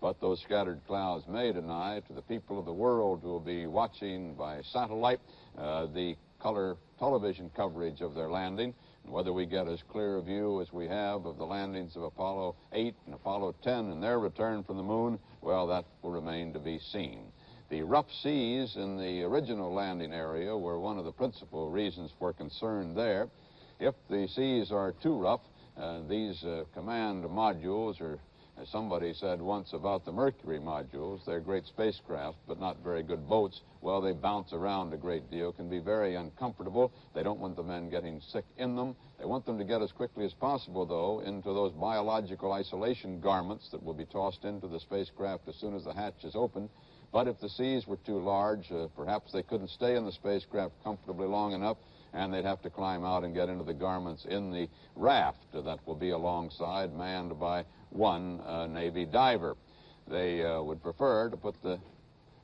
But those scattered clouds may deny to the people of the world who will be watching by satellite the color television coverage of their landing. And whether we get as clear a view as we have of the landings of Apollo 8 and Apollo 10 and their return from the moon, well, that will remain to be seen. The rough seas in the original landing area were one of the principal reasons for concern there. If the seas are too rough, these command modules, or as somebody said once about the Mercury modules, they're great spacecraft, but not very good boats. Well, they bounce around a great deal, can be very uncomfortable. They don't want the men getting sick in them. They want them to get as quickly as possible, though, into those biological isolation garments that will be tossed into the spacecraft as soon as the hatch is opened. But if the seas were too large, perhaps they couldn't stay in the spacecraft comfortably long enough, and they'd have to climb out and get into the garments in the raft that will be alongside, manned by one Navy diver. They would prefer to put the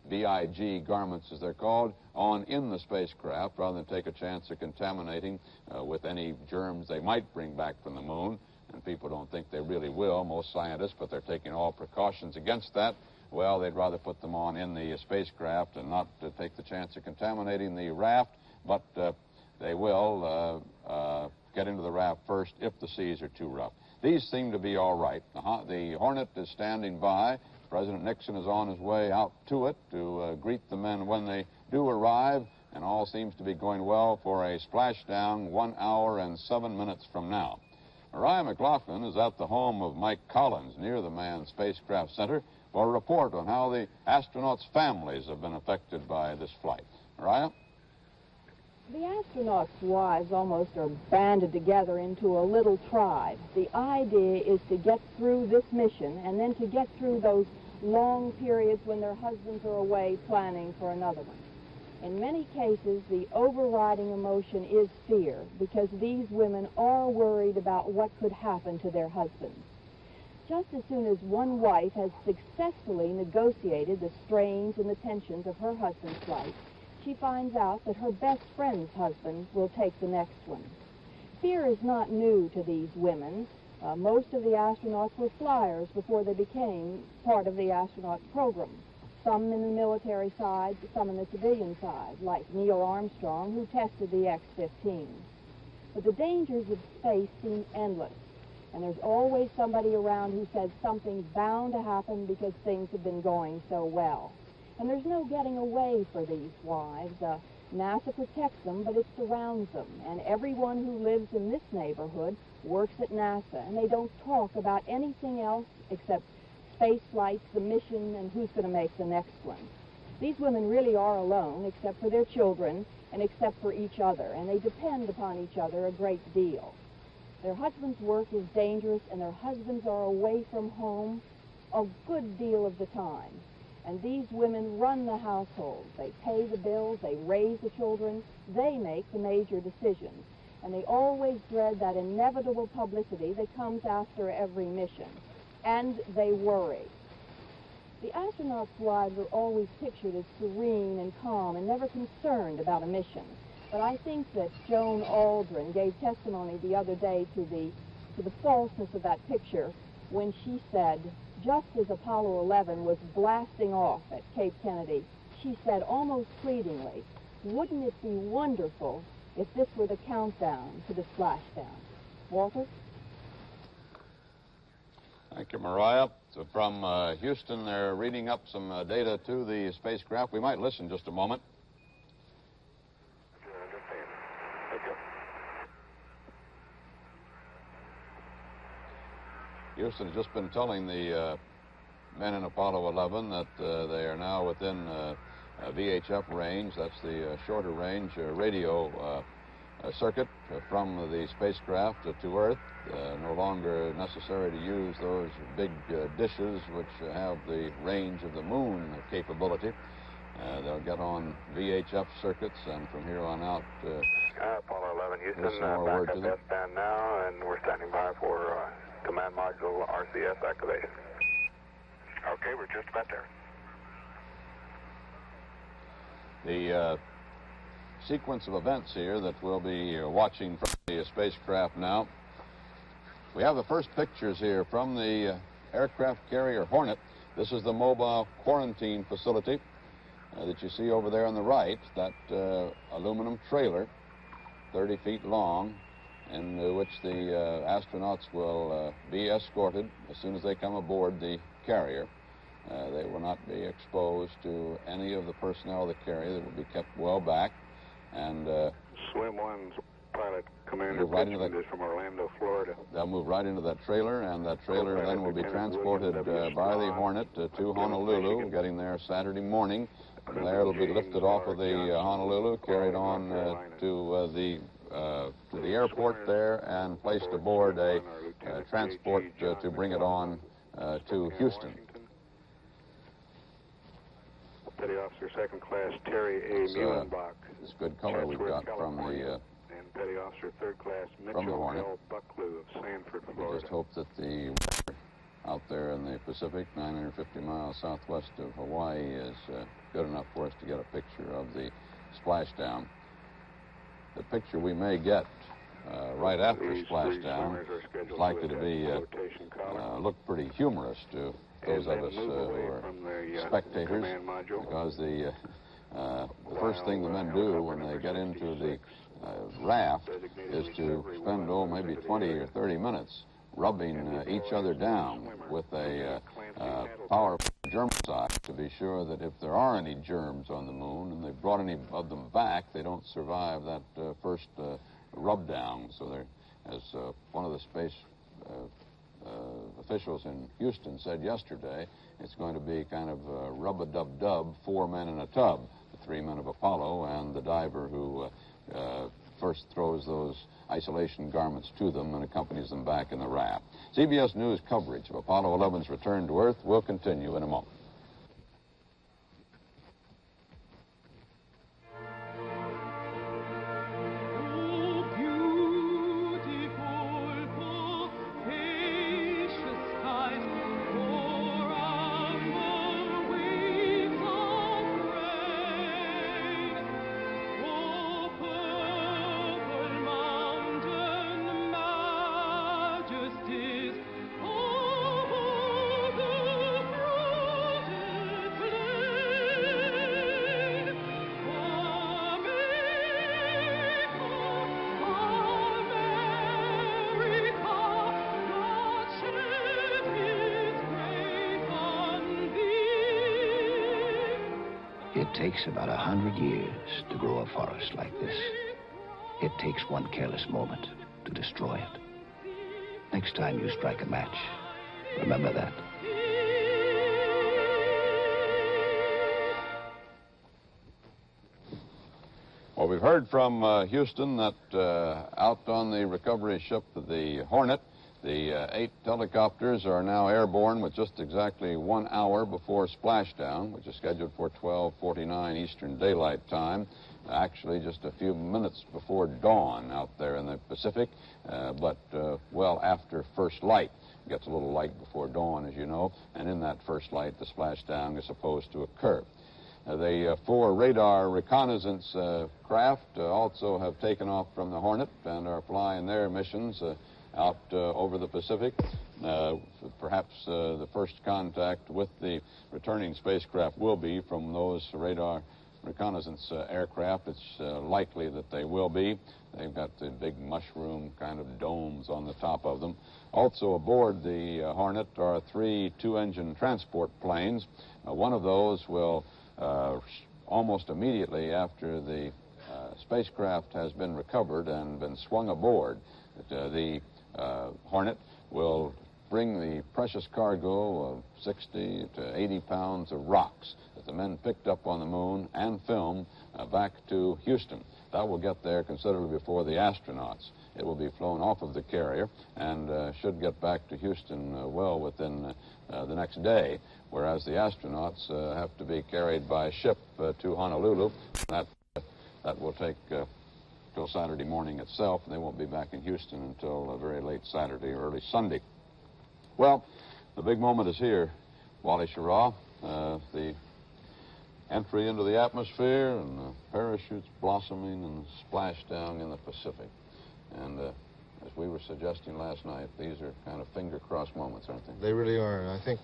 BIG garments, as they're called, on in the spacecraft rather than take a chance of contaminating with any germs they might bring back from the moon. And people don't think they really will, most scientists, but they're taking all precautions against that. Well, they'd rather put them on in the spacecraft and not take the chance of contaminating the raft, but they will get into the raft first if the seas are too rough. These seem to be all right. The Hornet is standing by. President Nixon is on his way out to it to greet the men when they do arrive, and all seems to be going well for a splashdown 1 hour and 7 minutes from now. Mariah McLaughlin is at the home of Mike Collins near the Manned Spacecraft Center for a report on how the astronauts' families have been affected by this flight. Mariah? The astronauts' wives almost are banded together into a little tribe. The idea is to get through this mission and then to get through those long periods when their husbands are away planning for another one. In many cases, the overriding emotion is fear, because these women are worried about what could happen to their husbands. Just as soon as one wife has successfully negotiated the strains and the tensions of her husband's flight, she finds out that her best friend's husband will take the next one. Fear is not new to these women. Most of the astronauts were flyers before they became part of the astronaut program. Some in the military side, some in the civilian side, like Neil Armstrong, who tested the X-15. But the dangers of space seem endless, and there's always somebody around who says something's bound to happen because things have been going so well. And there's no getting away for these wives. NASA protects them, but it surrounds them. And everyone who lives in this neighborhood works at NASA, and they don't talk about anything else except space flights, the mission, and who's going to make the next one. These women really are alone, except for their children and except for each other, and they depend upon each other a great deal. Their husbands' work is dangerous, and their husbands are away from home a good deal of the time. And these women run the household. They pay the bills, they raise the children, they make the major decisions. And they always dread that inevitable publicity that comes after every mission. And they worry. The astronauts' wives are always pictured as serene and calm and never concerned about a mission. But I think that Joan Aldrin gave testimony the other day to the falseness of that picture when she said, just as Apollo 11 was blasting off at Cape Kennedy, she said almost pleadingly, wouldn't it be wonderful if this were the countdown to the splashdown? Walter? Thank you, Mariah. So from Houston, they're reading up some data to the spacecraft. We might listen just a moment. Houston has just been telling the men in Apollo 11 that they are now within VHF range. That's the shorter range radio circuit from the spacecraft to Earth. No longer necessary to use those big dishes which have the range of the moon capability. They'll get on VHF circuits, and from here on out... Apollo 11, Houston, back up S-band now, and we're standing by for command module RCS activation. Okay, we're just about there. The sequence of events here that we'll be watching from the spacecraft now. We have the first pictures here from the aircraft carrier Hornet. This is the mobile quarantine facility that you see over there on the right, that aluminum trailer, 30 feet long, in which the astronauts will be escorted as soon as they come aboard the carrier. They will not be exposed to any of the personnel of the carrier. They will be kept well back. And Swim 1's pilot, Commander Pitchman, is from Orlando, Florida. They'll move right into that trailer, and that trailer then will be transported by the Hornet to Honolulu, getting there Saturday morning. From there, it'll be lifted off of the Honolulu, carried on to the airport there, and placed aboard a transport to bring it on to Houston. Petty Officer Second Class Terry A. Muhlenbach. It's good color we've got from the and Petty Officer Third Class Mitchell L. Bucklew of Sanford, Florida. We just hope that the weather out there in the Pacific, 950 miles southwest of Hawaii, is good enough for us to get a picture of the splashdown. The picture we may get right after splashdown is likely to be look pretty humorous to those of us who are spectators, because the first thing the men do when they get into the raft is to spend, maybe 20 or 30 minutes rubbing each other down with a powerful germicide to be sure that if there are any germs on the moon and they've brought any of them back, they don't survive that first rub down. So they're, as one of the space officials in Houston said yesterday, it's going to be kind of rub-a-dub-dub, 4 men in a tub, the 3 men of Apollo and the diver who first throws those isolation garments to them and accompanies them back in the raft. CBS News coverage of Apollo 11's return to Earth will continue in a moment. It takes about 100 years to grow a forest like this. It takes one careless moment to destroy it. Next time you strike a match, remember that. Well, we've heard from Houston that out on the recovery ship, the Hornet, the 8 helicopters are now airborne with just exactly 1 hour before splashdown, which is scheduled for 12:49 Eastern Daylight Time. Actually, just a few minutes before dawn out there in the Pacific, but well after first light. It gets a little light before dawn, as you know, and in that first light, the splashdown is supposed to occur. The 4 radar reconnaissance craft also have taken off from the Hornet and are flying their missions out over the Pacific. Perhaps the first contact with the returning spacecraft will be from those radar reconnaissance aircraft. It's likely that they will be. They've got the big mushroom kind of domes on the top of them. Also aboard the Hornet are 3 two-engine transport planes. One of those will almost immediately after the spacecraft has been recovered and been swung aboard, the Hornet will bring the precious cargo of 60 to 80 pounds of rocks that the men picked up on the moon and film back to Houston. That will get there considerably before the astronauts. It will be flown off of the carrier and should get back to Houston well within the next day, whereas the astronauts have to be carried by ship to Honolulu. That will take till Saturday morning itself, and they won't be back in Houston until very late Saturday or early Sunday. Well, the big moment is here, Wally Schirra. The entry into the atmosphere and the parachutes blossoming and the splashdown in the Pacific. And as we were suggesting last night, these are kind of finger-crossed moments, aren't they? They really are. And I think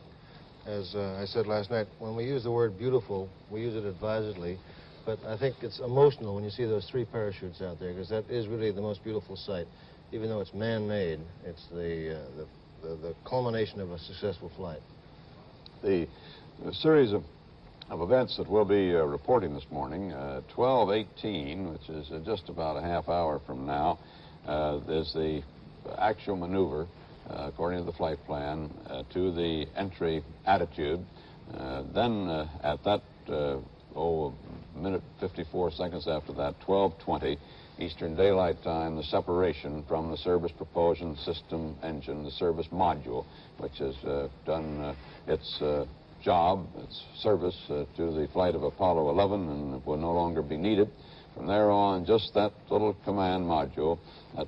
As I said last night, when we use the word beautiful, we use it advisedly. But I think it's emotional when you see those 3 parachutes out there, because that is really the most beautiful sight. Even though it's man-made, it's the culmination of a successful flight. The series of events that we'll be reporting this morning, 12:18, which is just about a half hour from now, is the actual maneuver, according to the flight plan, to the entry attitude. Then at that, a minute 54 seconds after that, 12:20 Eastern Daylight Time, the separation from the service propulsion system engine, the service module, which has done its job, its service to the flight of Apollo 11 and will no longer be needed. From there on, just that little command module, at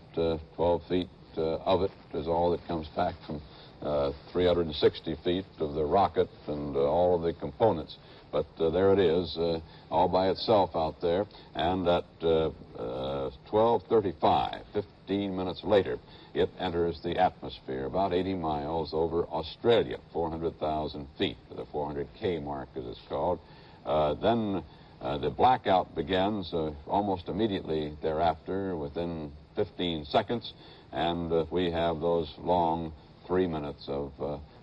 12 feet of it is all that comes back from 360 feet of the rocket and all of the components. But there it is, all by itself out there. And at 12:35, 15 minutes later, it enters the atmosphere, about 80 miles over Australia, 400,000 feet, the 400K mark, as it's called. Then the blackout begins almost immediately thereafter, within 15 seconds, and we have those long 3 minutes of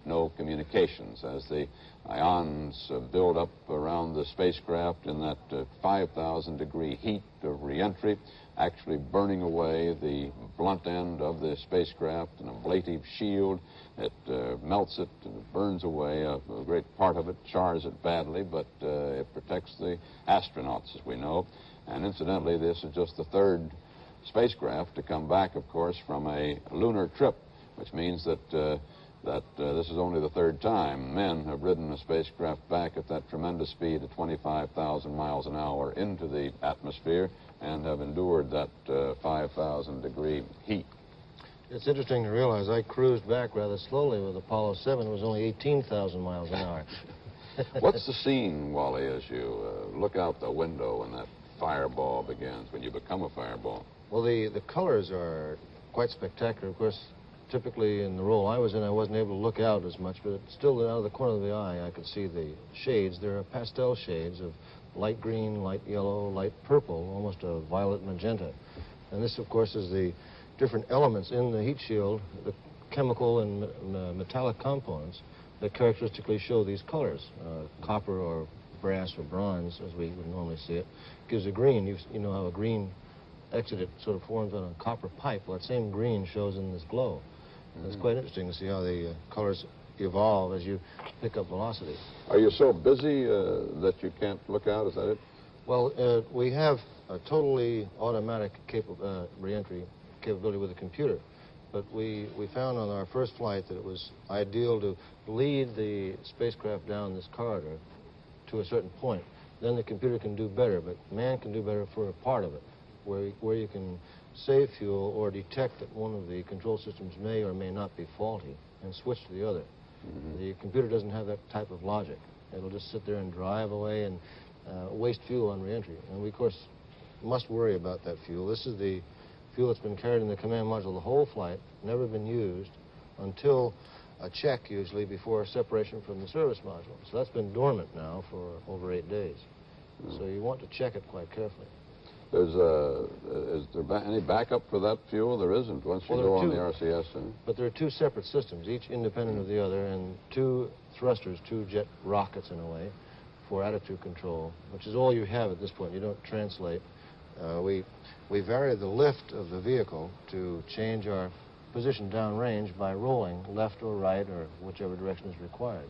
no communications as the ions build up around the spacecraft in that 5,000-degree heat of reentry, actually burning away the blunt end of the spacecraft, an ablative shield. It melts it and burns away a great part of it, chars it badly, but it protects the astronauts, as we know. And incidentally, this is just the 3rd spacecraft to come back, of course, from a lunar trip, which means that this is only the 3rd time men have ridden a spacecraft back at that tremendous speed of 25,000 miles an hour into the atmosphere and have endured that 5,000-degree heat. It's interesting to realize I cruised back rather slowly with Apollo 7. It was only 18,000 miles an hour. What's the scene, Wally, as you look out the window and that fireball begins, when you become a fireball? Well, the colors are quite spectacular. Of course, typically in the role I was in, I wasn't able to look out as much, but still out of the corner of the eye, I could see the shades. There are pastel shades of light green, light yellow, light purple, almost a violet magenta. And this, of course, is the different elements in the heat shield, the chemical and metallic components that characteristically show these colors. Copper or brass or bronze, as we would normally see it, gives a green. You know how a green exudate sort of forms on a copper pipe. Well, that same green shows in this glow. It's quite interesting to see how the colors evolve as you pick up velocity. Are you so busy that you can't look out? Is that it? Well, we have a totally automatic re-entry capability with a computer. But we found on our first flight that it was ideal to lead the spacecraft down this corridor to a certain point. Then the computer can do better, but man can do better for a part of it, where you can save fuel or detect that one of the control systems may or may not be faulty and switch to the other. The computer doesn't have that type of logic. It'll just sit there and drive away and waste fuel on reentry. And we, of course, must worry about that fuel. This is the fuel that's been carried in the command module the whole flight, never been used until a check, usually, before separation from the service module. So that's been dormant now for over 8 days. So you want to check it quite carefully. Is there any backup for that fuel? There isn't once you go on the RCS. But there are 2 separate systems, each independent of the other, and 2 thrusters, 2 jet rockets in a way, for attitude control, which is all you have at this point. You don't translate. We vary the lift of the vehicle to change our position downrange by rolling left or right or whichever direction is required.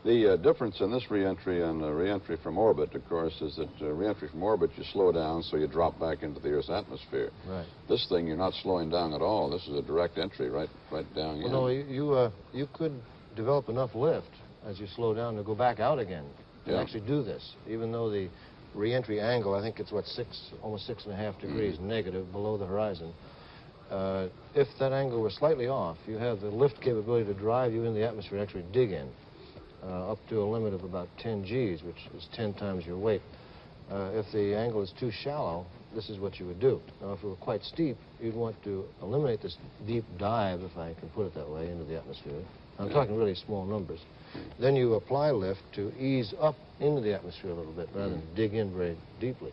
The difference in this reentry and reentry from orbit, of course, is that reentry from orbit, you slow down so you drop back into the Earth's atmosphere. Right. This thing, you're not slowing down at all. This is a direct entry right down well, no, you could develop enough lift as you slow down to go back out again and actually do this, even though the reentry angle, I think it's, what, almost 6.5 degrees negative below the horizon. If that angle were slightly off, you have the lift capability to drive you in the atmosphere and actually dig in. Up to a limit of about 10 Gs, which is 10 times your weight. If the angle is too shallow, this is what you would do. Now, if it were quite steep, you'd want to eliminate this deep dive, if I can put it that way, into the atmosphere, I'm talking really small numbers. Then you apply lift to ease up into the atmosphere a little bit rather than dig in very deeply.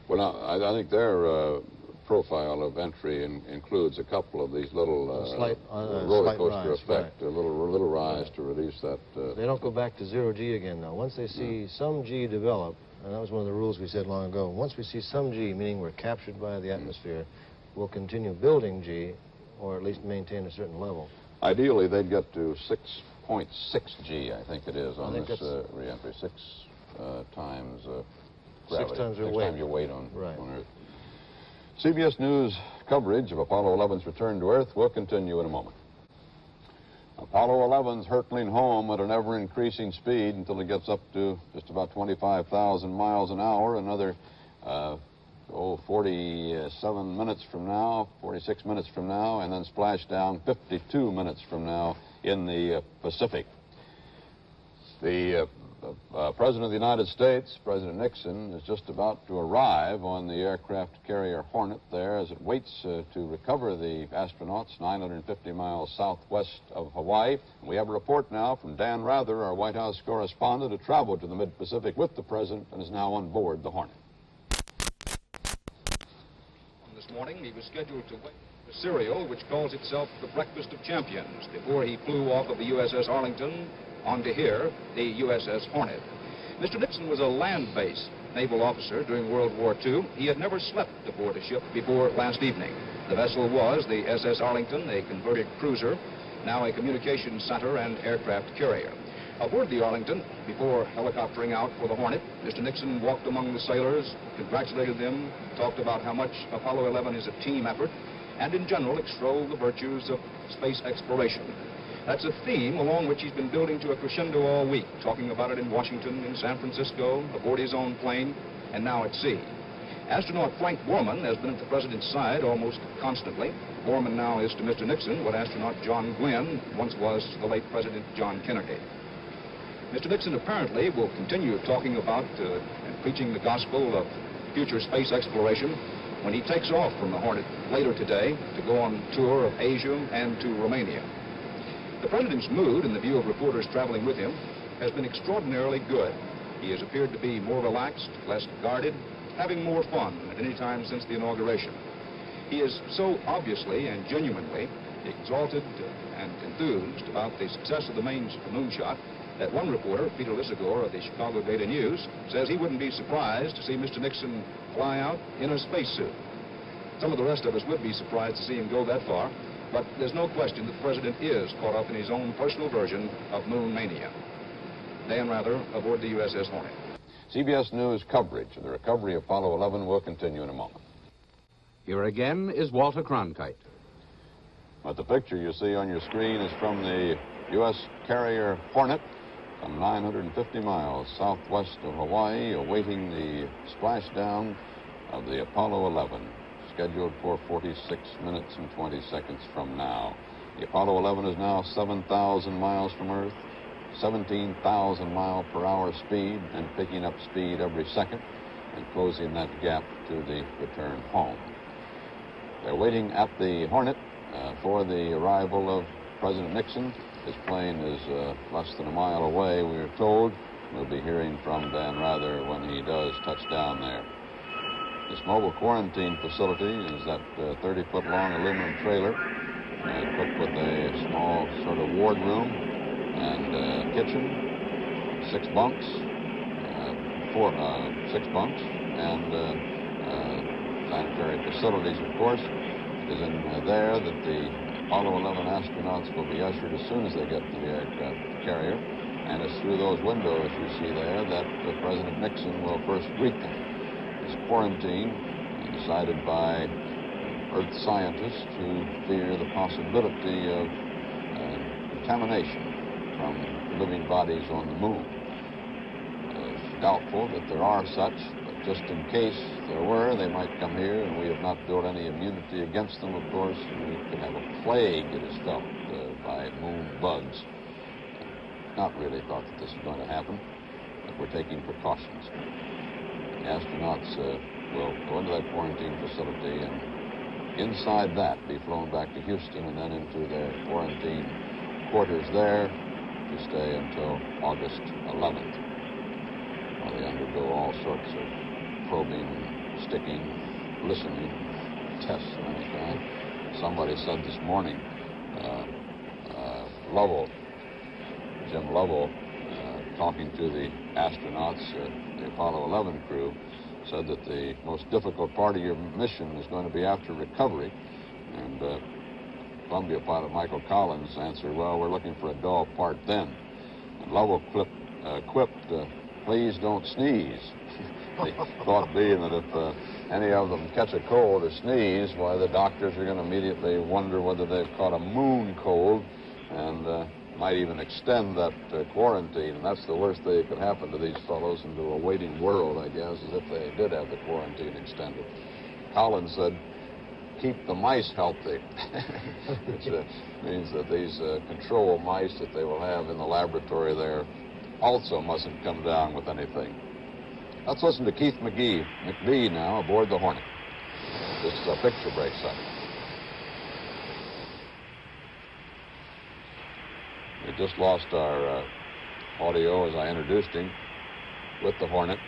Well, now, I think their profile of entry includes a couple of these little roller coaster effect, right. a little rise to release that. They don't go back to 0G again now. Once they see some G develop, and that was one of the rules we said long ago, once we see some G, meaning we're captured by the atmosphere, we'll continue building G, or at least maintain a certain level. Ideally, they'd get to 6.6 G, I think it is, on this re-entry. 6 times gravity. 6 times your weight on Earth. CBS News coverage of Apollo 11's return to Earth will continue in a moment. Apollo 11's hurtling home at an ever-increasing speed until it gets up to just about 25,000 miles an hour. Another 47 minutes from now, 46 minutes from now, and then splashdown 52 minutes from now in the Pacific. The President of the United States, President Nixon, is just about to arrive on the aircraft carrier Hornet there as it waits to recover the astronauts 950 miles southwest of Hawaii. We have a report now from Dan Rather, our White House correspondent, who traveled to the mid-Pacific with the President and is now on board the Hornet. This morning, he was scheduled to wait for cereal, which calls itself the Breakfast of Champions, before he flew off of the USS Arlington onto here, the USS Hornet. Mr. Nixon was a land-based naval officer during World War II. He had never slept aboard a ship before last evening. The vessel was the SS Arlington, a converted cruiser, now a communications center and aircraft carrier. Aboard the Arlington, before helicoptering out for the Hornet, Mr. Nixon walked among the sailors, congratulated them, talked about how much Apollo 11 is a team effort, and in general extolled the virtues of space exploration. That's a theme along which he's been building to a crescendo all week, talking about it in Washington, in San Francisco, aboard his own plane, and now at sea. Astronaut Frank Borman has been at the President's side almost constantly. Borman now is to Mr. Nixon what astronaut John Glenn once was to the late President John Kennedy. Mr. Nixon apparently will continue talking about and preaching the gospel of future space exploration when he takes off from the Hornet later today to go on tour of Asia and to Romania. The President's mood, in the view of reporters traveling with him, has been extraordinarily good. He has appeared to be more relaxed, less guarded, having more fun than at any time since the inauguration. He is so obviously and genuinely exalted and enthused about the success of the moonshot that one reporter, Peter Lissagore of the Chicago Daily News, says he wouldn't be surprised to see Mr. Nixon fly out in a spacesuit. Some of the rest of us would be surprised to see him go that far, but there's no question that the President is caught up in his own personal version of moon mania. Dan Rather aboard the USS Hornet. CBS News coverage of the recovery of Apollo 11 will continue in a moment. Here again is Walter Cronkite. But the picture you see on your screen is from the U.S. carrier Hornet, some 950 miles southwest of Hawaii, awaiting the splashdown of the Apollo 11, scheduled for 46 minutes and 20 seconds from now. The Apollo 11 is now 7,000 miles from Earth, 17,000 mile per hour speed, and picking up speed every second and closing that gap to the return home. They're waiting at the Hornet for the arrival of President Nixon. His plane is less than a mile away, we are told. We'll be hearing from Dan Rather when he does touch down there. This mobile quarantine facility is that 30-foot long aluminum trailer equipped with a small sort of ward room and kitchen, 6 bunks, 6 bunks, and sanitary facilities, of course. It is in there that the Apollo 11 astronauts will be ushered as soon as they get to the aircraft carrier, and it's through those windows you see there that President Nixon will first greet them. This quarantine, decided by Earth scientists who fear the possibility of contamination from living bodies on the moon. It's doubtful that there are such, but just in case there were, they might come here, and we have not built any immunity against them, of course. We could have a plague, it is felt, by moon bugs. Not really thought that this is going to happen, but we're taking precautions. The astronauts will go into that quarantine facility and inside that be flown back to Houston and then into their quarantine quarters there to stay until August 11th, while they undergo all sorts of probing, sticking, listening tests of any kind. Somebody said this morning, Jim Lovell, talking to the astronauts, the Apollo 11 crew, said that the most difficult part of your mission is going to be after recovery. And Columbia pilot Michael Collins answered, well, we're looking for a dull part then. And Lovell quipped, please don't sneeze. The thought being that if any of them catch a cold or sneeze, why, the doctors are going to immediately wonder whether they've caught a moon cold and might even extend that quarantine. And that's the worst thing that could happen to these fellows into a waiting world, I guess, is if they did have the quarantine extended. Collins said, keep the mice healthy, which means that these control mice that they will have in the laboratory there also mustn't come down with anything. Let's listen to Keith McBee now aboard the Hornet. This is a picture break setting. We just lost our audio as I introduced him with the Hornet.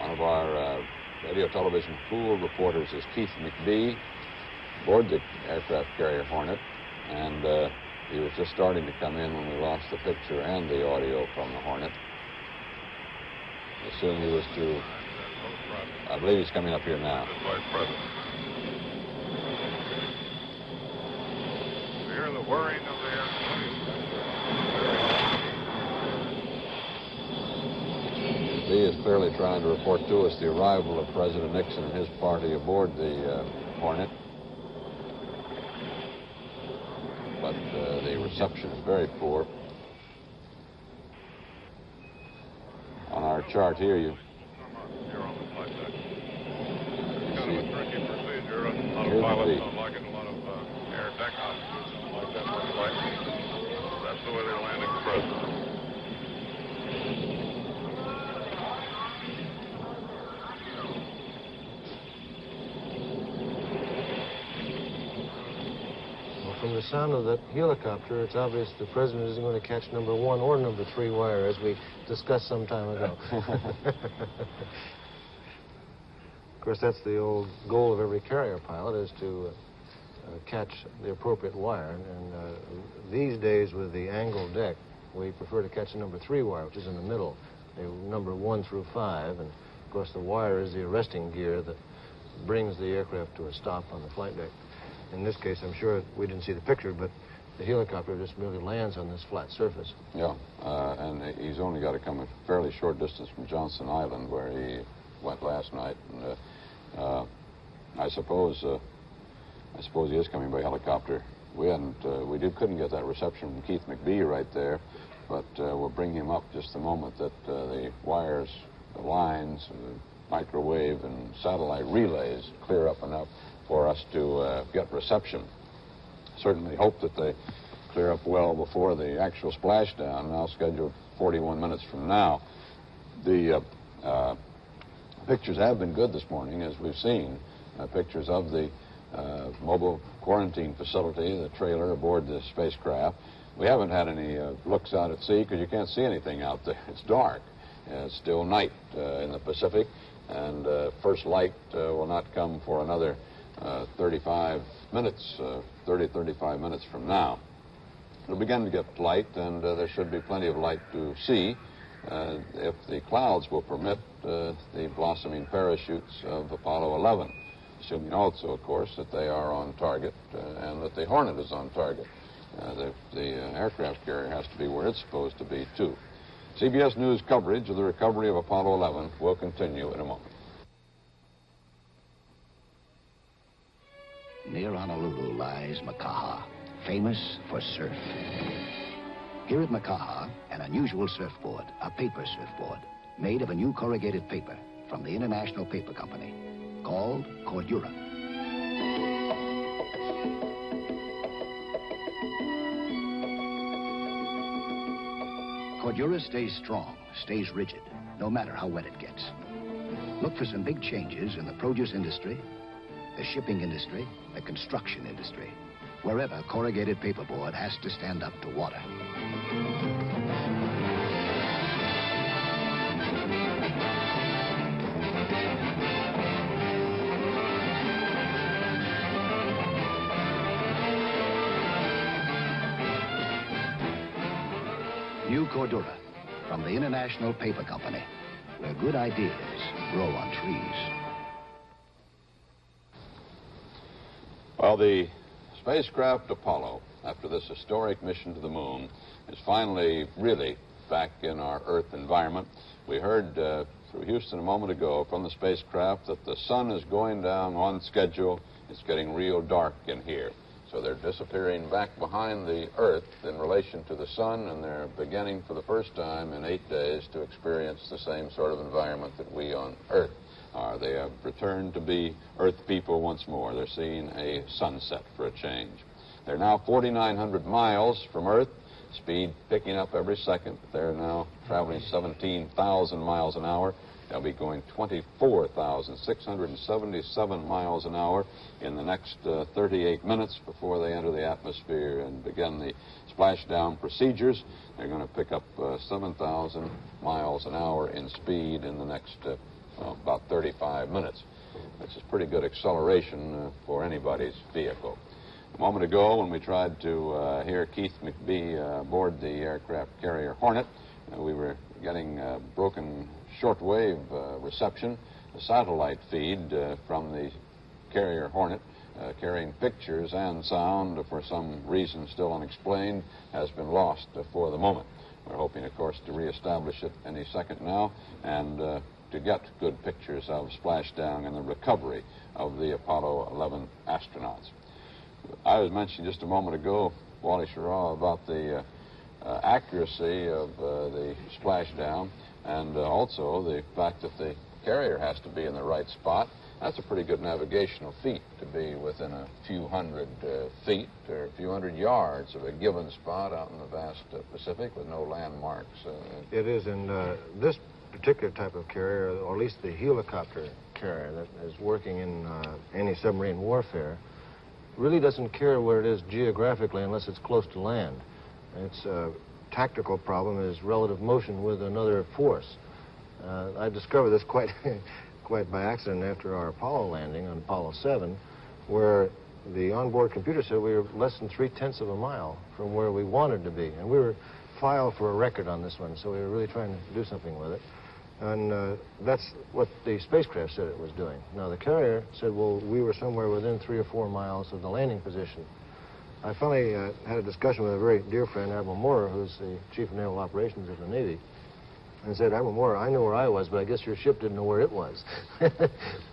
One of our radio television pool reporters is Keith McBee aboard the aircraft carrier Hornet, and he was just starting to come in when we lost the picture and the audio from the Hornet. I assume he was to... I believe he's coming up here now. We hear the whirring of the airplane. He is clearly trying to report to us the arrival of President Nixon and his party aboard the Hornet. But the reception is very poor. On our chart here, you... You're on the flight deck. It's kind of a tricky procedure. A lot of pilots don't like it. A lot of air deck officers don't like that much flight. That's the way they're landing the president. From the sound of that helicopter, it's obvious the president isn't going to catch number 1 or number 3 wire, as we discussed some time ago. Of course, that's the old goal of every carrier pilot, is to catch the appropriate wire. And these days, with the angled deck, we prefer to catch the number 3 wire, which is in the middle, the number 1 through 5. And, of course, the wire is the arresting gear that brings the aircraft to a stop on the flight deck. In this case, I'm sure we didn't see the picture, but the helicopter just merely lands on this flat surface. Yeah, and he's only got to come a fairly short distance from Johnson Island, where he went last night. And I suppose he is coming by helicopter. We couldn't get that reception from Keith McBee right there, but we'll bring him up just the moment that the wires, the lines, microwave and satellite relays clear up enough for us to get reception. Certainly hope that they clear up well before the actual splashdown, now scheduled 41 minutes from now. The pictures have been good this morning, as we've seen. Pictures of the mobile quarantine facility, the trailer aboard the spacecraft. We haven't had any looks out at sea because you can't see anything out there. It's dark. It's still night in the Pacific, and first light will not come for another 35 minutes from now. It'll begin to get light, and there should be plenty of light to see if the clouds will permit the blossoming parachutes of Apollo 11, assuming also, of course, that they are on target and that the Hornet is on target. The aircraft carrier has to be where it's supposed to be, too. CBS News coverage of the recovery of Apollo 11 will continue in a moment. Near Honolulu lies Makaha, famous for surf. Here at Makaha, an unusual surfboard, a paper surfboard, made of a new corrugated paper from the International Paper Company, called Cordura. Cordura stays strong, stays rigid, no matter how wet it gets. Look for some big changes in the produce industry, the shipping industry, the construction industry. wherever corrugated paperboard has to stand up to water. New Cordura from the International Paper Company, where good ideas grow on trees. Well, the spacecraft Apollo, after this historic mission to the moon, is finally really back in our Earth environment. We heard through Houston a moment ago from the spacecraft that the sun is going down on schedule. It's getting real dark in here. So they're disappearing back behind the Earth in relation to the sun, and they're beginning for the first time in 8 days to experience the same sort of environment that we on Earth are. They have returned to be Earth people once more. They're seeing a sunset for a change. They're now 4,900 miles from Earth, speed picking up every second. They're now traveling 17,000 miles an hour. They'll be going 24,677 miles an hour in the next 38 minutes before they enter the atmosphere and begin the splashdown procedures. They're going to pick up 7,000 miles an hour in speed in the next about 35 minutes, which is pretty good acceleration for anybody's vehicle. A moment ago, when we tried to hear Keith McBee aboard the aircraft carrier Hornet, we were getting broken shortwave reception. The satellite feed from the carrier Hornet carrying pictures and sound for some reason still unexplained has been lost for the moment. We're hoping, of course, to reestablish it any second now and to get good pictures of splashdown and the recovery of the Apollo 11 astronauts. I was mentioning just a moment ago, Wally Schirra, about the accuracy of the splashdown, and also the fact that the carrier has to be in the right spot. That's a pretty good navigational feat, to be within a few hundred feet or a few hundred yards of a given spot out in the vast Pacific with no landmarks. It is, and this particular type of carrier, or at least the helicopter carrier that is working in any submarine warfare, really doesn't care where it is geographically unless it's close to land. Its tactical problem is relative motion with another force. I discovered this quite by accident after our Apollo landing on Apollo 7, where the onboard computer said we were less than 3/10 of a mile from where we wanted to be. And we were filed for a record on this one, so we were really trying to do something with it. And that's what the spacecraft said it was doing. Now, the carrier said, well, we were somewhere within 3 or 4 miles of the landing position. I finally had a discussion with a very dear friend, Admiral Moorer, who's the Chief of Naval Operations of the Navy, and said, Admiral Moorer, I know where I was, but I guess your ship didn't know where it was.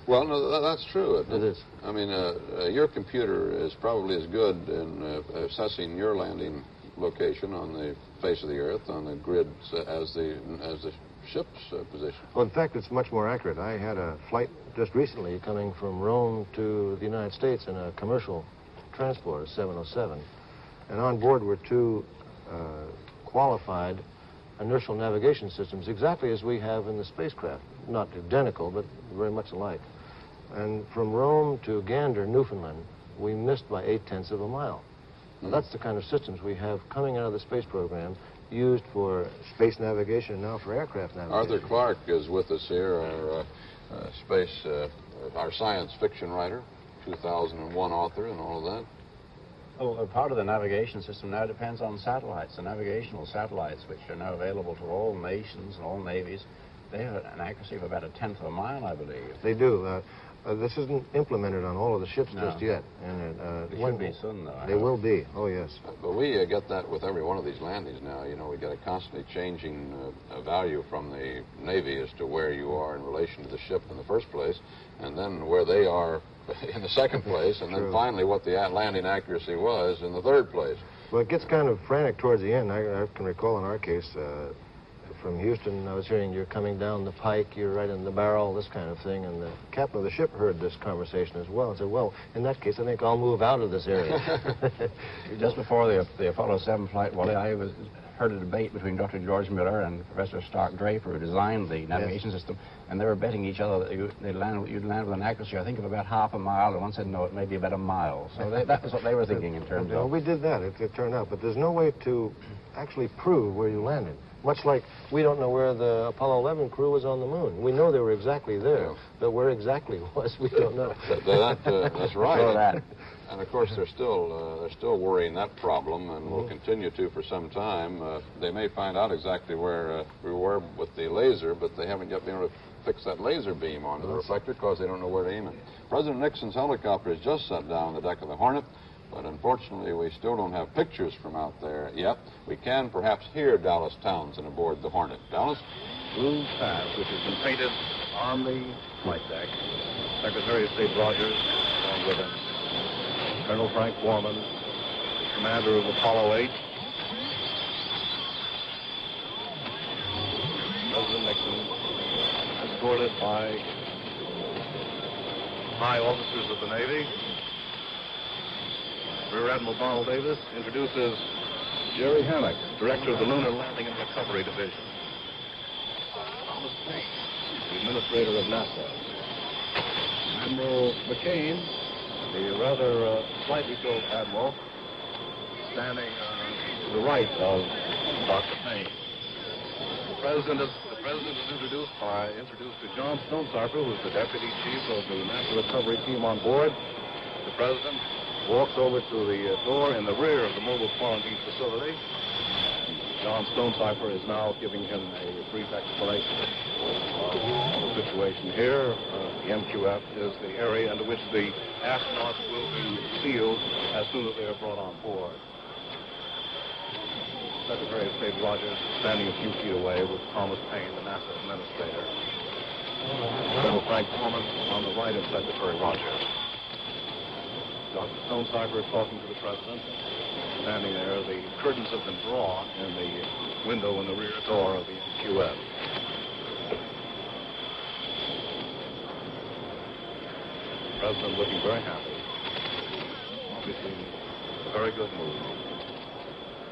Well, no, that's true. It is. I mean, your computer is probably as good in assessing your landing location on the face of the Earth, on the grid, as the ship's position. Well, in fact, it's much more accurate. I had a flight just recently coming from Rome to the United States in a commercial transport, a 707. And on board were 2 qualified inertial navigation systems, exactly as we have in the spacecraft. Not identical, but very much alike. And from Rome to Gander, Newfoundland, we missed by 8/10 of a mile. Now, that's the kind of systems we have coming out of the space program, used for space navigation and now for aircraft navigation. Arthur Clarke is with us here, our science fiction writer, 2001 author and all of that. Well, part of the navigation system now depends on satellites, the navigational satellites, which are now available to all nations and all navies. They have an accuracy of about 1/10 of a mile, I believe. They do. This isn't implemented on all of the ships just yet. And it should be soon, though. They will be. Oh, yes. But we get that with every one of these landings now. You know, we get a constantly changing value from the Navy as to where you are in relation to the ship in the first place, and then where they are in the second place, and then finally what the landing accuracy was in the third place. Well, it gets kind of frantic towards the end. I can recall in our case, from Houston, I was hearing you're coming down the pike, you're right in the barrel, this kind of thing, and the captain of the ship heard this conversation as well and said, well, in that case, I think I'll move out of this area. Just before the Apollo 7 flight, Wally, I heard a debate between Dr. George Miller and Professor Stark Draper, who designed the navigation system, and they were betting each other that you'd land with an accuracy, I think, of about half a mile, and one said, no, it may be about a mile. So that was what they were thinking in terms of... We did that, it turned out, but there's no way to actually prove where you landed. Much like we don't know where the Apollo 11 crew was on the moon. We know they were exactly there, but where exactly it was, we don't know. That's right. So that. And of course, they're still worrying that problem, and will continue to for some time. They may find out exactly where we were with the laser, but they haven't yet been able to fix that laser beam onto the reflector because they don't know where to aim it. President Nixon's helicopter has just set down on the deck of the Hornet, but unfortunately, we still don't have pictures from out there yet. We can perhaps hear Dallas Townsend aboard the Hornet. Dallas? Blue Pass, which has been painted on the flight deck. Secretary of State Rogers, along with him. Colonel Frank Borman, commander of Apollo 8. President Nixon, escorted by high officers of the Navy. Rear Admiral Donald Davis introduces Jerry Hammack, director of the Lunar Landing and Recovery Division. Thomas Paine, the administrator of NASA. Admiral McCain, the rather slightly built admiral, standing to the right of Dr. Paine. The president is introduced to John Stonecipher, who is the deputy chief of the NASA recovery team on board. The president walks over to the door in the rear of the mobile quarantine facility. John Stonecipher is now giving him a brief explanation of the situation here. The MQF is the area into which the astronauts will be sealed as soon as they are brought on board. Secretary of State Rogers standing a few feet away with Thomas Paine, the NASA administrator. Colonel Frank Borman on the right of Secretary Rogers. Dr. Stonecipher is talking to the president. Standing there, the curtains have been drawn in the window in the rear door of the MQF. The president looking very happy. Obviously, a very good mood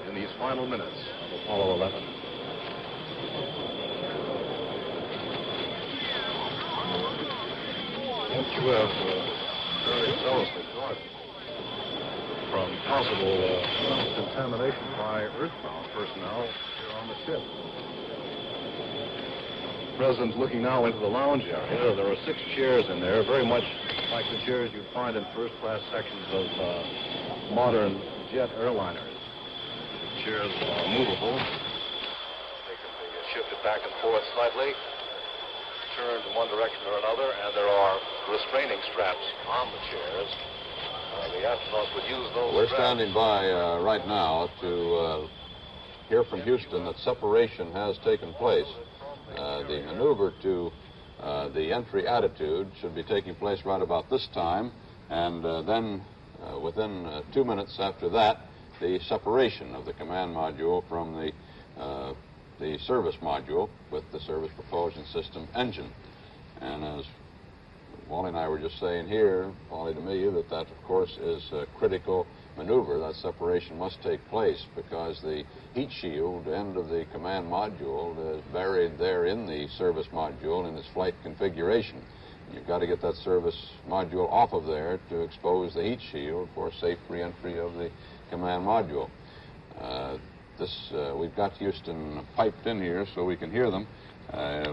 in these final minutes of Apollo 11. MQF very zealously guarded from possible contamination by earthbound personnel here on the ship. The president's looking now into the lounge area. There are 6 chairs in there, very much like the chairs you'd find in first-class sections of modern jet airliners. The chairs are movable. They can be shifted back and forth slightly, turned in one direction or another, and there are restraining straps on the chairs. The astronauts would use those We're straps. standing by right now to hear from Houston that separation has taken place. The maneuver to the entry attitude should be taking place right about this time, and then within 2 minutes after that, the separation of the command module from the service module with the service propulsion system engine. And as Wally and I were just saying here, Wally to me, that of course is a critical maneuver. That separation must take place because the heat shield end of the command module is buried there in the service module in its flight configuration. You've got to get that service module off of there to expose the heat shield for safe re-entry of the command module. We've got Houston piped in here so we can hear them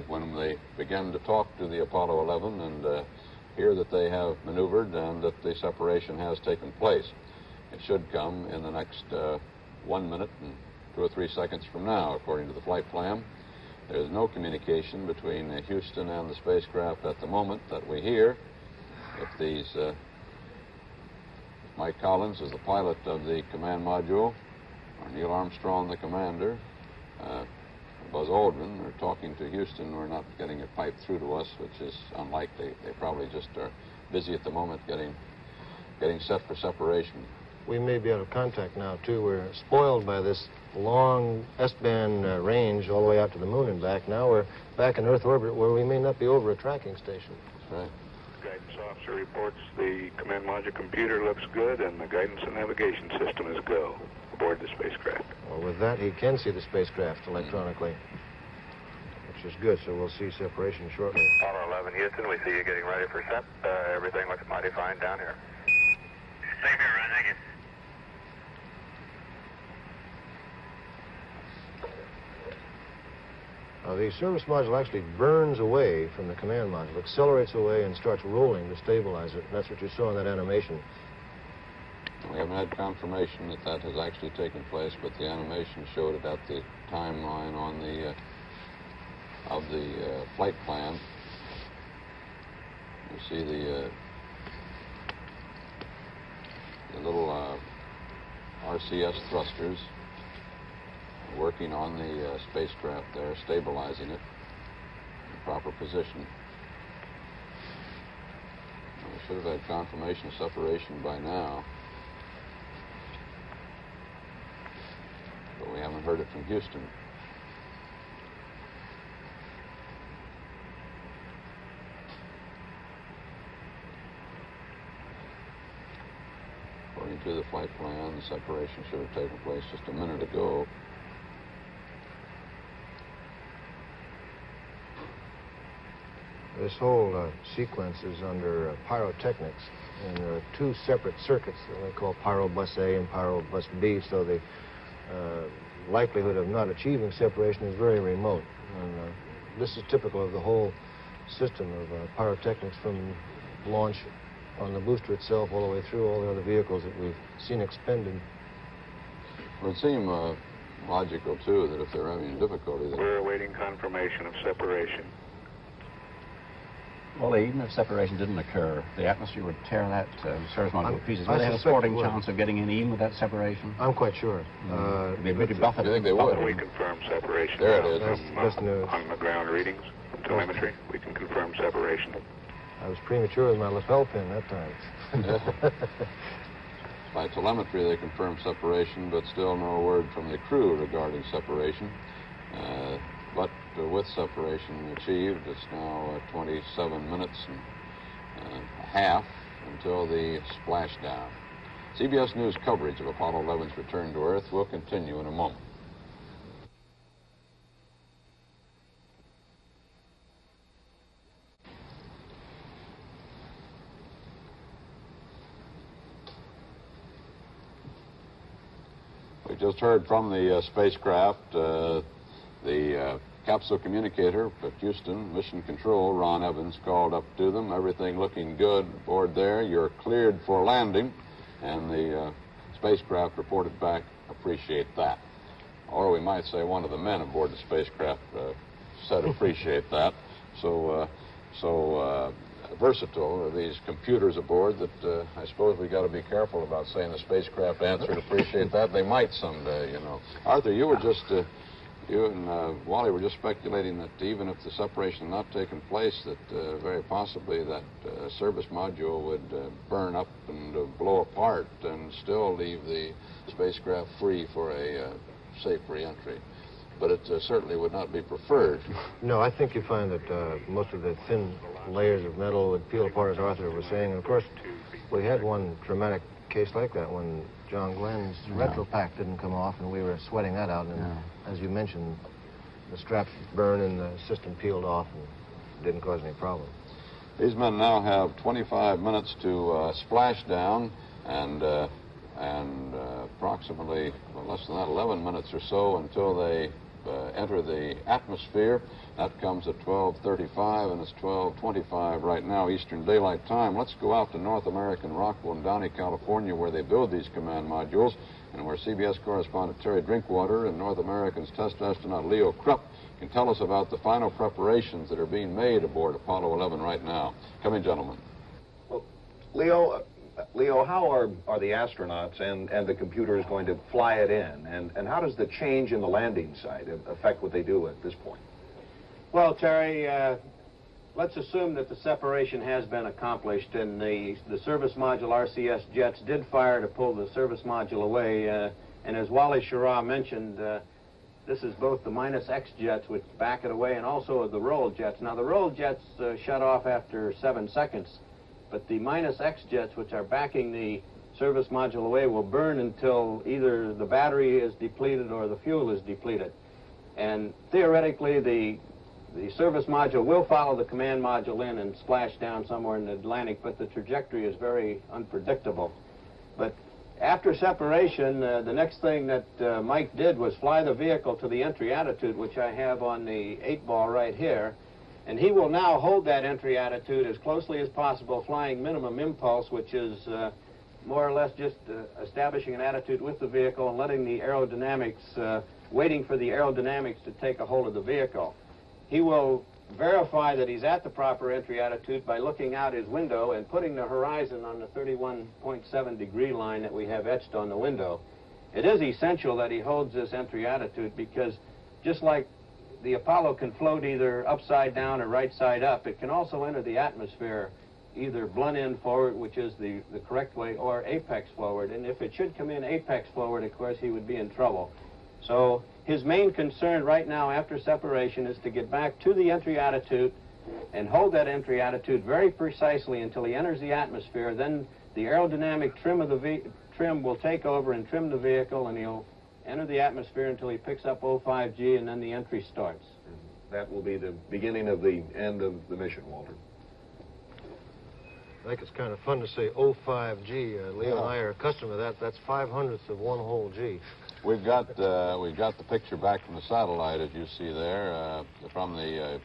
when they begin to talk to the Apollo 11 and hear that they have maneuvered and that the separation has taken place. It should come in the next 1 minute and 2 or 3 seconds from now, according to the flight plan. There's no communication between Houston and the spacecraft at the moment that we hear. If Mike Collins is the pilot of the command module, or Neil Armstrong, the commander, Buzz Aldrin are talking to Houston. We're not getting it piped through to us, which is unlikely. They probably just are busy at the moment getting set for separation. We may be out of contact now, too. We're spoiled by this long S-band range all the way out to the moon and back. Now we're back in Earth orbit where we may not be over a tracking station. That's right. Guidance officer reports the command module computer looks good and the guidance and navigation system is go. aboard the spacecraft. Well, with that, he can see the spacecraft electronically, which is good, so we'll see separation shortly. Apollo 11, Houston, we see you getting ready for set. Everything looks mighty fine down here. Same here, Ron. Thank you. The service module actually burns away from the command module, accelerates away and starts rolling to stabilize it. That's what you saw in that animation. We haven't had confirmation that that has actually taken place, but the animation showed it at the timeline on the of the flight plan. You see the little RCS thrusters working on the spacecraft there, stabilizing it in proper position. We should have had confirmation of separation by now, but we haven't heard it from Houston. According to the flight plan, the separation should have taken place just a minute ago. This whole sequence is under pyrotechnics, and there are two separate circuits that we call pyrobus A and pyrobus B, so the likelihood of not achieving separation is very remote. And this is typical of the whole system of pyrotechnics from launch on the booster itself all the way through all the other vehicles that we've seen expended. It would seem logical, too, that if they're having difficulty... We're awaiting confirmation of separation. Well, even if separation didn't occur, the atmosphere would tear that service module to pieces. Would they have a suspect sporting it would. chance of getting in even with that separation? I'm quite sure. It'd be pretty buffeted. You think they would? We confirm separation. There it is. That's news. On the ground readings, telemetry, we can confirm separation. I was premature with my lapel pin that time. By telemetry, they confirm separation, but still no word from the crew regarding separation. But with separation achieved, it's now 27 minutes and a half until the splashdown. CBS News coverage of Apollo 11's return to Earth will continue in a moment. We just heard from the spacecraft, the capsule communicator at Houston, Mission Control, Ron Evans, called up to them. Everything looking good aboard there. You're cleared for landing. And the spacecraft reported back, appreciate that. Or we might say one of the men aboard the spacecraft said appreciate that. So versatile are these computers aboard that I suppose we got to be careful about saying the spacecraft answered appreciate that. They might someday, you know. Arthur, you were just... You and Wally were just speculating that even if the separation had not taken place, that very possibly that service module would burn up and blow apart and still leave the spacecraft free for a safe re-entry. But it certainly would not be preferred. No, I think you find that most of the thin layers of metal would peel apart, as Arthur was saying. And of course, we had one dramatic case like that when John Glenn's retropack didn't come off, and we were sweating that out. And as you mentioned, the straps burned and the system peeled off and didn't cause any problem. These men now have 25 minutes to splash down, and approximately less than that, 11 minutes or so until they enter the atmosphere. That comes at 12:35, and it's 12:25 right now, Eastern Daylight Time. Let's go out to North American Rockwell and Downey, California, where they build these command modules, and where CBS correspondent Terry Drinkwater and North American's test astronaut Leo Krupp can tell us about the final preparations that are being made aboard Apollo 11 right now. Come in, gentlemen. Well, Leo, how are the astronauts and the computers going to fly it in? And how does the change in the landing site affect what they do at this point? Well, Terry, let's assume that the separation has been accomplished, and the service module RCS jets did fire to pull the service module away. And as Wally Schirra mentioned, this is both the minus X jets, which back it away, and also the roll jets. Now, the roll jets shut off after 7 seconds, but the minus X jets, which are backing the service module away will burn until either the battery is depleted or the fuel is depleted. And theoretically, the service module will follow the command module in and splash down somewhere in the Atlantic, but the trajectory is very unpredictable. But after separation, the next thing that Mike did was fly the vehicle to the entry attitude, which I have on the 8-ball right here. And he will now hold that entry attitude as closely as possible, flying minimum impulse, which is more or less just establishing an attitude with the vehicle and letting the aerodynamics, waiting for the aerodynamics to take a hold of the vehicle. He will verify that he's at the proper entry attitude by looking out his window and putting the horizon on the 31.7 degree line that we have etched on the window. It is essential that he holds this entry attitude because just like the Apollo can float either upside down or right side up, it can also enter the atmosphere either blunt end forward, which is the correct way, or apex forward. And if it should come in apex forward, of course, he would be in trouble. So his main concern right now after separation is to get back to the entry attitude and hold that entry attitude very precisely until he enters the atmosphere. Then the aerodynamic trim of the trim will take over and trim the vehicle, and he'll enter the atmosphere until he picks up 05G, and then the entry starts. That will be the beginning of the end of the mission, Walter. I think it's kind of fun to say 05G. Leo and I are accustomed to that. That's 5/100th of one whole G. We've got the picture back from the satellite, as you see there, from the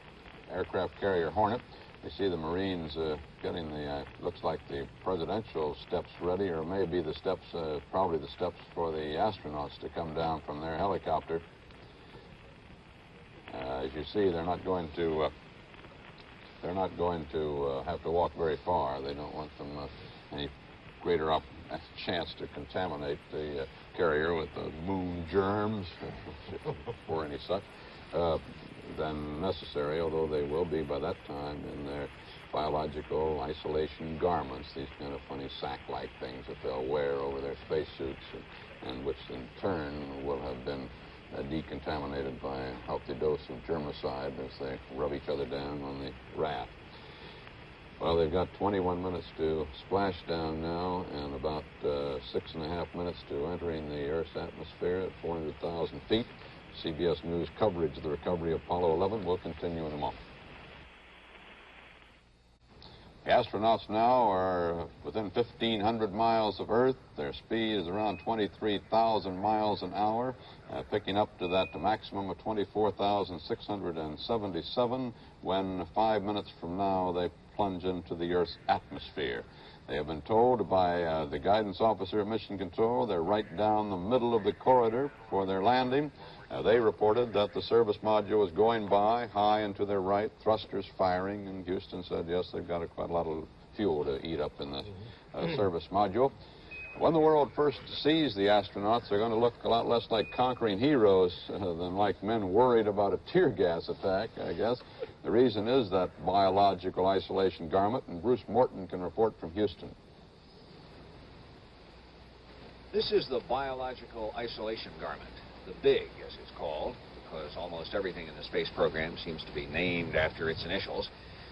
aircraft carrier Hornet. You see the Marines getting the, looks like the presidential steps ready, or maybe the steps, probably the steps for the astronauts to come down from their helicopter. As you see, they're not going to have to walk very far. They don't want them any greater chance to contaminate the carrier with the moon germs, or any such, than necessary, although they will be by that time in their biological isolation garments, these kind of funny sack-like things that they'll wear over their spacesuits, and which in turn will have been decontaminated by a healthy dose of germicide as they rub each other down on the raft. Well, they've got 21 minutes to splash down now, and about 6.5 minutes to entering the Earth's atmosphere at 400,000 feet. CBS News coverage of the recovery of Apollo 11 will continue in a moment. The astronauts now are within 1,500 miles of Earth. Their speed is around 23,000 miles an hour, picking up to that maximum of 24,677 when 5 minutes from now they plunge into the Earth's atmosphere. They have been told by the guidance officer at Mission Control they're right down the middle of the corridor for their landing. They reported that the service module was going by high and to their right, thrusters firing, and Houston said, yes, they've got quite a lot of fuel to eat up in the service module. When the world first sees the astronauts, they're going to look a lot less like conquering heroes than like men worried about a tear gas attack, I guess. The reason is that biological isolation garment, and Bruce Morton can report from Houston. This is the biological isolation garment, the BIG, as it's called, because almost everything in the space program seems to be named after its initials.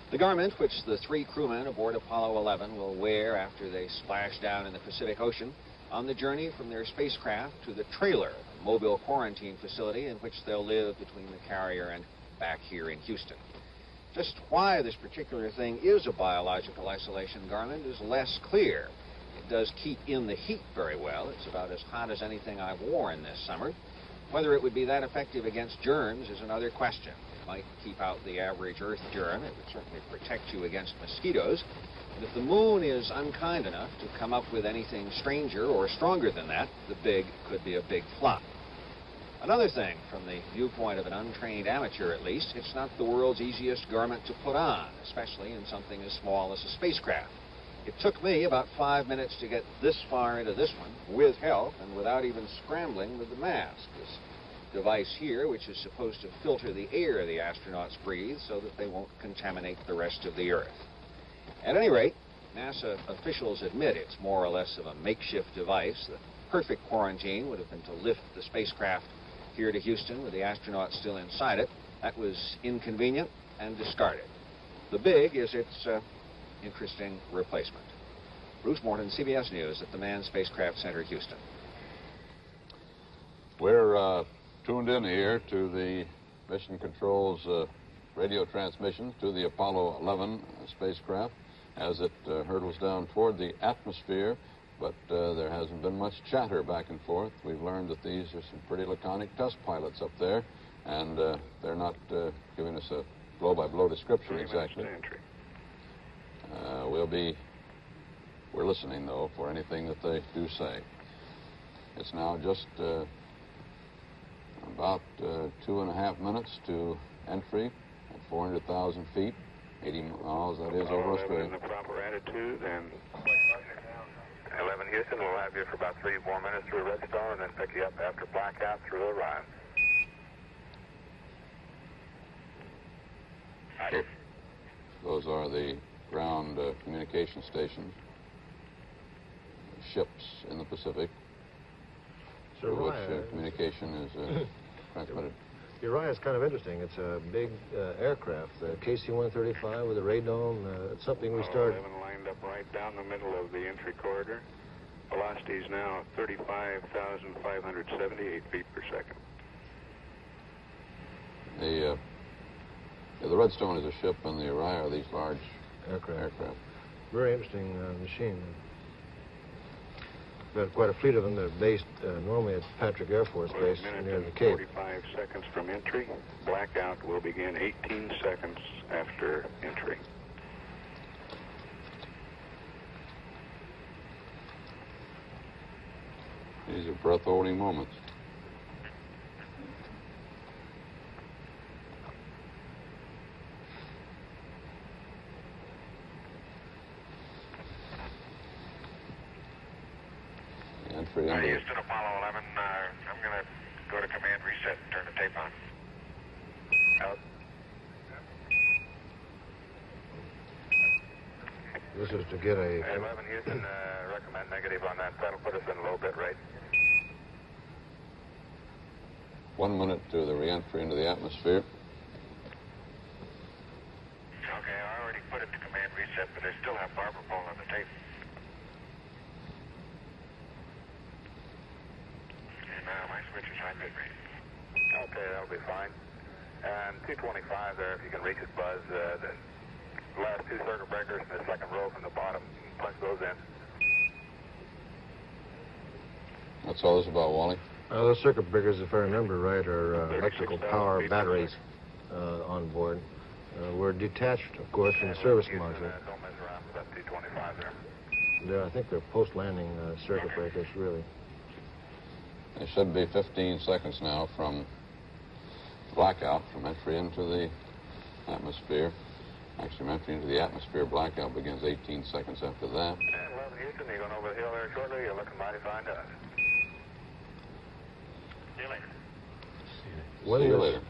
The garment, which the 3 crewmen aboard Apollo 11 will wear after they splash down in the Pacific Ocean on the journey from their spacecraft to the trailer, a mobile quarantine facility in which they'll live between the carrier and back here in Houston. Just why this particular thing is a biological isolation garment is less clear. It does keep in the heat very well. It's about as hot as anything I've worn this summer. Whether it would be that effective against germs is another question. It might keep out the average Earth germ. It would certainly protect you against mosquitoes. And if the moon is unkind enough to come up with anything stranger or stronger than that, the BIG could be a big flop. Another thing, from the viewpoint of an untrained amateur at least, it's not the world's easiest garment to put on, especially in something as small as a spacecraft. It took me about 5 minutes to get this far into this one, with help and without even scrambling with the mask. This device here, which is supposed to filter the air the astronauts breathe so that they won't contaminate the rest of the Earth. At any rate, NASA officials admit it's more or less of a makeshift device. The perfect quarantine would have been to lift the spacecraft here to Houston with the astronauts still inside it. That was inconvenient and discarded. The BIG is its interesting replacement. Bruce Morton, CBS News at the Manned Spacecraft Center, Houston. We're tuned in here to the Mission Control's radio transmission to the Apollo 11 spacecraft as it hurtles down toward the atmosphere, but there hasn't been much chatter back and forth. We've learned that these are some pretty laconic test pilots up there, and they're not giving us a blow-by-blow description exactly. We're listening, though, for anything that they do say. It's now just about 2.5 minutes to entry at 400,000 feet, 80 miles, that is, over Australia. In the proper attitude, and 11 Houston, we'll have you for about 3 more minutes through Redstone, and then pick you up after blackout through Orion. Those are the ground communication stations, ships in the Pacific, So through which communication is transmitted. Uriah is kind of interesting. It's a big aircraft, the KC-135 with a radome. It's something we started. 11 lined up right down the middle of the entry corridor. Velocity is now 35,578 feet per second. The Redstone is a ship, and the Uriah are these large aircraft. Very interesting machine. We've got quite a fleet of them. They're based normally at Patrick Air Force Base near the Cape. 45 seconds from entry. Blackout will begin 18 seconds after entry. These are breath-holding moments. Entry into... Houston, Apollo 11, I'm going to go to command reset and turn the tape on. Out. This is to get a... 11 Houston, recommend negative on that. That'll put us in low bit rate. 1 minute to the re-entry into the atmosphere. Okay, I already put it to command reset, but I still have Barbara Pole on the tape. And my switch is high bit rate. Okay, that'll be fine. And 225 there, if you can reach it, Buzz. The last 2 circuit breakers and the second row from the bottom, punch those in. That's all this about, Wally. Those circuit breakers, if I remember right, are electrical power batteries on board. We're detached, of course, from the service module. Don't mess around with that 225 I there. think they're post-landing circuit breakers, really. It should be 15 seconds now from blackout, from entry into the atmosphere. Actually, from entry into the atmosphere, blackout begins 18 seconds after that. And 11 Houston, you're going over the hill there shortly. You're looking mighty fine to us. See you later. See you later.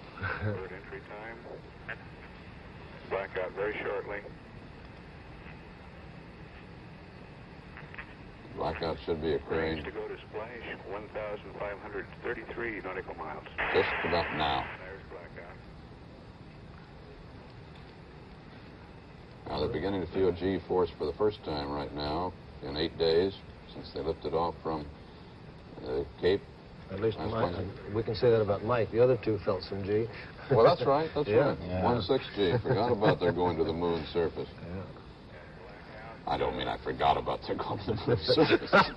Good entry time. Blackout very shortly. Blackout should be occurring Range to go to Splash, 1,533 nautical miles. just about now. There's blackout. Now, they're beginning to feel G-force for the first time right now in 8 days since they lifted off from the Cape. At least we can say that about Mike. The other two felt some G. Well, that's right. That's Yeah. right. 1.6G. Forgot about their going to the moon surface. Yeah. I don't mean I forgot about their going to the moon surface. Per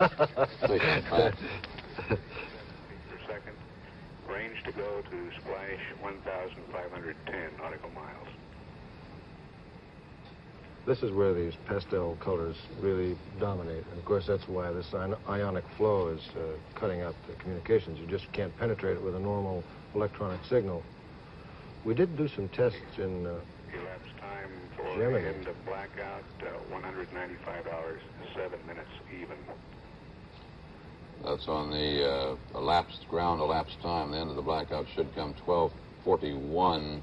second. Range to go to Splash, 1,510 nautical miles. This is where these pastel colors really dominate. And of course, that's why this ionic flow is cutting out the communications. You just can't penetrate it with a normal electronic signal. We did do some tests in Elapsed time for Gemini. end of blackout, 195 hours, 7 minutes even. That's on the ground elapsed time. The end of the blackout should come 12:41,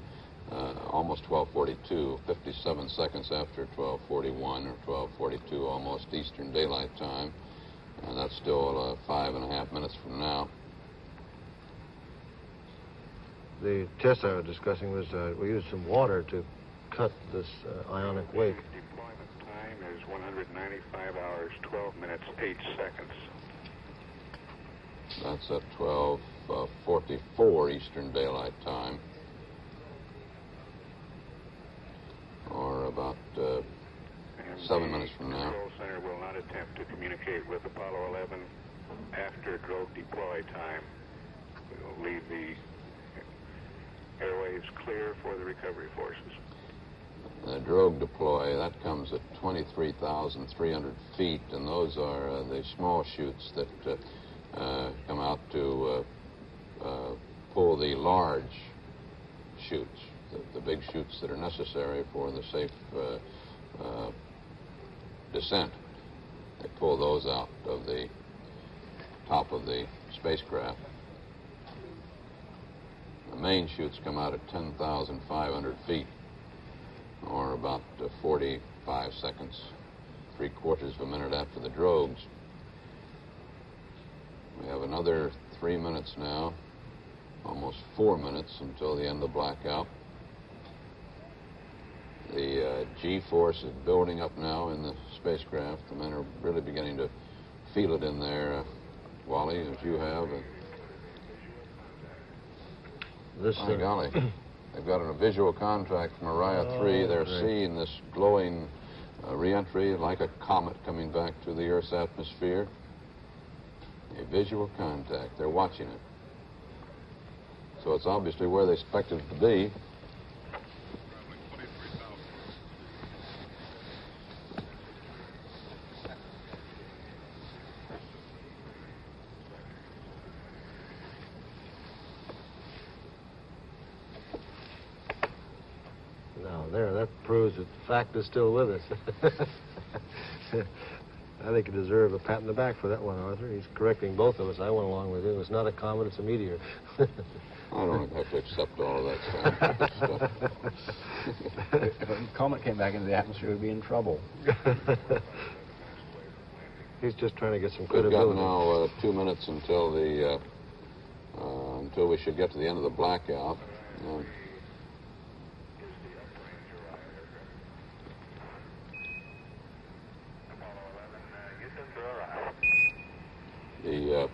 almost 12:42, 57 seconds after 12:41 or 12:42, almost Eastern Daylight Time. And that's still 5.5 minutes from now. the test I was discussing was we used some water to cut this ionic wake. Deployment time is 195 hours, 12 minutes, 8 seconds. That's at 12:44 Eastern Daylight Time, or about 7 minutes from now. The Control Center will not attempt to communicate with Apollo 11 after drogue deploy time. We will leave the airwaves clear for the recovery forces. The drogue deploy, that comes at 23,300 feet, and those are the small chutes that come out to pull the large chutes, the big chutes that are necessary for the safe descent. They pull those out of the top of the spacecraft. The main chutes come out at 10,500 feet, or about 45 seconds, 3/4 of a minute after the drogues. We have another 3 minutes now, almost 4 minutes until the end of blackout. The G-force is building up now in the spacecraft. The men are really beginning to feel it in there, Wally, as you have. My golly. They've got a visual contact from Orion 3. They're seeing this glowing re-entry like a comet coming back through the Earth's atmosphere. A visual contact. They're watching it. So it's obviously where they expected it to be. That proves that the fact is still with us. I think you deserve a pat in the back for that one, Arthur. He's correcting both of us. I went along with him. It's not a comet, it's a meteor. I don't have to accept all of that stuff. If a comet came back into the atmosphere, we'd be in trouble. He's just trying to get some We've credibility. got now 2 minutes until until we should get to the end of the blackout. The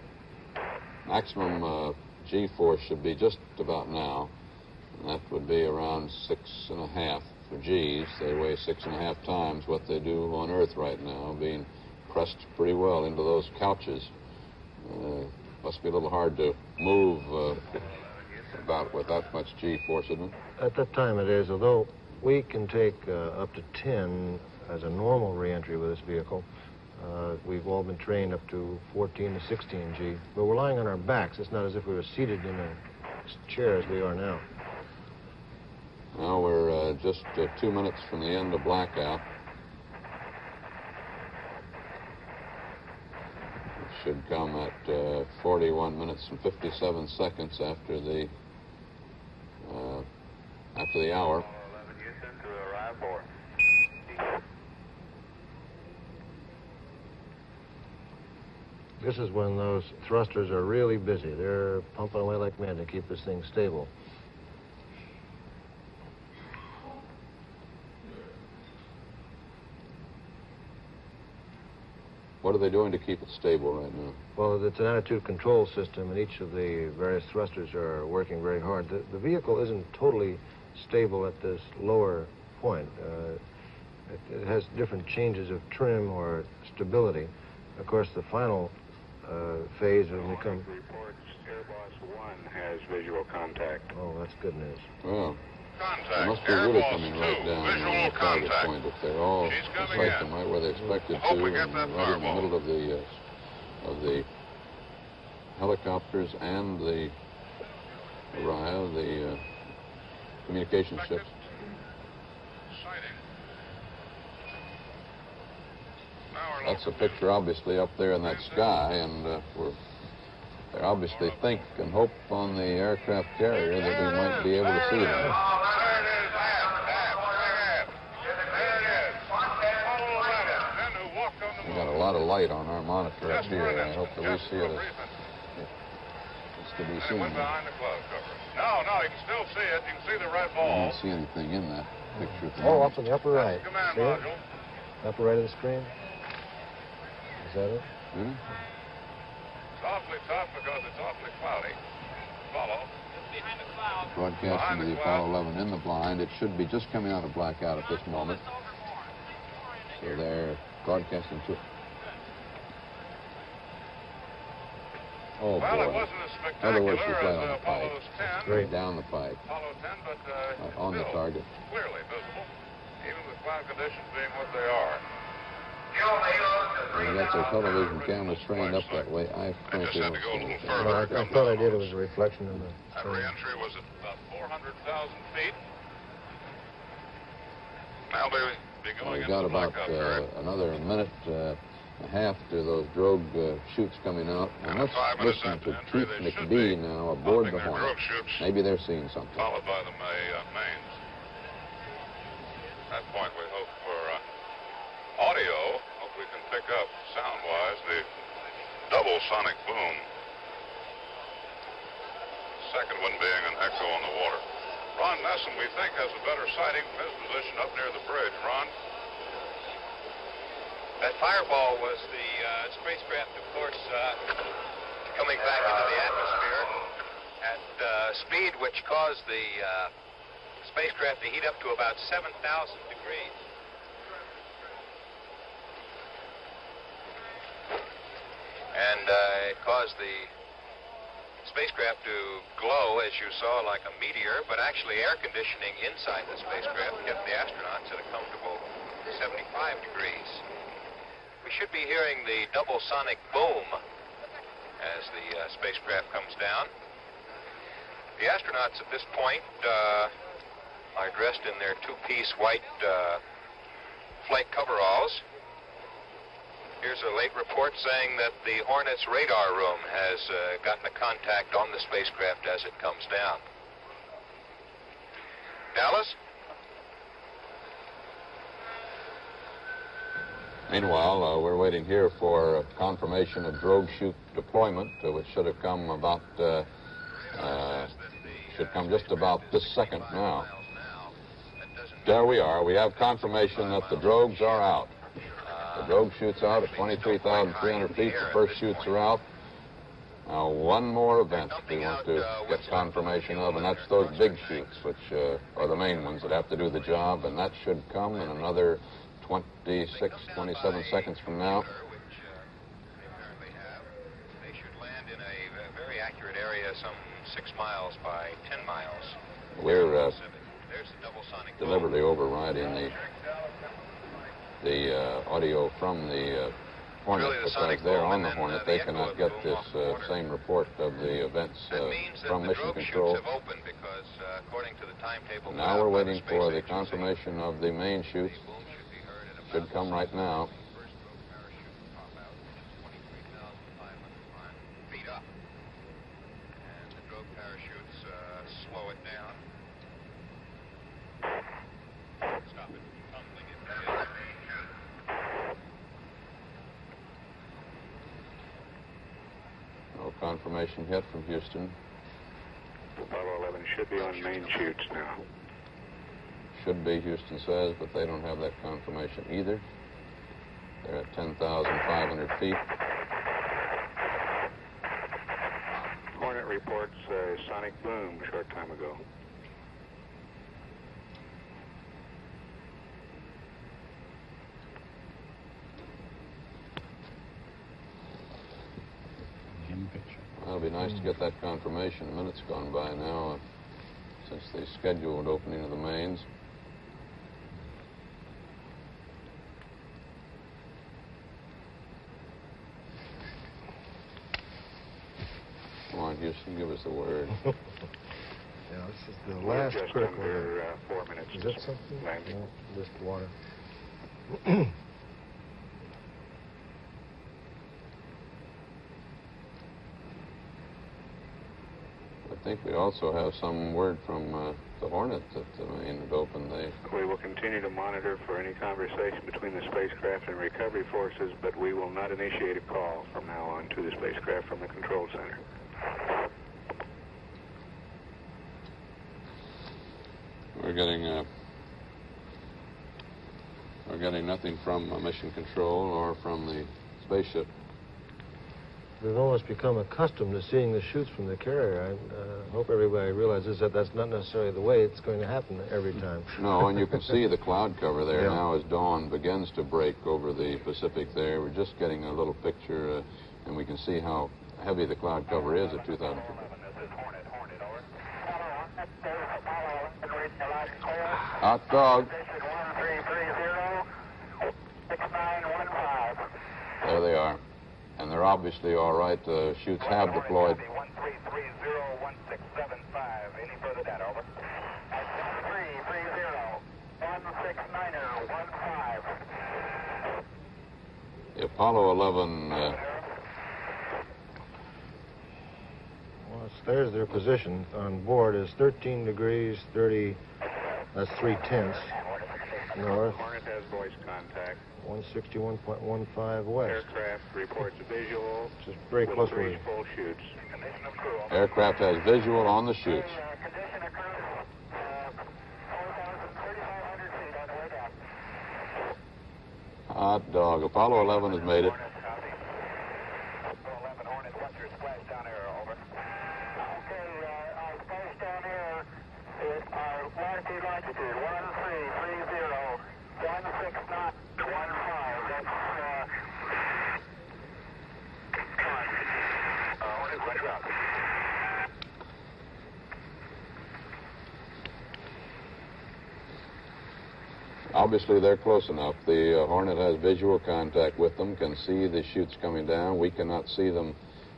maximum G-force should be just about now, and that would be around 6.5 for G's. They weigh 6.5 times what they do on Earth right now, being pressed pretty well into those couches. Must be a little hard to move about with that much G-force, isn't it? At that time it is, although we can take up to 10 as a normal re-entry with this vehicle. We've all been trained up to 14 to 16 G, but we're lying on our backs. It's not as if we were seated in a chair as we are now. Now we're just 2 minutes from the end of blackout. It should come at 41 minutes and 57 seconds after the hour. This is when those thrusters are really busy. They're pumping away like mad to keep this thing stable. What are they doing to keep it stable right now? Well, it's an attitude control system, and each of the various thrusters are working very hard. The vehicle isn't totally stable at this lower point. It has different changes of trim or stability. Of course, the final phase when we come... Reports Airboss 1 has visual contact. Oh, that's good news. Well, Contact. they must be really Airboss coming 2, right down on visual the target contact. point. If they're all She's coming placed in. them right where they expected Hope to, we get and that right in the fireball. middle of the helicopters and the Orion, the communication ships. That's a picture, obviously, up there in that sky, and they obviously think and hope on the aircraft carrier that we might be able to see them. We got a lot of light on our monitor up here, and I hope that we see it as it's to be seen. No, you can still see it. You can see the red I ball. don't see anything in that picture. Oh, up in the upper right. Command See it? module. Upper right of the screen? Is that it? Hmm? It's awfully tough because it's awfully cloudy. Follow. Behind the clouds. Broadcasting to the Apollo 11 in the blind. It should be just coming out of blackout at this moment. So they're broadcasting to... Oh, Well, boy. it wasn't as In other words, spectacular she's right on as the pipe. Apollo's 10. Great. Down the pipe. Apollo 10, but On the still target. clearly visible, even with cloud conditions being what they are. And that's their television cameras trained up that way. I They just frankly had don't to go a see little anything. further. I thought I did. It was a reflection in the That screen. re-entry was at about 400,000 feet. Now they'll be going We've into got the about blackout period. another minute and a half to those drogue chutes coming out. And let's 5 minutes listen after to entry, Pete they should McBee be now aboard pumping the their Hornet. drogue chutes, Maybe they're seeing something. followed by the mains. At that point, we hope for audio. Hope we can pick up sound-wise the double sonic boom. Second one being an echo on the water. Ron Nesson, we think, has a better sighting from his position up near the bridge. Ron? That fireball was the spacecraft, of course, coming back into the atmosphere at speed which caused the spacecraft to heat up to about 7,000 degrees. And it caused the spacecraft to glow, as you saw, like a meteor, but actually air conditioning inside the spacecraft kept the astronauts at a comfortable 75 degrees. We should be hearing the double sonic boom as the spacecraft comes down. The astronauts at this point are dressed in their two-piece white flake coveralls. Here's a late report saying that the Hornet's radar room has gotten a contact on the spacecraft as it comes down. Dallas? Meanwhile, we're waiting here for confirmation of drogue chute deployment, which should have come about, should come just about this second now. There we are. We have confirmation that the drogues are out. The drogue chute's out at 23,300 feet. The first chutes are out. Now, one more event we want to get confirmation of, and that's those big chutes, which are the main ones that have to do the job, and that should come in another 26, 27 seconds from now. Which they apparently have. They should land in a very accurate area, some 6 miles by 10 miles. We're There's the double sonic boom. deliberately overriding the audio from the Hornet, Really, the because sonic they're boom on and the then, Hornet. the They echo cannot of get boom this off the water. same report of the events That means that from the Mission drogue Control. chutes have opened because, according to the timetable... Now we're waiting for the confirmation of the main chutes. Should come right now. First drogue parachute will pop out at 23,500 feet up. And the drogue parachutes slow it down. Stop it from tumbling into the other main chute. No confirmation yet from Houston. Apollo 11 should be on main chutes now. Should be, Houston says, but they don't have that confirmation either. They're at 10,500 feet. Hornet reports a sonic boom a short time ago. Well, it'll be nice to get that confirmation. A minute's gone by now since the scheduled opening of the mains. Come on, Houston, give us the word. Yeah, this is the We're last just critical. under 4 minutes. Is that something? Landing. No, just water. I think we also have some word from the Hornet that the main had opened. We will continue to monitor for any conversation between the spacecraft and recovery forces, but we will not initiate a call from now on to the spacecraft from the control center. We're getting We're getting nothing from mission control or from the spaceship. We've almost become accustomed to seeing the chutes from the carrier. I hope everybody realizes that that's not necessarily the way it's going to happen every time. No, and you can see the cloud cover there now as dawn begins to break over the Pacific there. We're just getting a little picture, and we can see how heavy the cloud cover is at 2,000 feet. Hot dog. There they are. And they're obviously all right. The chutes have deployed. The Apollo 11... there's their position on board is 13 degrees 30, that's 3/10 north. Hornet has voice contact. 161.15 west. Aircraft reports visual. Which is very close to me. Full chutes. Aircraft has visual on the chutes. Hot dog. Apollo 11 has made it. Obviously, they're close enough. The Hornet has visual contact with them, can see the chutes coming down. We cannot see them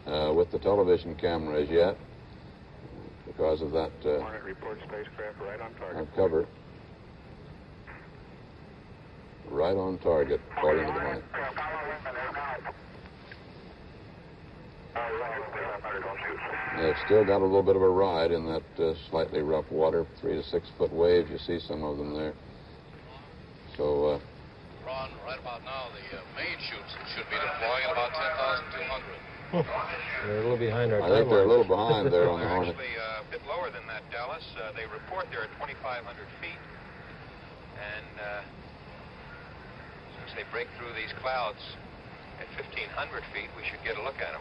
with the television cameras yet because of that Hornet reports spacecraft right on target. Cover. Right on target, according to the Hornet. They've still got a little bit of a ride in that slightly rough water, 3 to 6 foot waves. You see some of them there. So, Ron, right about now, the main chutes should be deploying at about 10,200. They're a little behind our I think they're a little behind there on the They're Hornet. actually a bit lower than that, Dallas. They report they're at 2,500 feet. And since they break through these clouds at 1,500 feet, we should get a look at them.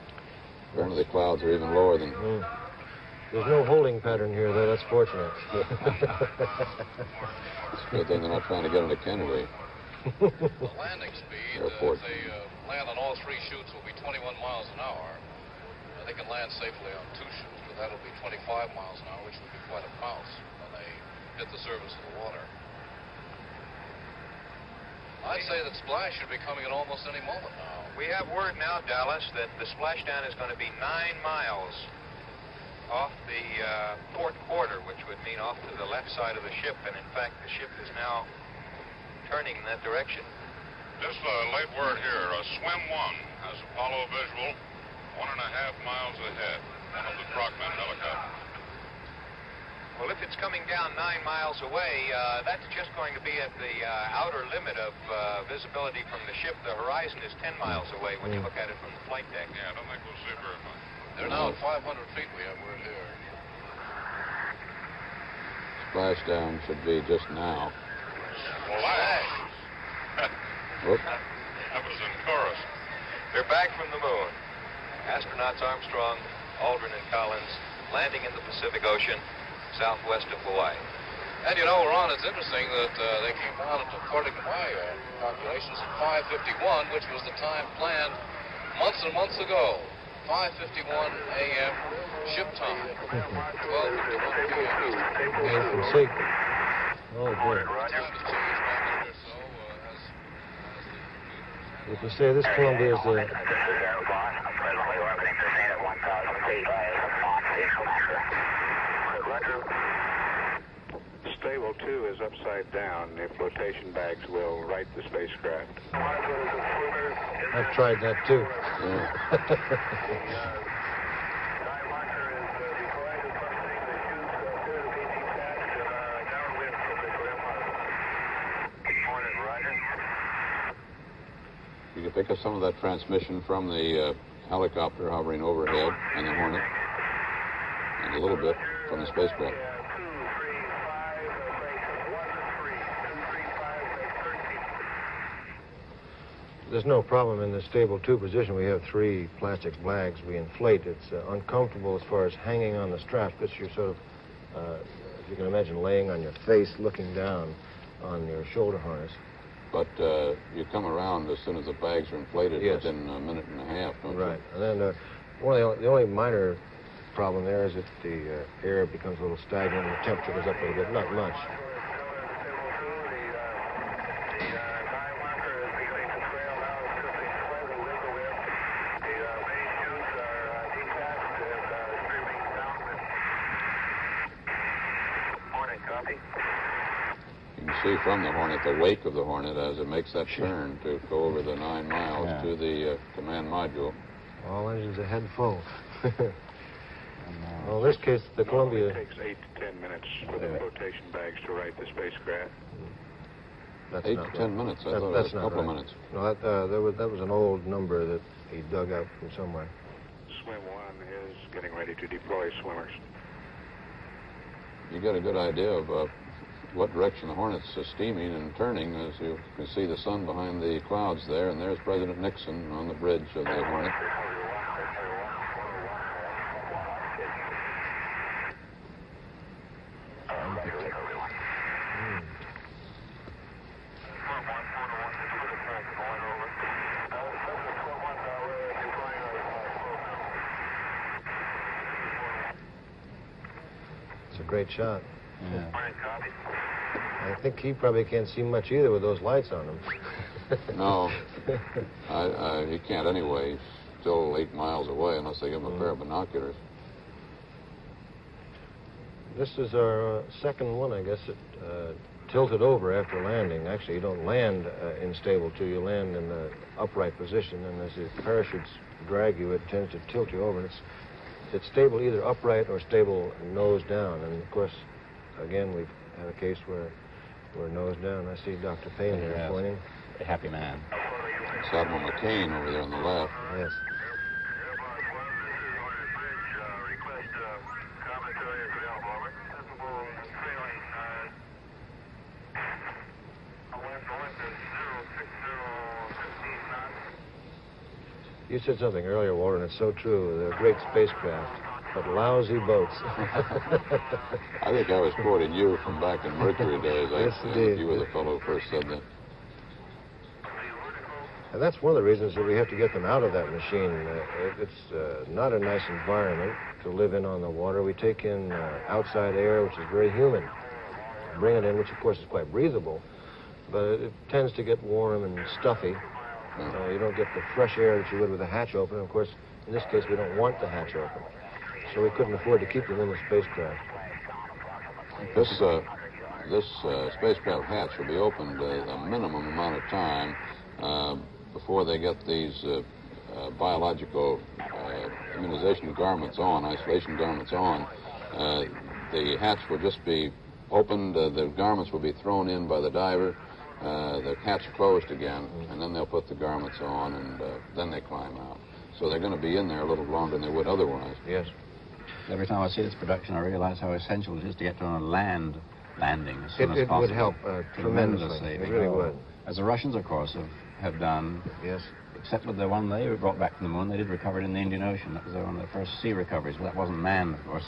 Apparently the clouds are even lower than... There's no holding pattern here, though. That's fortunate. It's a good thing they're not trying to get into Kennedy. The landing speed, Airport. if they land on all 3 chutes, will be 21 miles an hour. They can land safely on 2 chutes, but that'll be 25 miles an hour, which would be quite a bounce when they hit the surface of the water. I'd say that Splash should be coming in almost any moment now. We have word now, Dallas, that the splashdown is going to be 9 miles off the port quarter, which would mean off to the left side of the ship, and in fact the ship is now turning in that direction. Just late word here. Swim 1 has Apollo visual 1.5 miles ahead. One of the Frogman helicopters. Well, if it's coming down 9 miles away, that's just going to be at the outer limit of visibility from the ship. The horizon is 10 miles away when you look at it from the flight deck. Yeah, I don't think we'll see very much. They're now at 500 feet, we have word here. Splashdown should be just now. Flash! Whoop. That was in chorus. They're back from the moon. Astronauts Armstrong, Aldrin, and Collins landing in the Pacific Ocean, southwest of Hawaii. And you know, Ron, it's interesting that they came down, according to my calculations, at 5:51, which was the time planned months and months ago. 5:51 a.m. ship time. 12:51 p.m. Oh, boy. You can say this Columbia is the... Stable 2 is upside down. The flotation bags will right the spacecraft. I've tried that, too. You can pick up some of that transmission from the helicopter hovering overhead and the Hornet, and a little bit from the spacecraft. Apollo 11 is 235 Apollo 11 is 235 There's no problem in the stable 2 position. We have 3 plastic flags we inflate. It's uncomfortable as far as hanging on the straps, but you're sort of, if you can imagine, laying on your face, looking down on your shoulder harness. But you come around as soon as the bags are inflated within a minute and a half, don't you? Right. And then the only minor problem there is that the air becomes a little stagnant and the temperature goes up a little bit, not much. You can see from the Hornet the wake of the Hornet as it makes that turn to go over the 9 miles to the command module. All engines ahead full. Well, in this case, the Columbia... It takes 8 to 10 minutes for the flotation bags to right the spacecraft. That's 8 to 10 minutes? I thought it was a couple of minutes. No, that was an old number that he dug out from somewhere. Swim 1 is getting ready to deploy swimmers. You get a good idea of what direction the Hornet's steaming and turning, as you can see the sun behind the clouds there, and there's President Nixon on the bridge of the Hornet. It's a great shot. Yeah. I think he probably can't see much either with those lights on him. No, he can't anyway. He's still 8 miles away unless they give him a pair of binoculars. This is our second one, I guess. It tilted over after landing. Actually, you don't land in stable 2. You land in the upright position, and as the parachutes drag you, it tends to tilt you over. And it's stable either upright or stable nose down. And of course, again, we've had a case where we're nose down. I see Dr. Payne here pointing. A happy man. It's Admiral McCain over there on the left. Yes. You said something earlier, Walter, and it's so true. They're great spacecraft, but lousy boats. I think I was quoting you from back in Mercury days. Yes, actually. indeed. You were the fellow who first said that. And that's one of the reasons that we have to get them out of that machine. It's not a nice environment to live in on the water. We take in outside air, which is very humid. Bring it in, which of course is quite breathable, but it tends to get warm and stuffy. You don't get the fresh air that you would with a hatch open. Of course, in this case, we don't want the hatch open. So we couldn't afford to keep them in the spacecraft. This spacecraft hatch will be opened a minimum amount of time before they get these biological immunization garments on, isolation garments on. The hatch will just be opened. The garments will be thrown in by the diver. The hatch closed again, and then they'll put the garments on, and then they climb out. So they're going to be in there a little longer than they would otherwise. Yes. Every time I see this production, I realize how essential it is to get to a landing as soon as possible. It would help tremendously. It really would. As the Russians, of course, have done. Yes. Except with the one they brought back from the moon, they did recover it in the Indian Ocean. That was one of the first sea recoveries, but that wasn't manned, of course.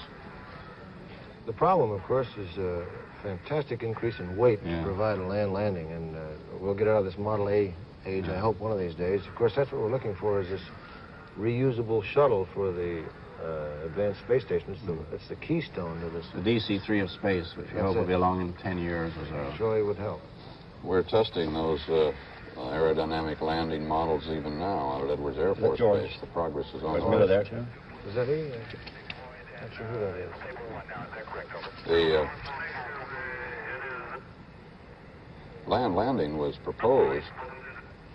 The problem, of course, is a fantastic increase in weight to provide a land landing, and we'll get out of this Model A age, I hope, one of these days. Of course, that's what we're looking for, is this reusable shuttle for the advanced space station. It's the keystone to this. The DC-3 of space, which we hope will be along in 10 years or so. Surely would help. We're testing those aerodynamic landing models even now out at Edwards Air Force Base. The progress is on. George Miller there, too? Is that he? Not sure who that is. The land landing was proposed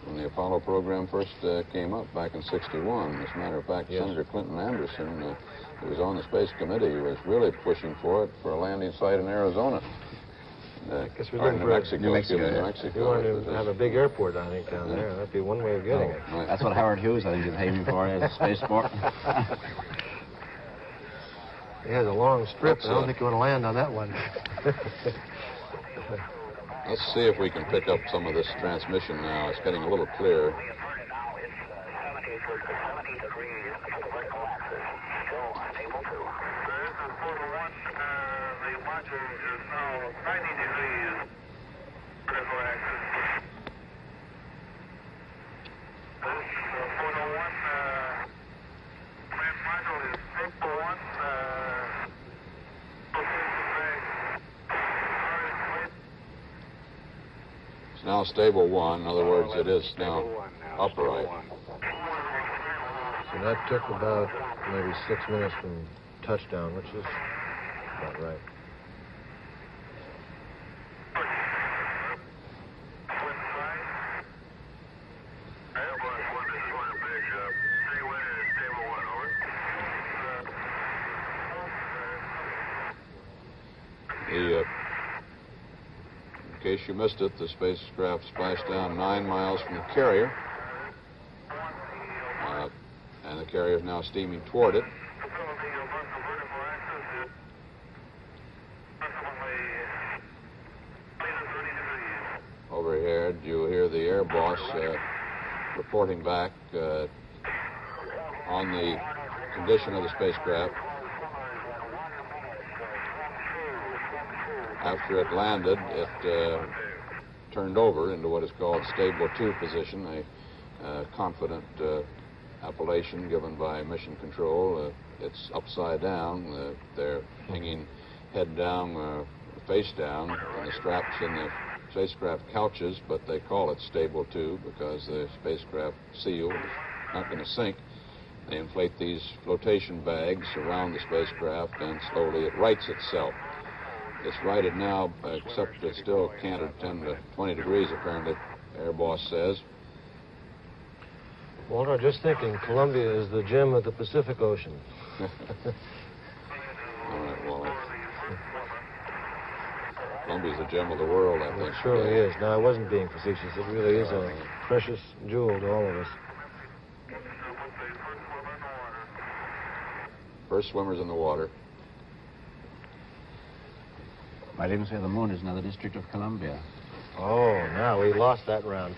when the Apollo program first came up back in '61. As a matter of fact, Senator Clinton Anderson, who was on the Space Committee, was really pushing for it for a landing site in Arizona. I guess we're looking for New Mexico. We wanted to have a big airport, I think, down there. That'd be one way of getting it. Right. That's what Howard Hughes, I think, is aiming for as a spaceport. He has a long strip. I don't think you want to land on that one. Let's see if we can pick up some of this transmission now. It's getting a little clearer. was 70 degrees for the vertical axis. Still stable 2. This is photo 1. The module is now 90 degrees vertical axis. This photo 1. Main module is stable 1. It's now stable 1. In other words, it is now upright. So that took about maybe 6 minutes from touchdown, which is about right. In case you missed it, the spacecraft splashed down 9 miles from the carrier. And the carrier is now steaming toward it. Overhead, you'll hear the air boss reporting back on the condition of the spacecraft. After it landed, it turned over into what is called stable 2 position, a confident appellation given by mission control. It's upside down. They're hanging head down, face down, and the straps in the spacecraft couches, but they call it stable 2 because the spacecraft seal is not going to sink. They inflate these flotation bags around the spacecraft, and slowly it rights itself. It's righted now, except it's still canted 10 to 20 degrees, apparently, Air Boss says. Walter, just thinking, Columbia is the gem of the Pacific Ocean. All right, Wally. Columbia's the gem of the world, I think. It surely is. Now, I wasn't being facetious. It really is a precious jewel to all of us. First swimmers in the water. I didn't say the moon is another district of Columbia. Oh, now we lost that round.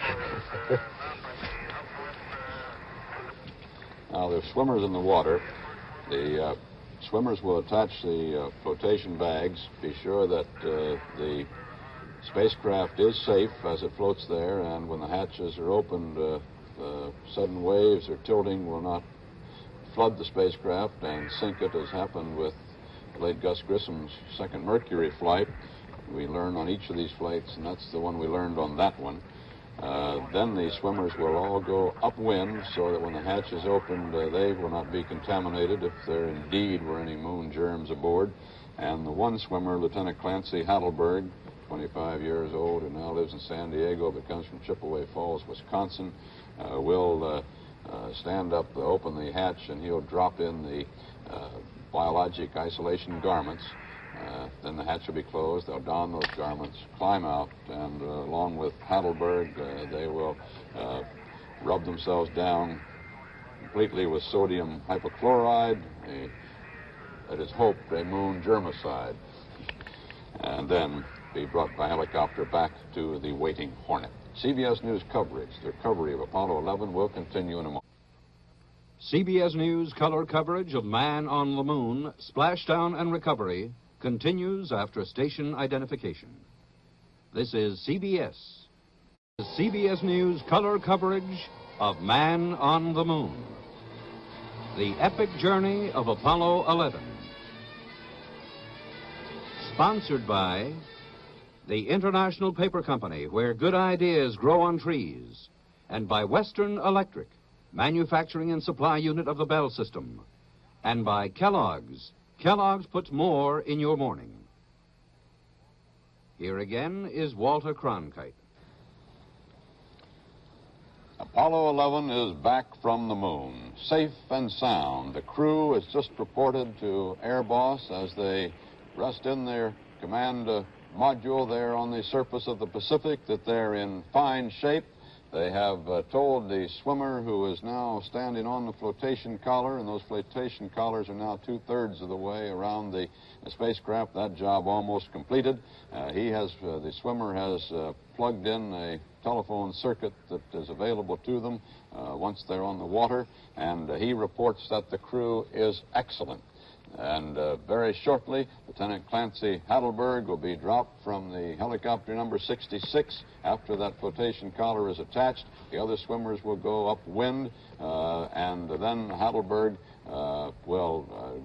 Now, there's swimmers in the water. The swimmers will attach the flotation bags, be sure that the spacecraft is safe as it floats there, and when the hatches are opened, sudden waves or tilting will not flood the spacecraft and sink it, as happened with late Gus Grissom's second Mercury flight. We learn on each of these flights, and that's the one we learned on that one. Then the swimmers will all go upwind so that when the hatch is opened, they will not be contaminated if there indeed were any moon germs aboard. And the one swimmer, Lieutenant Clancy Heidelberg, 25 years old, who now lives in San Diego but comes from Chippewa Falls, Wisconsin, will stand up, open the hatch, and he'll drop in the biologic isolation garments. Then the hatch will be closed. They'll don those garments, climb out, and along with Heidelberg, they will rub themselves down completely with sodium hypochloride, it is hoped a moon germicide, and then be brought by helicopter back to the waiting Hornet. CBS News coverage, the recovery of Apollo 11, will continue in a moment. CBS News color coverage of Man on the Moon, Splashdown and Recovery continues after station identification. This is CBS. CBS News color coverage of Man on the Moon. The epic journey of Apollo 11. Sponsored by the International Paper Company, where good ideas grow on trees, and by Western Electric, manufacturing and supply unit of the Bell System, and by Kellogg's. Kellogg's puts more in your morning. Here again is Walter Cronkite. Apollo 11 is back from the moon, safe and sound. The crew is just reported to Air Boss as they rest in their command module there on the surface of the Pacific that they're in fine shape. They have told the swimmer who is now standing on the flotation collar, and those flotation collars are now 2/3 of the way around the spacecraft. That job almost completed. The swimmer has plugged in a telephone circuit that is available to them once they're on the water, and he reports that the crew is excellent. And very shortly, Lieutenant Clancy Heidelberg will be dropped from the helicopter number 66 after that flotation collar is attached. The other swimmers will go upwind, and then Heidelberg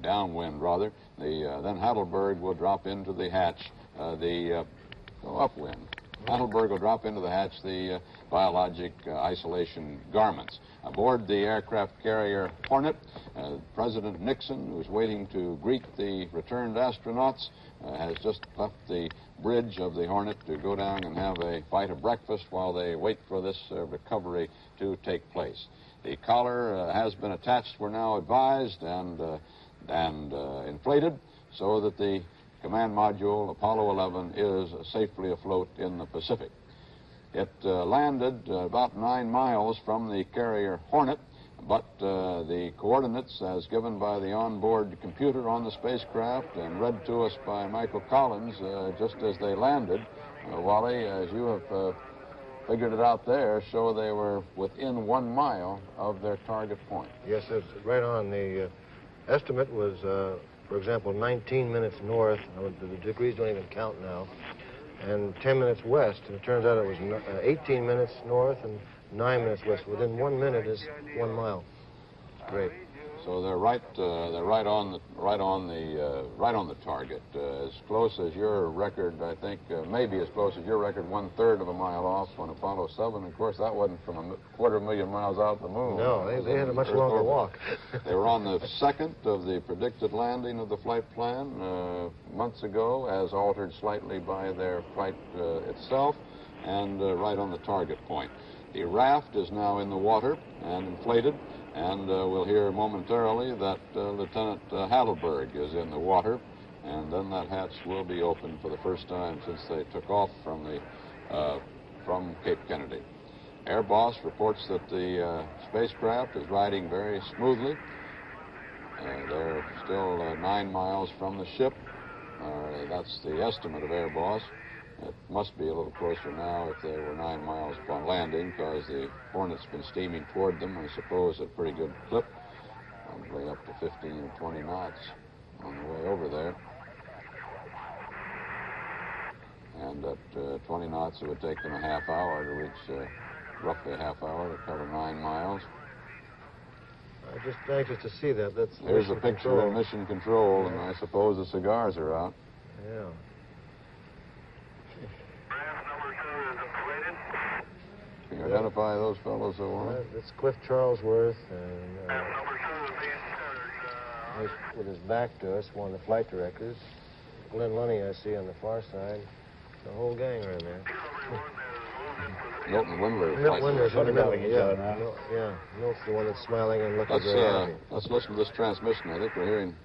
downwind rather. Then Heidelberg will drop into the hatch, upwind. Heidelberg will drop into the hatch the biologic isolation garments. Aboard the aircraft carrier Hornet, President Nixon, who's waiting to greet the returned astronauts, has just left the bridge of the Hornet to go down and have a bite of breakfast while they wait for this recovery to take place. The collar has been attached, we're now advised, and inflated so that the command module, Apollo 11, is safely afloat in the Pacific. It landed about 9 miles from the carrier Hornet, but the coordinates as given by the onboard computer on the spacecraft and read to us by Michael Collins just as they landed, Wally, as you have figured it out there, show they were within 1 mile of their target point. Yes, it's right on. The estimate was, for example, 19 minutes north. The degrees don't even count now. And 10 minutes west. And it turns out it was 18 minutes north and 9 minutes west. Within 1 minute is 1 mile. Great. So they're right on the target. As close as your record, I think, maybe as close as your record, 1/3 of a mile off on Apollo 7. Of course, that wasn't from 250,000 miles out the moon. No, they had a much longer walk. They were on the second of the predicted landing of the flight plan months ago, as altered slightly by their flight itself, and right on the target point. The raft is now in the water and inflated. And we'll hear momentarily that Lieutenant Heidelberg is in the water, and then that hatch will be open for the first time since they took off from Cape Kennedy. Air Boss reports that the spacecraft is riding very smoothly. They're still 9 miles from the ship. That's the estimate of Air Boss. It must be a little closer now if they were 9 miles upon landing, because the Hornet's been steaming toward them, I suppose, at a pretty good clip, probably up to 15 or 20 knots on the way over there. And at 20 knots, it would take them a half hour to reach, roughly a half hour to cover 9 miles. I'm just anxious to see that. Here's a picture of mission control, and I suppose the cigars are out. Yeah. Can you identify those fellows that were? It's Cliff Charlesworth, and with his back to us, one of the flight directors. Glenn Lunny, I see on the far side. The whole gang are in there. Milton Windler. Milton Windler's photographing each other now. Yeah, Milt's the one that's smiling and looking very happy. Let's listen to this transmission. I think we're hearing.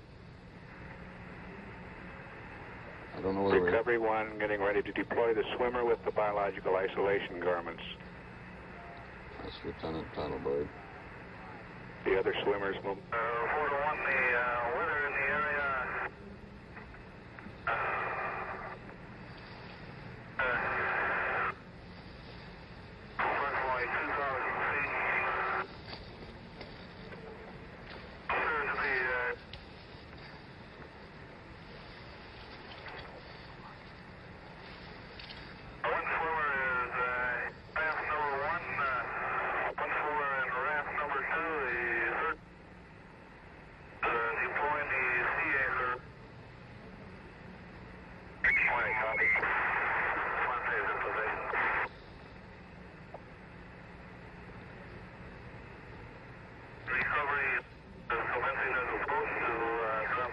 I don't know whether Recovery 1 getting ready to deploy the swimmer with the biological isolation garments. That's Lieutenant Heidelberg. The other swimmers will... 4 to 1, the weather in the area. Approximately 2,000 feet. Appears to be... One swimmer is raft number 1. One swimmer in raft number 2. The third deploying the sea anchor. Morning, copy. Swansea in position. Recovery is commencing as opposed to drop.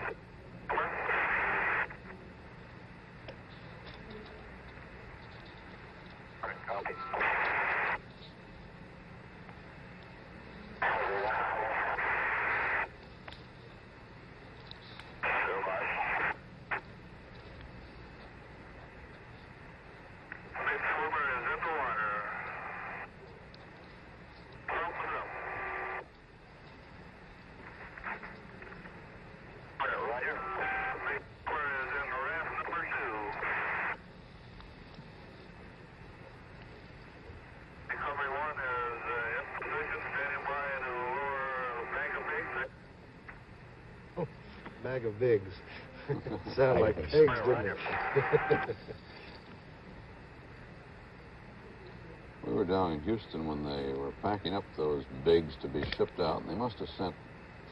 Copy. everyone is in position, standing by to lower bag of pigs. Bag of bigs. Sound like pigs, didn't it? We were down in Houston when they were packing up those bigs to be shipped out, and they must have sent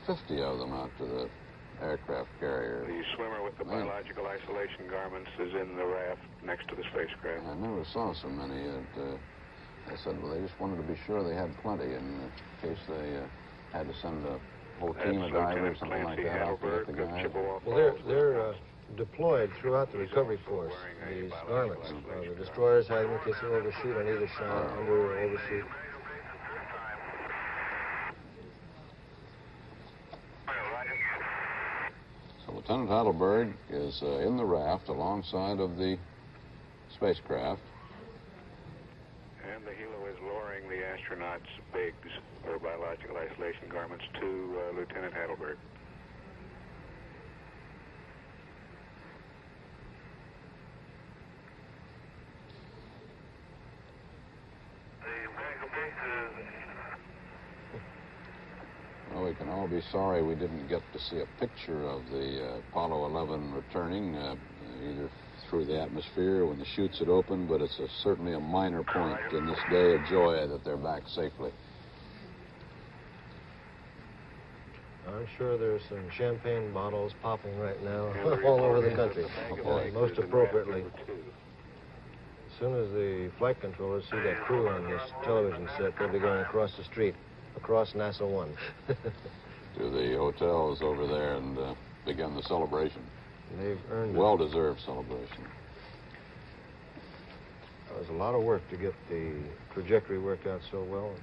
50 of them out to the aircraft carrier. The swimmer with the biological isolation garments is in the raft next to the spacecraft. I never saw so many. They said, well, they just wanted to be sure they had plenty in case they had to send a whole team of divers or something like that out to get the guys. Well, they're deployed throughout the recovery force, these garments. The destroyers have them in case they overshoot on either side, under or overshoot. So Lieutenant Heidelberg is in the raft alongside of the spacecraft. And the helo is lowering the astronauts' bigs, or biological isolation garments, to Lieutenant Heidelberg. Well, we can all be sorry we didn't get to see a picture of the Apollo 11 returning, either through the atmosphere when the chutes had opened, but it's certainly a minor point in this day of joy that they're back safely. I'm sure there's some champagne bottles popping right now all over the country, most appropriately. As soon as the flight controllers see that crew on this television set, they'll be going across the street, across NASA 1. To the hotels over there and begin the celebration. They've earned it. Well-deserved celebration. It was a lot of work to get the trajectory worked out so well.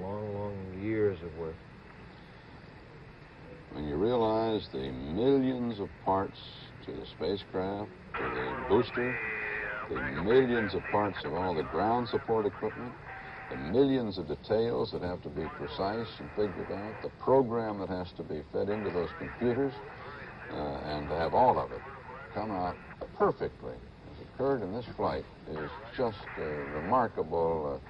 Long, long years of work. When you realize the millions of parts to the spacecraft, to the booster, the millions of parts of all the ground support equipment, the millions of details that have to be precise and figured out, the program that has to be fed into those computers, and to have all of it come out perfectly, as occurred in this flight, is just a remarkable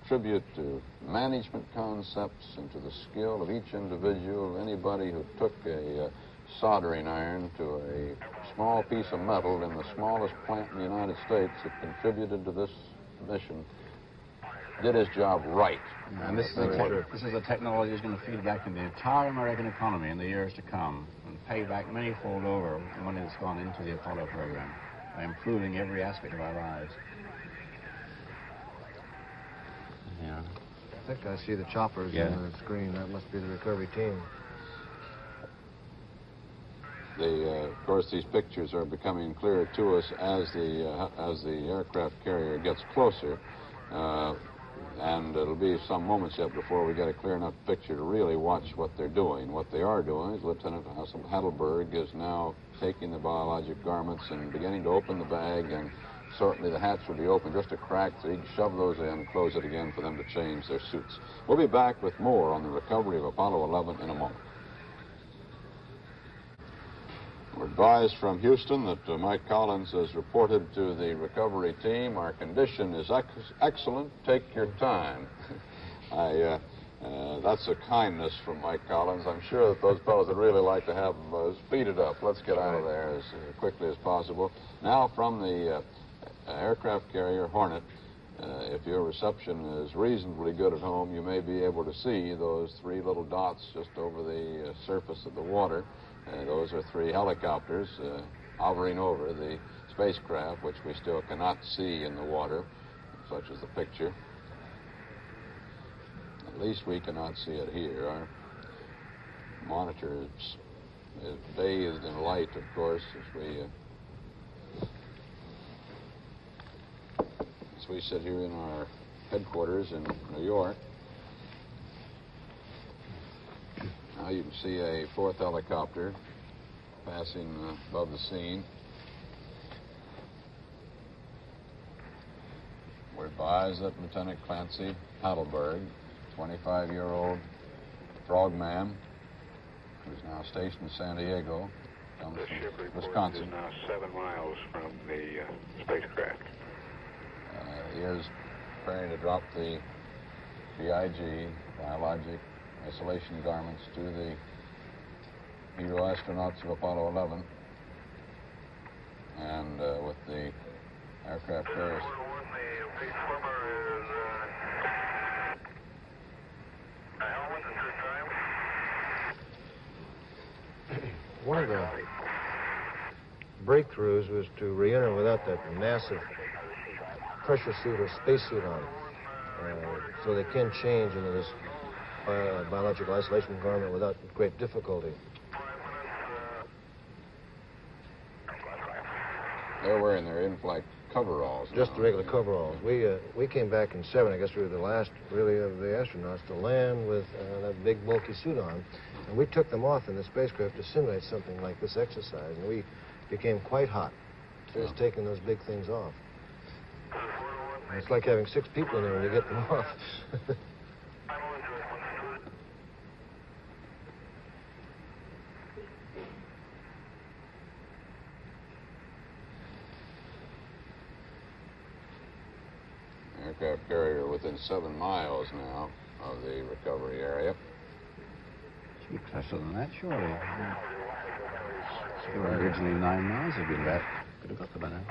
tribute to management concepts and to the skill of each individual. Anybody who took a soldering iron to a small piece of metal in the smallest plant in the United States that contributed to this mission did his job right. And this is a technology that's going to feed back into the entire American economy in the years to come and pay back many-fold over the money that's gone into the Apollo program by improving every aspect of our lives. Yeah. I think I see the choppers on the screen. That must be the recovery team. Of course, these pictures are becoming clearer to us as the aircraft carrier gets closer. And it'll be some moments yet before we get a clear enough picture to really watch what they're doing. What they are doing is Lieutenant Heidelberg is now taking the biologic garments and beginning to open the bag, and certainly the hatch will be open just a crack so he can shove those in and close it again for them to change their suits. We'll be back with more on the recovery of Apollo 11 in a moment. We're advised from Houston that Mike Collins has reported to the recovery team, our condition is excellent, take your time. That's a kindness from Mike Collins. I'm sure that those fellows would really like to have speed it up. Let's get out of there as quickly as possible. Now from the aircraft carrier Hornet, if your reception is reasonably good at home, you may be able to see those three little dots just over the surface of the water. Those are three helicopters hovering over the spacecraft, which we still cannot see in the water, such as the picture. At least we cannot see it here. Our monitor is bathed in light, of course, as we sit here in our headquarters in New York. Now you can see a fourth helicopter passing above the scene. We're advised that Lieutenant Clancy Heidelberg, 25-year-old frogman, who's now stationed in San Diego, comes from Wisconsin. Is now 7 miles from the spacecraft. He is preparing to drop the BIG, biologic isolation garments, to the hero astronauts of Apollo 11. And with the aircraft carriers. One of the breakthroughs was to re-enter without that massive pressure suit or spacesuit on, so they can change into this biological isolation garment without great difficulty. They're wearing their in-flight coveralls. Just the regular coveralls. We came back in 7. I guess we were the last, really, of the astronauts to land with that big, bulky suit on. And we took them off in the spacecraft to simulate something like this exercise. And we became quite hot just taking those big things off. And it's like having 6 people in there when you get them off. Aircraft carrier within 7 miles now of the recovery area. Should be closer than that, surely. They were originally 9 miles have been back. Could have got them by now.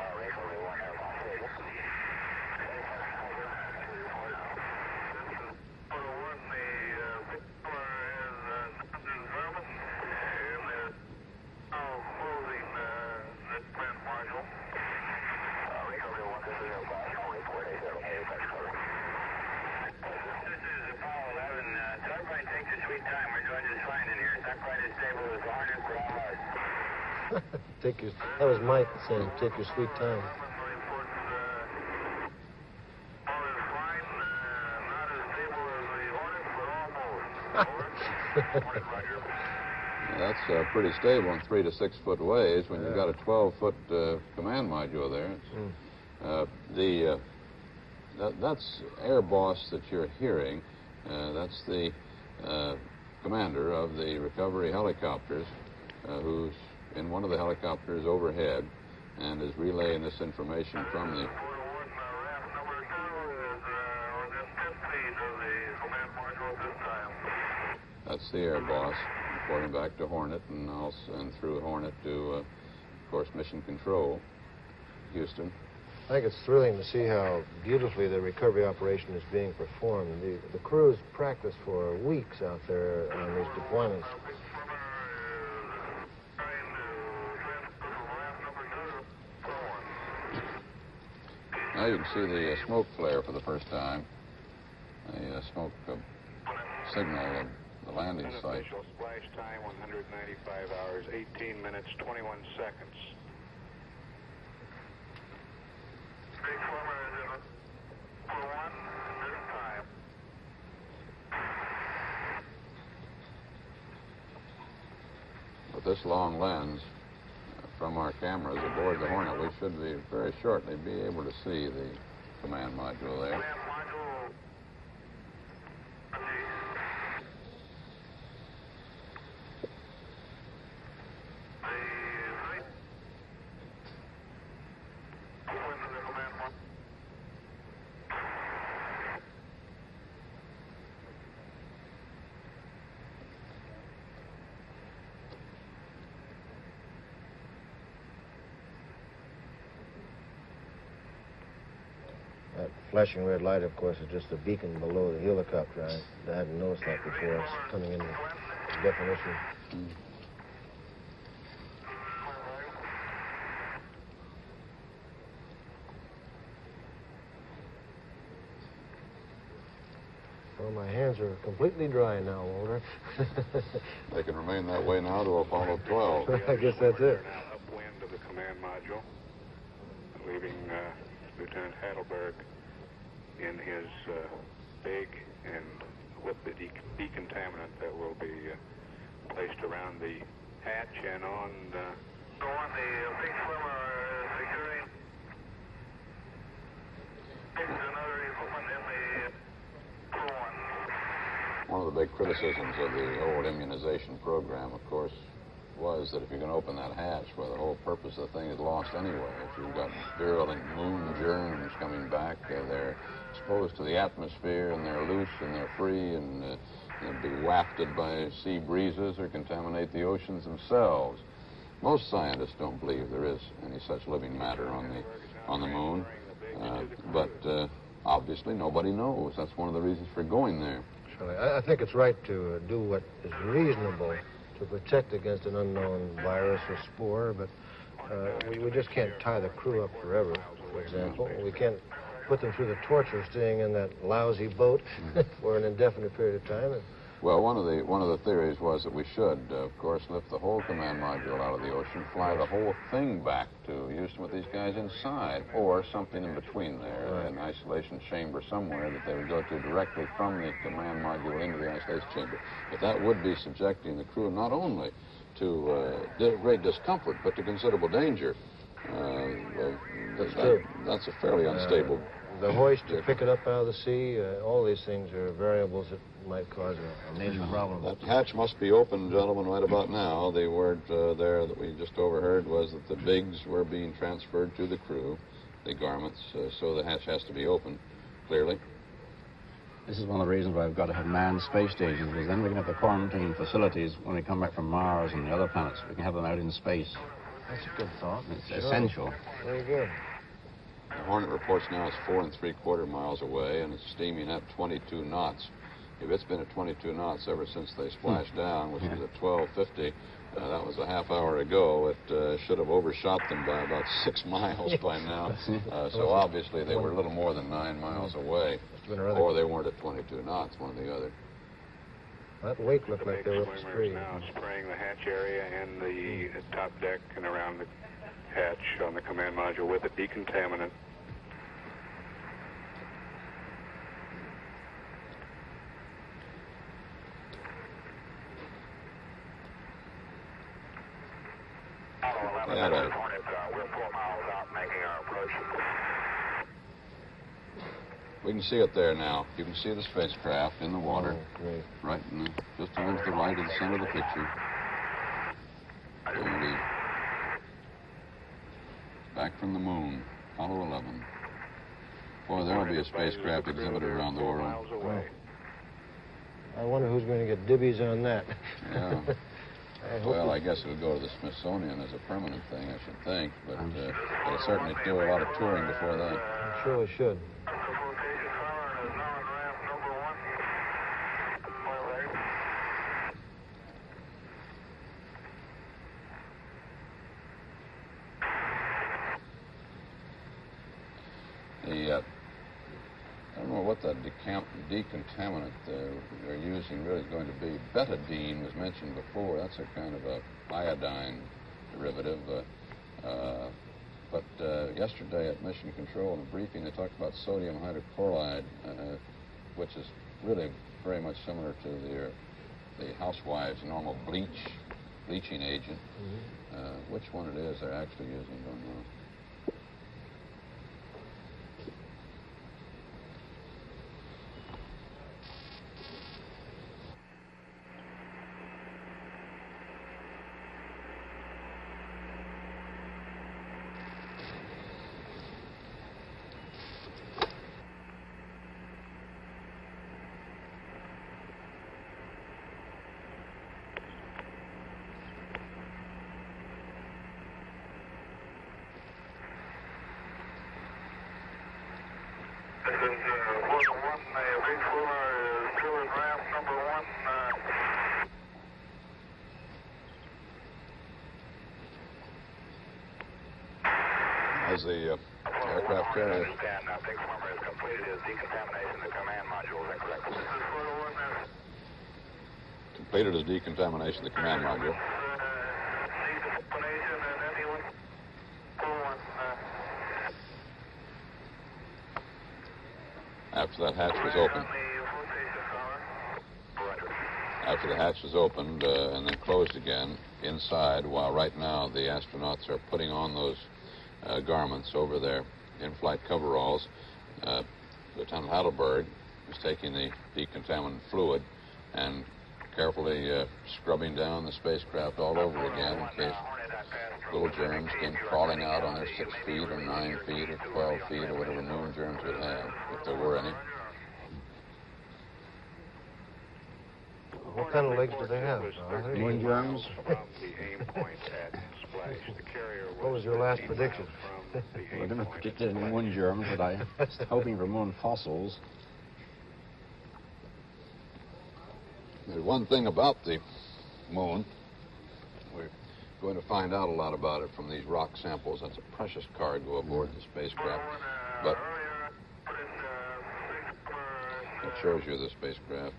That was Mike saying, take your sweet time. That's pretty stable in 3 to 6 foot waves when you've got a 12-foot command module there. That's Air Boss that you're hearing. That's the commander of the recovery helicopters, who's in one of the helicopters overhead and is relaying this information from the... That's the Air Boss reporting back to Hornet and also and through Hornet to, of course, Mission Control, Houston. I think it's thrilling to see how beautifully the recovery operation is being performed. The crews practice for weeks out there on these deployments. Now you can see the smoke flare for the first time. The smoke signal of the landing site. Official splash time, 195 hours, 18 minutes, 21 seconds. With this long lens from our cameras aboard the Hornet, we should be very shortly be able to see the command module there. That flashing red light, of course, is just the beacon below the helicopter. I hadn't noticed that before. It's coming into definition. Well, my hands are completely dry now, Walter. They can remain that way now to Apollo 12. I guess that's it. Now upwind of the command module, leaving Lieutenant Heidelberg in his big and with the decontaminant that will be placed around the hatch and on the big swimmer securing another equipment in the One of the big criticisms of the old immunization program, of course, was that if you can open that hatch, well, the whole purpose of the thing is lost anyway. If you've got virulent moon germs coming back, they're exposed to the atmosphere and they're loose and they're free and they'll be wafted by sea breezes or contaminate the oceans themselves. Most scientists don't believe there is any such living matter on the moon, but obviously nobody knows. That's one of the reasons for going there. Surely. I think it's right to do what is reasonable to protect against an unknown virus or spore, but we just can't tie the crew up forever, for example. We can't put them through the torture of staying in that lousy boat for an indefinite period of time. Well, one of the theories was that we should, of course, lift the whole command module out of the ocean, fly the whole thing back to Houston with these guys inside, or something in between there, an isolation chamber somewhere that they would go to directly from the command module into the isolation chamber. But that would be subjecting the crew not only to great discomfort, but to considerable danger. That's a fairly unstable. The hoist to pick it up out of the sea, all these things are variables that might cause a major problem. That hatch must be open, gentlemen, right about now. The word there that we just overheard was that the bigs were being transferred to the crew, the garments, so the hatch has to be open, clearly. This is one of the reasons why we've got to have manned space stations, because then we can have the quarantine facilities when we come back from Mars and the other planets. We can have them out in space. That's a good thought. It's essential. Very good. The Hornet reports now it's 4 3/4 miles away, and it's steaming at 22 knots. If it's been at 22 knots ever since they splashed down, which was at 12:50, that was a half hour ago, it should have overshot them by about 6 miles by now. So obviously they were a little more than 9 miles away, or they weren't at 22 knots, one or the other. That wake looked like they were spraying. Now spraying the hatch area and the top deck and around the hatch on the command module with a decontaminant. We can see it there now. You can see the spacecraft in the water, right in the, just towards the right of the center of the picture. There it is. Back from the moon, Apollo 11. Boy, there will be a spacecraft exhibited around the world. I wonder who's going to get dibbies on that. Yeah. Well, I guess it'll go to the Smithsonian as a permanent thing, I should think, but it'll certainly do a lot of touring before that. I'm sure it should. I don't know what that decontaminant they're using really is going to be. Betadine was mentioned before. That's a kind of a iodine derivative. But yesterday at Mission Control in a briefing, they talked about sodium hydrochloride, which is really very much similar to the housewives' normal bleaching agent. Which one it is they're actually using, don't know. As the aircraft carrier. Completed his decontamination of the command module. After that hatch was opened. After the hatch was opened and then closed again, inside, while right now the astronauts are putting on those garments over their in-flight coveralls, Lieutenant Heidelberg is taking the decontaminant fluid and carefully scrubbing down the spacecraft all over again in case little germs came crawling out on their 6 feet or 9 feet or 12 feet or whatever moon germs would have, if there were any. kind of legs do they have? Moon germs. From the aim point at Splash. The carrier What was your last prediction? We're going to predict any moon germs, but I'm hoping for moon fossils. There's one thing about the moon. We're going to find out a lot about it from these rock samples. That's a precious cargo aboard the spacecraft. But it shows you the spacecraft.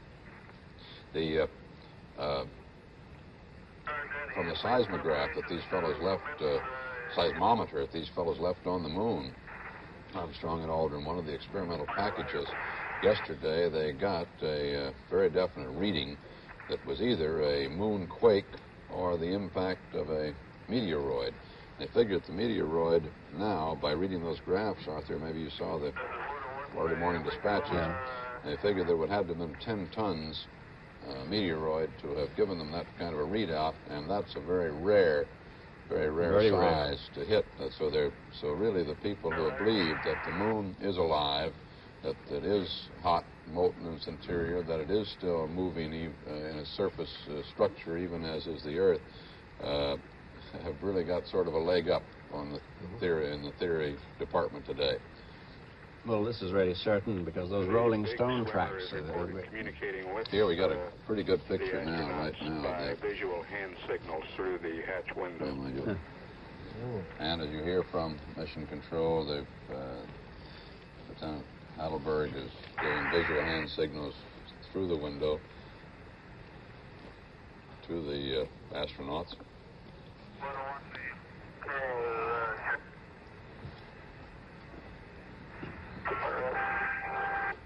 The from the seismograph that these fellows left, seismometer that these fellows left on the moon, Armstrong and Aldrin, one of the experimental packages. Yesterday, they got a very definite reading that was either a moon quake or the impact of a meteoroid. They figured the meteoroid now, by reading those graphs, Arthur, maybe you saw the early morning dispatches, they figured there would have to have been 10 tons meteoroid to have given them that kind of a readout, and that's a very rare size to hit. So really the people who believe that the moon is alive, that it is hot, molten in its interior, that it is still moving in its surface structure, even as is the Earth, have really got sort of a leg up on the theory in the theory department today. Well, this is really certain because those Rolling Stone tracks. Here we got a pretty good picture now, right now. By visual hand signals through the hatch window. Oh, my goodness. And as you hear from Mission Control, Lieutenant Heidelberg is giving visual hand signals through the window to the astronauts.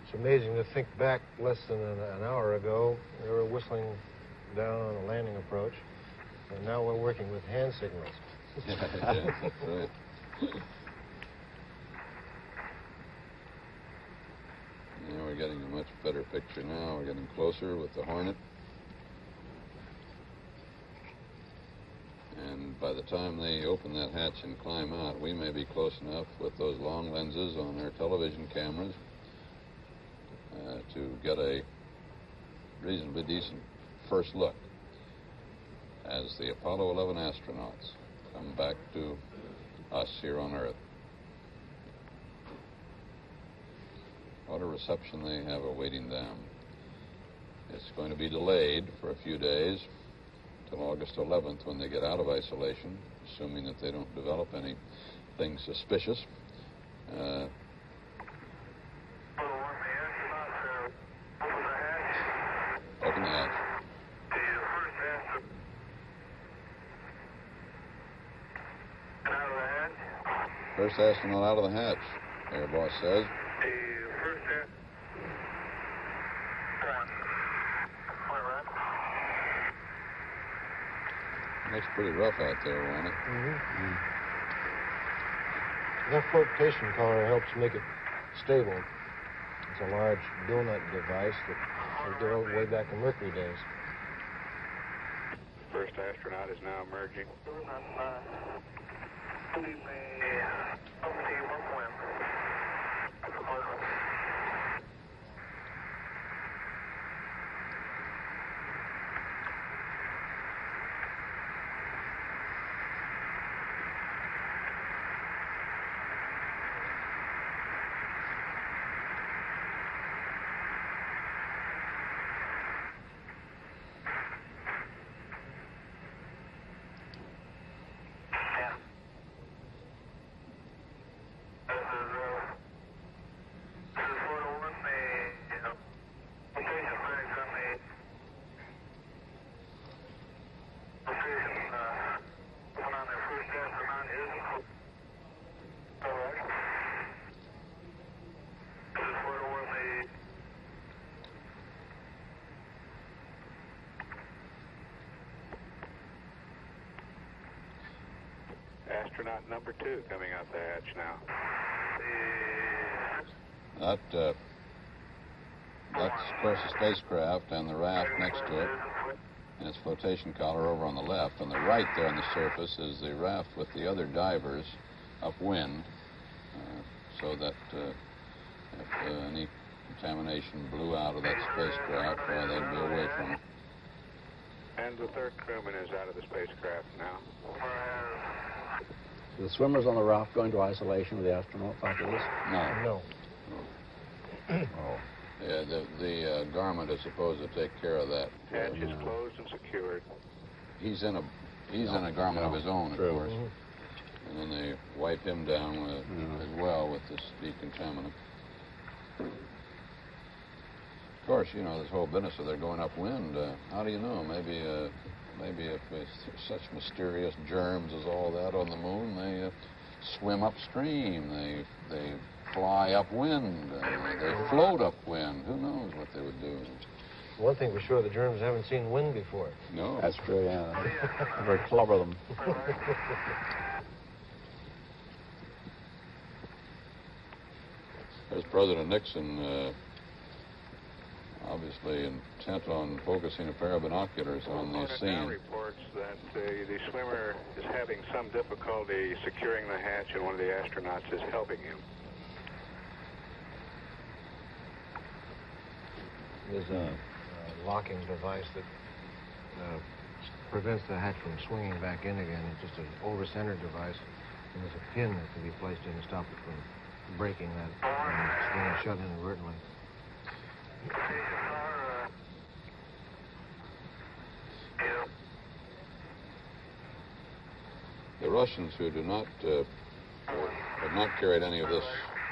It's amazing to think back less than an hour ago, they were whistling down on a landing approach, and now we're working with hand signals. Yes, that's right. Yeah, we're getting a much better picture now. We're getting closer with the Hornet. And by the time they open that hatch and climb out, we may be close enough with those long lenses on our television cameras to get a reasonably decent first look as the Apollo 11 astronauts come back to us here on Earth. What a reception they have awaiting them. It's going to be delayed for a few days till August 11th when they get out of isolation, assuming that they don't develop anything suspicious. Open the hatch. First astronaut out of the hatch, Air Boss says. Looks pretty rough out there, won't it? That flotation collar helps make it stable. It's a large donut device that was developed way back in Mercury days. First astronaut is now emerging. Astronaut number 2 coming out the hatch now. That's, of course, the spacecraft and the raft next to it, and its flotation collar over on the left. On the right there on the surface is the raft with the other divers upwind, so that if any contamination blew out of that spacecraft, they'd be away from it. And the third crewman is out of the spacecraft now. The swimmers on the raft going to isolation with the astronauts after this? No. Oh. Yeah, the garment is supposed to take care of that. Hatch is closed and secured. He's in a garment of his own, of course. And then they wipe him down as well with this decontaminant. Of course, you know, this whole business of they're going upwind, how do you know? Maybe if there's such mysterious germs as all that on the moon, they swim upstream, they fly upwind, they float upwind. Who knows what they would do? One thing for sure, the germs haven't seen wind before. No. That's true, yeah. Very clever them. There's President Nixon, obviously intent on focusing a pair of binoculars on the scene. Now reports that the swimmer is having some difficulty securing the hatch, and one of the astronauts is helping him. There's a locking device that prevents the hatch from swinging back in again. It's just an over-centered device, and there's a pin that can be placed in to stop it from breaking that and swinging shut inadvertently. The Russians who do not have not carried any of this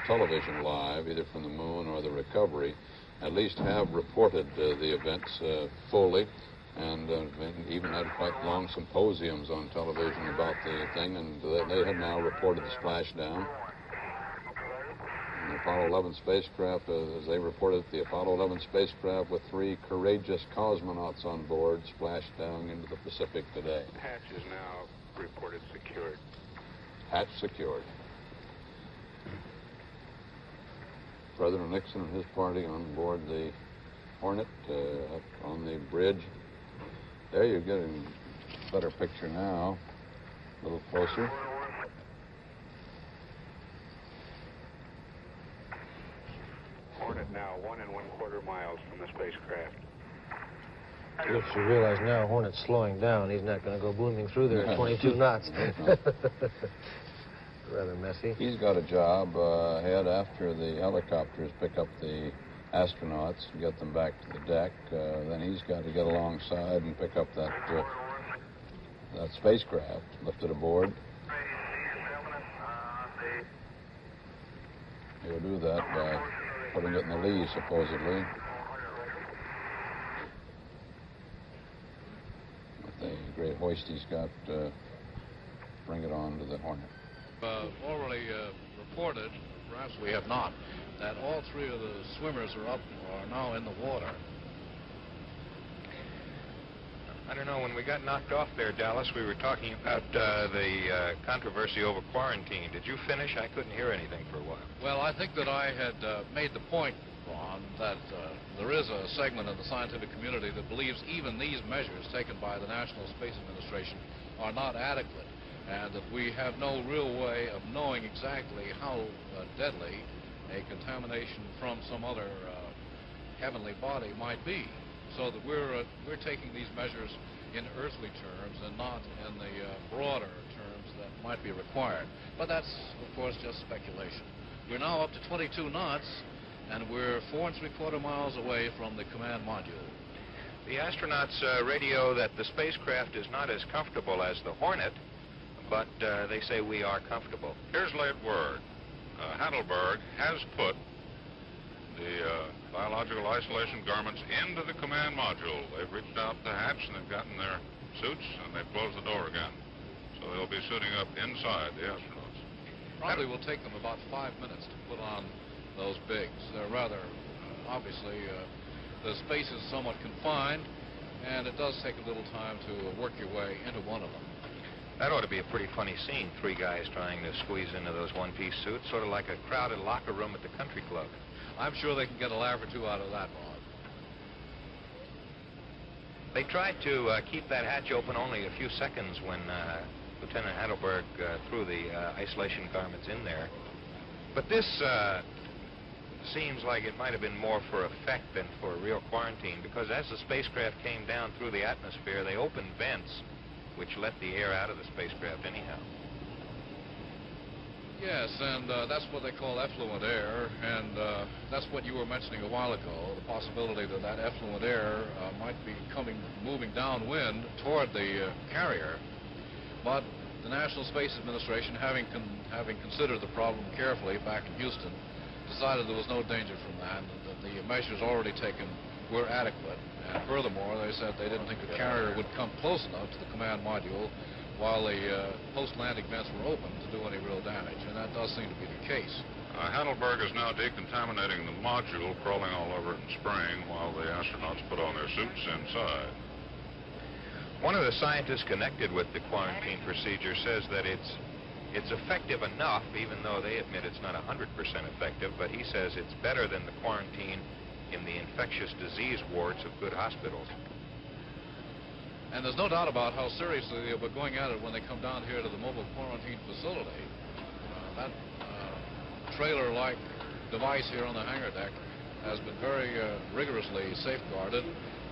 television live, either from the moon or the recovery, at least have reported the events fully, and even had quite long symposiums on television about the thing, and they have now reported the splashdown. And the Apollo 11 spacecraft, as they reported, the Apollo 11 spacecraft with 3 courageous cosmonauts on board splashed down into the Pacific today. Hatch is now reported secured. Hatch secured. President Nixon and his party on board the Hornet up on the bridge. There you're getting a better picture now, a little closer. Hornet now 1 1/4 miles from the spacecraft. If you realize now Hornet's slowing down, he's not going to go booming through there at 22 knots. Rather messy. He's got a job ahead after the helicopters pick up the astronauts and get them back to the deck. Then he's got to get alongside and pick up that spacecraft, lift it aboard. He'll do that by putting it in the lee, supposedly. With the great hoist he's got, bring it on to the Hornet. Already reported, perhaps we have not, that all 3 of the swimmers are now in the water. I don't know, when we got knocked off there, Dallas, we were talking about the controversy over quarantine. Did you finish? I couldn't hear anything for a while. Well, I think that I had made the point, Ron, that there is a segment of the scientific community that believes even these measures taken by the National Space Administration are not adequate, and that we have no real way of knowing exactly how deadly a contamination from some other heavenly body might be. So that we're taking these measures in earthly terms and not in the broader terms that might be required. But that's, of course, just speculation. We're now up to 22 knots, and we're 4 3/4 miles away from the command module. The astronauts radio that the spacecraft is not as comfortable as the Hornet, but they say we are comfortable. Here's late word. Heidelberg has put the biological isolation garments into the command module. They've reached out the hatch and they've gotten their suits and they've closed the door again. So they'll be suiting up inside, the astronauts. Probably will take them about 5 minutes to put on those bigs. They're rather, obviously, the space is somewhat confined, and it does take a little time to work your way into one of them. That ought to be a pretty funny scene, 3 guys trying to squeeze into those one-piece suits, sort of like a crowded locker room at the country club. I'm sure they can get a laugh or 2 out of that, Bob. They tried to keep that hatch open only a few seconds when Lieutenant Heidelberg threw the isolation garments in there. But this seems like it might have been more for effect than for real quarantine, because as the spacecraft came down through the atmosphere, they opened vents which let the air out of the spacecraft anyhow. Yes, and that's what they call effluent air, and that's what you were mentioning a while ago, the possibility that that effluent air might be moving downwind toward the carrier. But the National Space Administration, having considered the problem carefully back in Houston, decided there was no danger from that, and that the measures already taken were adequate. And furthermore, they said they didn't think the carrier would come close enough to the command module while the post-landing vents were open to do any real damage, and that does seem to be the case. Heidelberg is now decontaminating the module, crawling all over it and spraying while the astronauts put on their suits inside. One of the scientists connected with the quarantine procedure says that it's effective enough, even though they admit it's not 100% effective, but he says it's better than the quarantine in the infectious disease wards of good hospitals. And there's no doubt about how seriously they were going at it when they come down here to the mobile quarantine facility. That trailer-like device here on the hangar deck has been very rigorously safeguarded,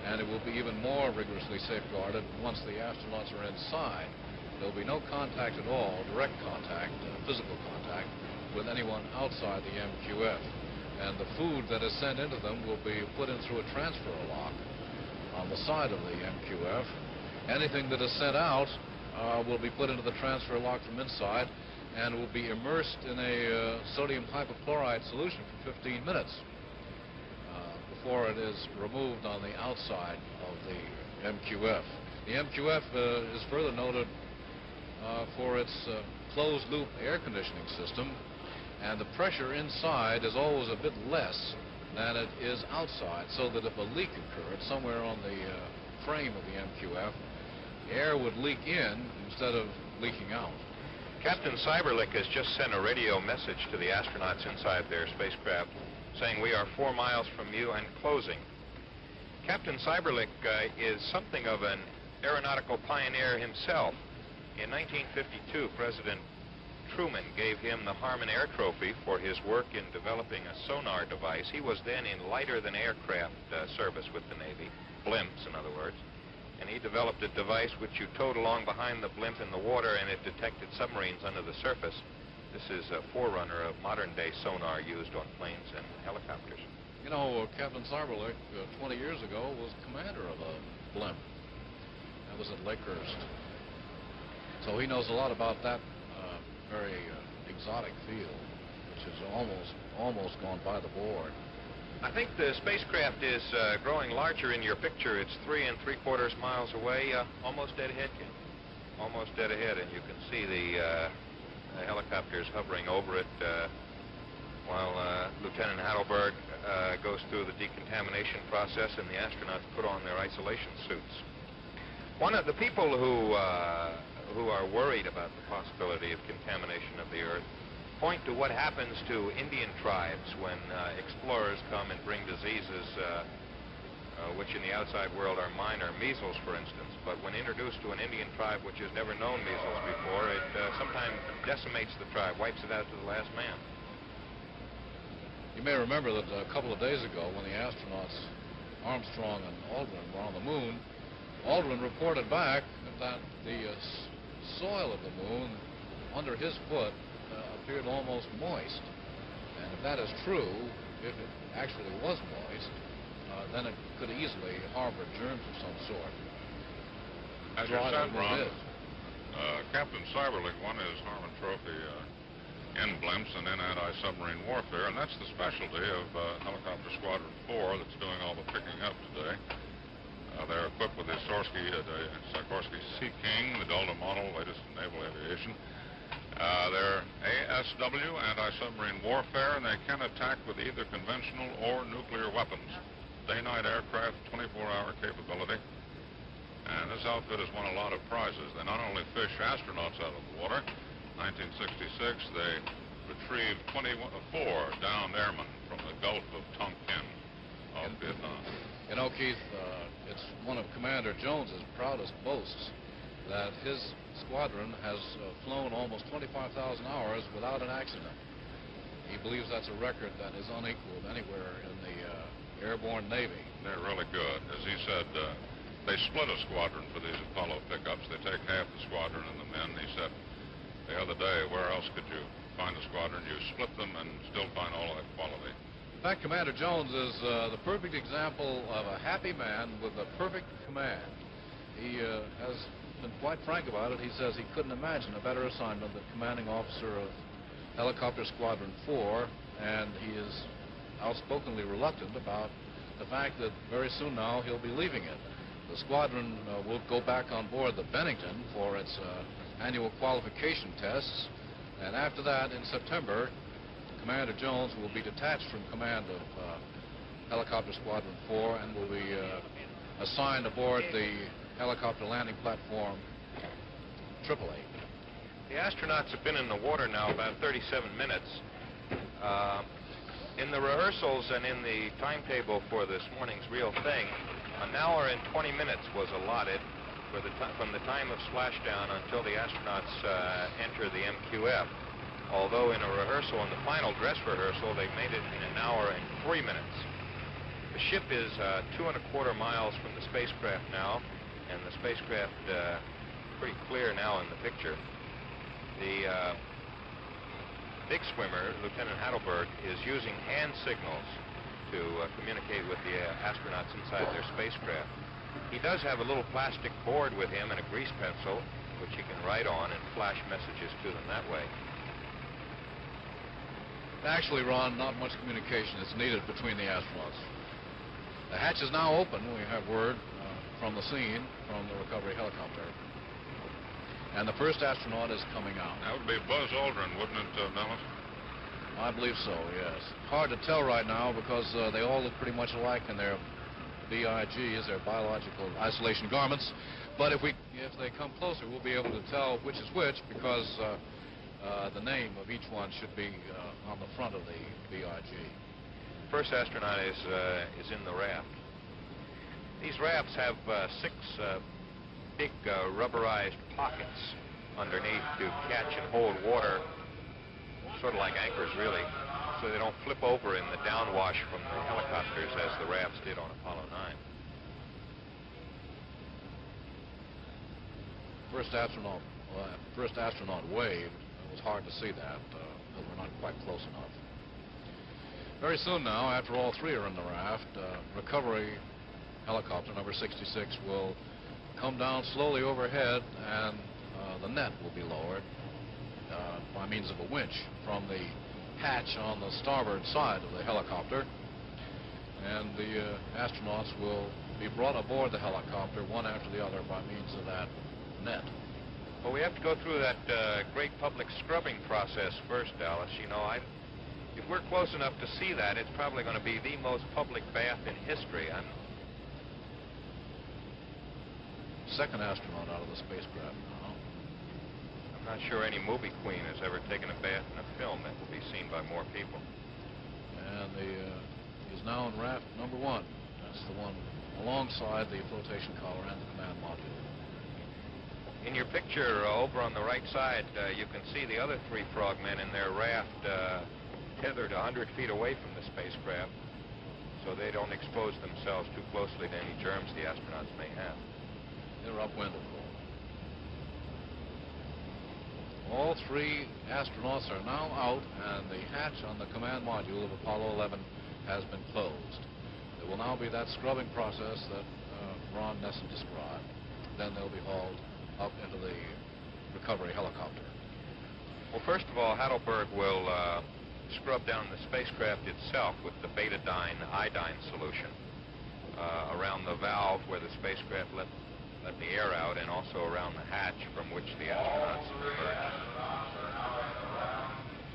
and it will be even more rigorously safeguarded once the astronauts are inside. There'll be no contact at all, direct contact, physical contact, with anyone outside the MQF. And the food that is sent into them will be put in through a transfer lock on the side of the MQF. Anything that is sent out will be put into the transfer lock from inside and will be immersed in a sodium hypochlorite solution for 15 minutes before it is removed on the outside of the MQF. The MQF is further noted for its closed-loop air conditioning system, and the pressure inside is always a bit less than it is outside, so that if a leak occurred somewhere on the frame of the MQF, air would leak in instead of leaking out. Captain Cyberlick has just sent a radio message to the astronauts inside their spacecraft saying, "We are 4 miles from you and closing." Captain Cyberlick is something of an aeronautical pioneer himself. In 1952, President Truman gave him the Harmon Air Trophy for his work in developing a sonar device. He was then in lighter-than-aircraft service with the Navy, blimps, in other words. And he developed a device which you towed along behind the blimp in the water, and it detected submarines under the surface. This is a forerunner of modern-day sonar used on planes and helicopters. You know, Captain Cyberlick, 20 years ago, was commander of a blimp. That was at Lakehurst. So he knows a lot about that very exotic field, which has almost gone by the board. I think the spacecraft is growing larger in your picture. It's 3 3/4 miles away, almost dead ahead, Ken. Almost dead ahead, and you can see the helicopters hovering over it while Lieutenant Heidelberg goes through the decontamination process and the astronauts put on their isolation suits. One of the people who are worried about the possibility of contamination of the Earth point to what happens to Indian tribes when explorers come and bring diseases which in the outside world are minor, measles, for instance. But when introduced to an Indian tribe which has never known measles before, it sometimes decimates the tribe, wipes it out to the last man. You may remember that a couple of days ago when the astronauts Armstrong and Aldrin were on the moon, Aldrin reported back that the soil of the moon under his foot appeared almost moist. And if that is true, if it actually was moist, then it could easily harbor germs of some sort. As you said, Ron, Captain Cyberlick won his Harmon Trophy in blimps and in anti-submarine warfare, and that's the specialty of Helicopter Squadron 4 that's doing all the picking up today. They're equipped with the Sikorsky Sea King, the Delta model, latest in naval aviation. They're ASW, anti-submarine warfare, and they can attack with either conventional or nuclear weapons. Day-night aircraft, 24-hour capability. And this outfit has won a lot of prizes. They not only fish astronauts out of the water. 1966, they retrieved 24 downed airmen from the Gulf of Tonkin of Vietnam. You know, Keith, it's one of Commander Jones's proudest boasts that his squadron has flown almost 25,000 hours without an accident. He believes that's a record that is unequaled anywhere in the airborne Navy. They're really good. As he said, they split a squadron for these Apollo pickups. They take half the squadron and the men. He said the other day, where else could you find a squadron? You split them and still find all that quality. In fact, Commander Jones is the perfect example of a happy man with a perfect command. He has been quite frank about it. He says he couldn't imagine a better assignment than commanding officer of Helicopter Squadron 4, and he is outspokenly reluctant about the fact that very soon now he'll be leaving it. The squadron will go back on board the Bennington for its annual qualification tests, and after that, in September, Commander Jones will be detached from command of Helicopter Squadron 4 and will be assigned aboard the helicopter landing platform AAA. The astronauts have been in the water now about 37 minutes. In the rehearsals and in the timetable for this morning's real thing, an hour and 20 minutes was allotted for from the time of splashdown until the astronauts enter the MQF. Although in a rehearsal, in the final dress rehearsal, they made it in an hour and 3 minutes. The ship is 2¼ miles from the spacecraft now, and the spacecraft pretty clear now in the picture. The big swimmer, Lieutenant Heidelberg, is using hand signals to communicate with the astronauts inside their spacecraft. He does have a little plastic board with him and a grease pencil, which he can write on and flash messages to them that way. Actually, Ron, not much communication is needed between the astronauts. The hatch is now open. We have word from the scene from the recovery helicopter. And the first astronaut is coming out. That would be Buzz Aldrin, wouldn't it, Dallas? I believe so, yes. Hard to tell right now because they all look pretty much alike in their BIGs, their biological isolation garments. But if they come closer, we'll be able to tell which is which because the name of each one should be on the front of the BIG. First astronaut is in the raft. These rafts have 6 big rubberized pockets underneath to catch and hold water, sort of like anchors really, so they don't flip over in the downwash from the helicopters as the rafts did on Apollo 9. First astronaut waved. It was hard to see that because we're not quite close enough. Very soon now, after all 3 are in the raft, recovery helicopter number 66 will come down slowly overhead, and the net will be lowered by means of a winch from the hatch on the starboard side of the helicopter, and the astronauts will be brought aboard the helicopter one after the other by means of that net. Well, we have to go through that great public scrubbing process first, Dallas. You know, if we're close enough to see that, it's probably going to be the most public bath in history. Second astronaut out of the spacecraft now. I'm not sure any movie queen has ever taken a bath in a film that will be seen by more people. And he's now in raft number 1. That's the one alongside the flotation collar and the command module. In your picture over on the right side, you can see the other 3 frogmen in their raft tethered 100 feet away from the spacecraft, so they don't expose themselves too closely to any germs the astronauts may have. They're upwind, of course. All 3 astronauts are now out, and the hatch on the command module of Apollo 11 has been closed. There will now be that scrubbing process that Ron Nessen described. Then they'll be hauled up into the recovery helicopter. Well, first of all, Heidelberg will scrub down the spacecraft itself with the betadine iodine solution around the valve where the spacecraft let the air out, and also around the hatch from which the astronauts emerge.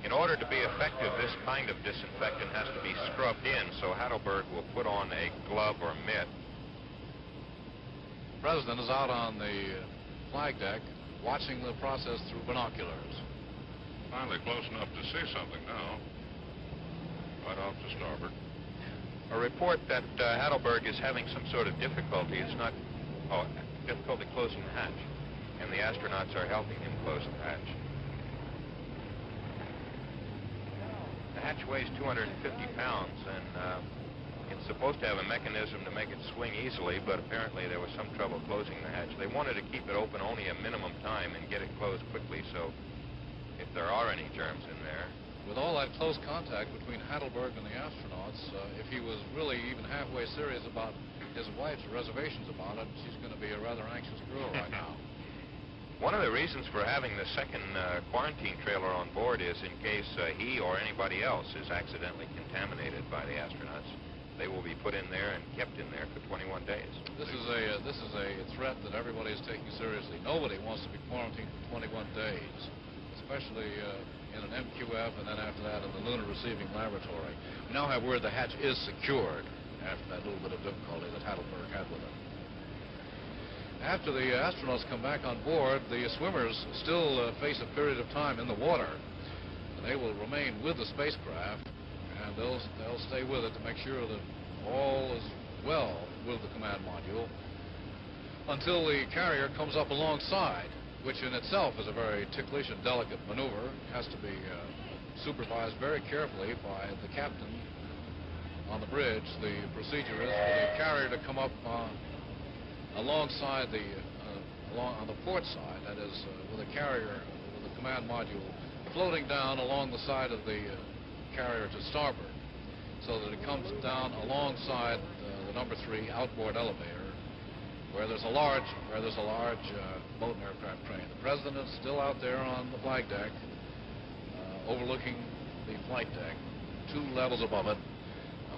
In order to be effective, this kind of disinfectant has to be scrubbed in, so Heidelberg will put on a glove or mitt. The President is out on the flag deck watching the process through binoculars. Finally close enough to see something now. Right off to starboard. A report that Heidelberg is having some sort of difficulty. It's not... difficulty closing the hatch, and the astronauts are helping him close the hatch. The hatch weighs 250 pounds, and it's supposed to have a mechanism to make it swing easily, but apparently there was some trouble closing the hatch. They wanted to keep it open only a minimum time and get it closed quickly, so if there are any germs in there. With all that close contact between Heidelberg and the astronauts, if he was really even halfway serious about his wife's reservations about it, she's going to be a rather anxious girl right now. One of the reasons for having the second quarantine trailer on board is in case he or anybody else is accidentally contaminated by the astronauts. They will be put in there and kept in there for 21 days. This is a threat that everybody is taking seriously. Nobody wants to be quarantined for 21 days, especially in an MQF, and then after that in the Lunar Receiving Laboratory. We now have word the hatch is secured after that little bit of difficulty that Heidelberg had with it. After the astronauts come back on board, the swimmers still face a period of time in the water. They will remain with the spacecraft, and they'll stay with it to make sure that all is well with the command module until the carrier comes up alongside, which in itself is a very ticklish and delicate maneuver. It has to be supervised very carefully by the captain on the bridge. The procedure is for the carrier to come up alongside on the port side, that is, with a carrier, with the command module floating down along the side of the carrier to starboard, so that it comes down alongside the number 3 outboard elevator, where there's a large boat and aircraft crane. The president is still out there on the flag deck, overlooking the flight deck, 2 levels above it,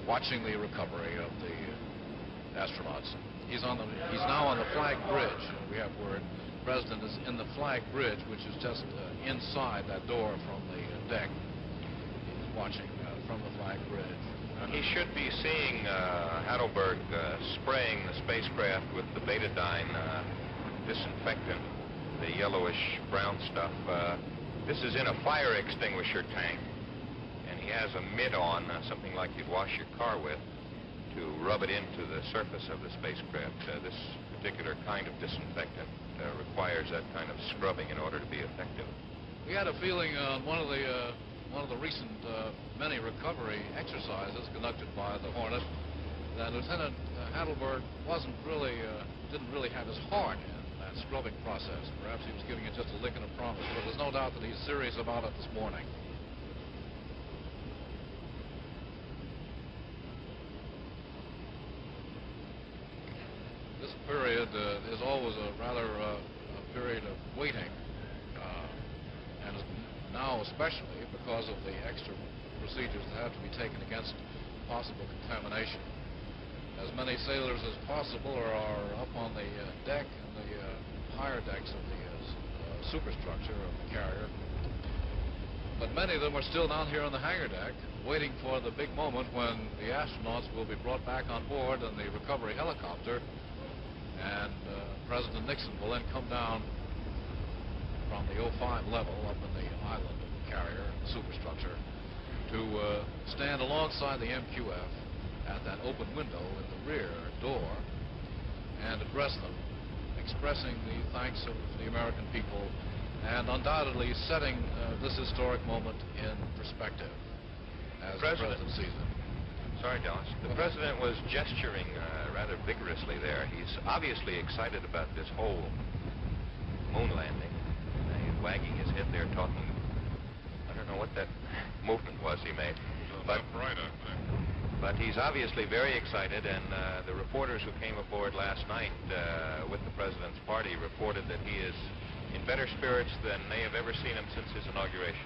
watching the recovery of the astronauts. He's now on the flag bridge. We have word the president is in the flag bridge, which is just inside that door from the deck. He's watching from the flag bridge. He should be seeing Heidelberg spraying the spacecraft with the betadine disinfectant, the yellowish brown stuff. This is in a fire extinguisher tank, and he has a mitt on, something like you'd wash your car with, to rub it into the surface of the spacecraft. This particular kind of disinfectant requires that kind of scrubbing in order to be effective. We had a feeling on one of the recent many recovery exercises conducted by the Hornet that Lieutenant Heidelberg didn't really have his heart in that scrubbing process. Perhaps he was giving it just a lick and a promise, but there's no doubt that he's serious about it this morning. This period is always a rather a period of waiting, and now especially because of the extra procedures that have to be taken against possible contamination. As many sailors as possible are up on the deck and the higher decks of the superstructure of the carrier, but many of them are still down here on the hangar deck waiting for the big moment when the astronauts will be brought back on board in the recovery helicopter, and President Nixon will then come down from the 05 level up in the island of the carrier, the superstructure, to stand alongside the MQF at that open window in the rear door and address them, expressing the thanks of the American people and undoubtedly setting this historic moment in perspective as the President sees it. Sorry, Dallas. The President was gesturing rather vigorously there. He's obviously excited about this whole moon landing. He's wagging his head there, talking. I don't know what that movement was he made. But he's obviously very excited, and the reporters who came aboard last night with the President's party reported that he is in better spirits than they have ever seen him since his inauguration.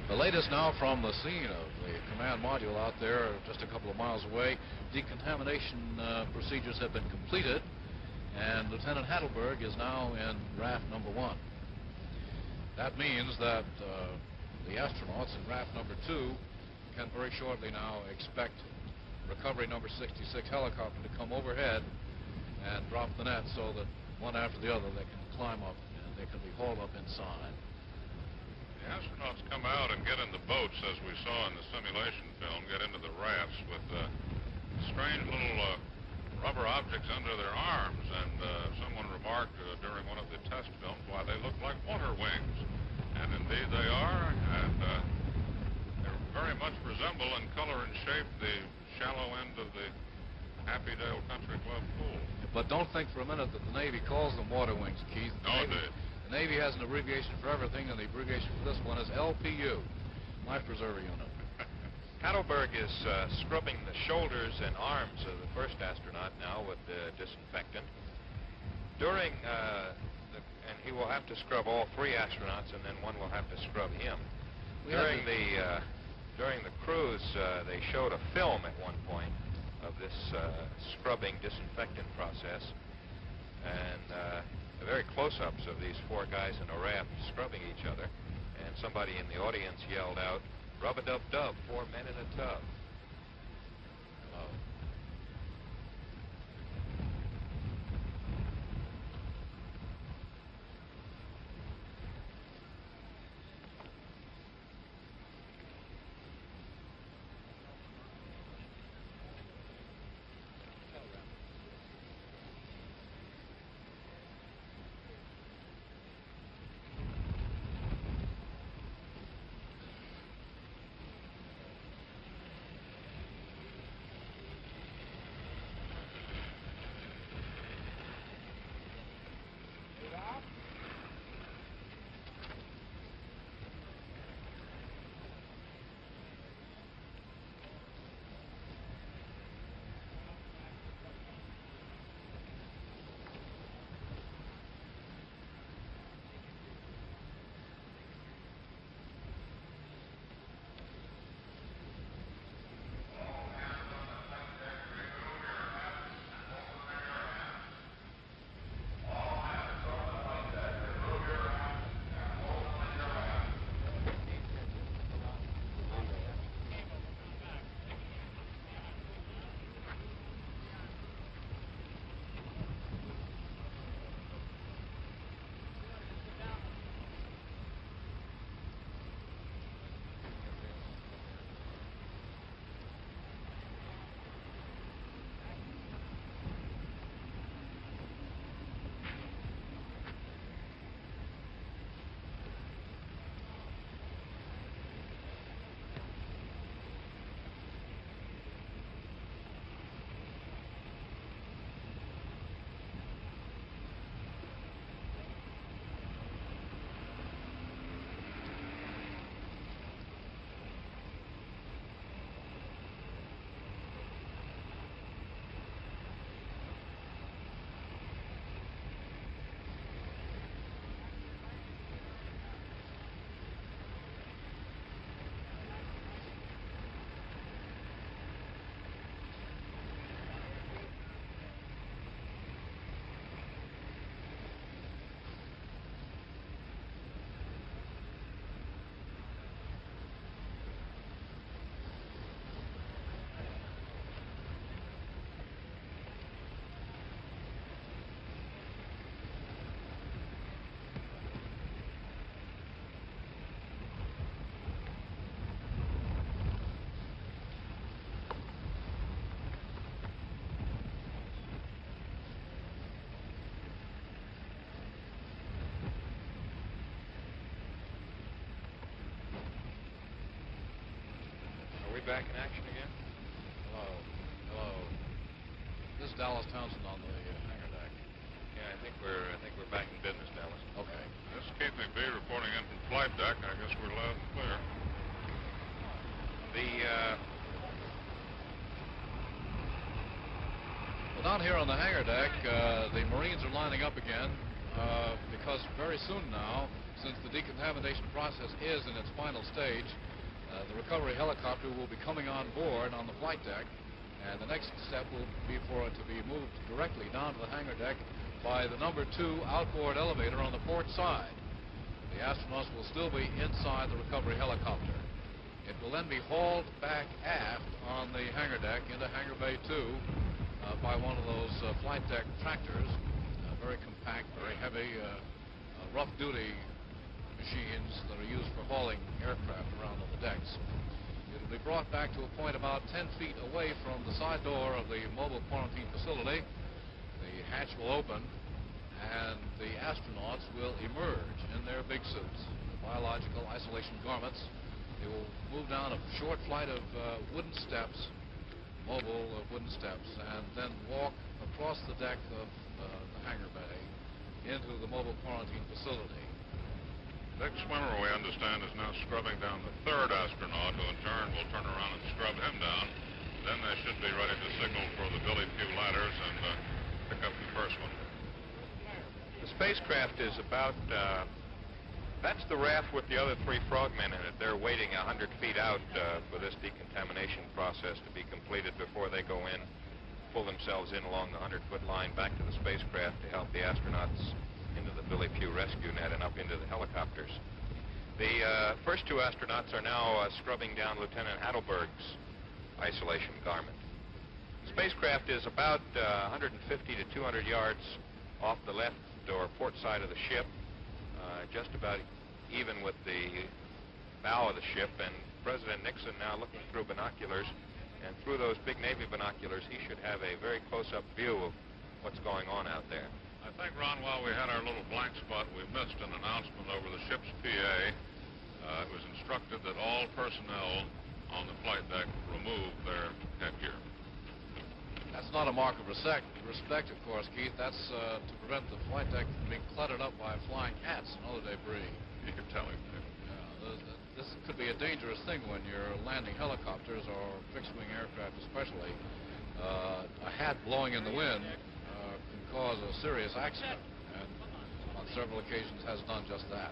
The latest now from the scene of the command module out there, just a couple of miles away, decontamination procedures have been completed, and Lieutenant Heidelberg is now in raft number 1. That means that the astronauts in raft number 2 can very shortly now expect recovery number 66 helicopter to come overhead and drop the net so that one after the other they can climb up and they can be hauled up inside. The astronauts come out and get in the boats, as we saw in the simulation film, get into the rafts with strange little rubber objects under their arms, and someone remarked during one of the test films why they look like water wings. And indeed they are, and they very much resemble color and shape the shallow end of the Happy Dale Country Club pool. But don't think for a minute that the Navy calls them water wings, Keith. The Navy has an abbreviation for everything, and the abbreviation for this one is LPU, Life Preserver Unit. Heidelberg is scrubbing the shoulders and arms of the first astronaut now with the disinfectant. During, and he will have to scrub all 3 astronauts, and then one will have to scrub him. During the cruise, they showed a film at one point of this scrubbing disinfectant process, and very close-ups of these 4 guys in a raft scrubbing each other, and somebody in the audience yelled out, "Rub-a-dub-dub, 4 men in a tub." Hello. Back in action again? Hello. Hello. This is Dallas Townsend on the hangar deck. Yeah, I think we're back in business, Dallas. Okay. This is Keith McBee reporting in from flight deck. I guess we're loud and clear. Well, down here on the hangar deck, the Marines are lining up again because very soon now, since the decontamination process is in its final stage, the recovery helicopter will be coming on board on the flight deck, and the next step will be for it to be moved directly down to the hangar deck by the number 2 outboard elevator on the port side. The astronauts will still be inside the recovery helicopter. It will then be hauled back aft on the hangar deck into Hangar Bay 2 by one of those flight deck tractors, very compact, very heavy, rough-duty machines that are used for hauling aircraft around on the decks. It will be brought back to a point about 10 feet away from the side door of the mobile quarantine facility. The hatch will open, and the astronauts will emerge in their big suits, biological isolation garments, They will move down a short flight of wooden steps, mobile wooden steps, and then walk across the deck of the hangar bay into the mobile quarantine facility. Dick Swimmer, we understand, is now scrubbing down the third astronaut, who in turn will turn around and scrub him down. Then they should be ready to signal for the Billy Pugh ladders and pick up the first one. The spacecraft is about, that's the raft with the other 3 frogmen in it. They're waiting 100 feet out for this decontamination process to be completed before they go in, pull themselves in along the 100-foot line back to the spacecraft to help the astronauts into the Billy Pugh rescue net and up into the helicopters. The first 2 astronauts are now scrubbing down Lieutenant Heidelberg's isolation garment. The spacecraft is about 150 to 200 yards off the left or port side of the ship, just about even with the bow of the ship, and President Nixon now looking through binoculars, and through those big Navy binoculars he should have a very close-up view of what's going on out there. I think, Ron, while we had our little blank spot, we missed an announcement over the ship's PA. It was instructed that all personnel on the flight deck remove their headgear. That's not a mark of respect, of course, Keith. That's to prevent the flight deck from being cluttered up by flying cats and other debris. You can tell him. Yeah, this could be a dangerous thing when you're landing helicopters or fixed-wing aircraft especially. A hat blowing in the wind can cause a serious accident, and on several occasions has done just that.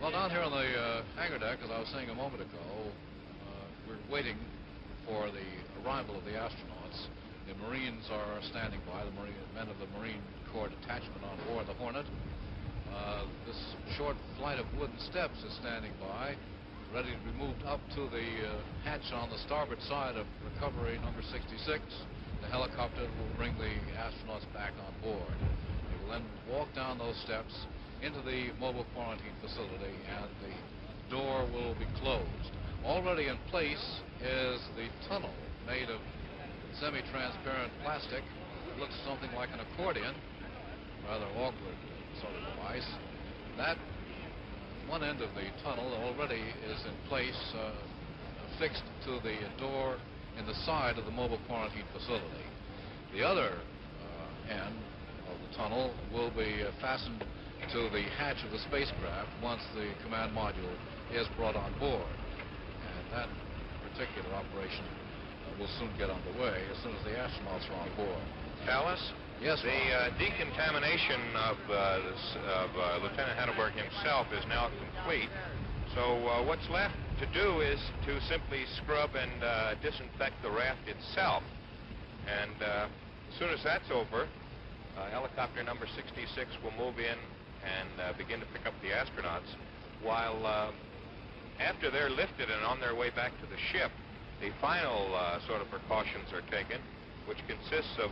Well, down here on the hangar deck, as I was saying a moment ago, we're waiting for the arrival of the astronauts. The Marines are standing by, the men of the Marine Corps detachment on board the Hornet. This short flight of wooden steps is standing by, ready to be moved up to the hatch on the starboard side of recovery number 66. The helicopter will bring the astronauts back on board. They will then walk down those steps into the mobile quarantine facility, and the door will be closed. Already in place is the tunnel made of semi-transparent plastic. It looks something like an accordion, rather awkward sort of device. That one end of the tunnel already is in place, affixed to the door in the side of the mobile quarantine facility. The other end of the tunnel will be fastened to the hatch of the spacecraft once the command module is brought on board. And that particular operation will soon get underway as soon as the astronauts are on board. Alice? Yes, the decontamination of Lieutenant Heidelberg himself is now complete. So what's left to do is to simply scrub and disinfect the raft itself. And as soon as that's over, helicopter number 66 will move in and begin to pick up the astronauts, while after they're lifted and on their way back to the ship, the final sort of precautions are taken, which consists of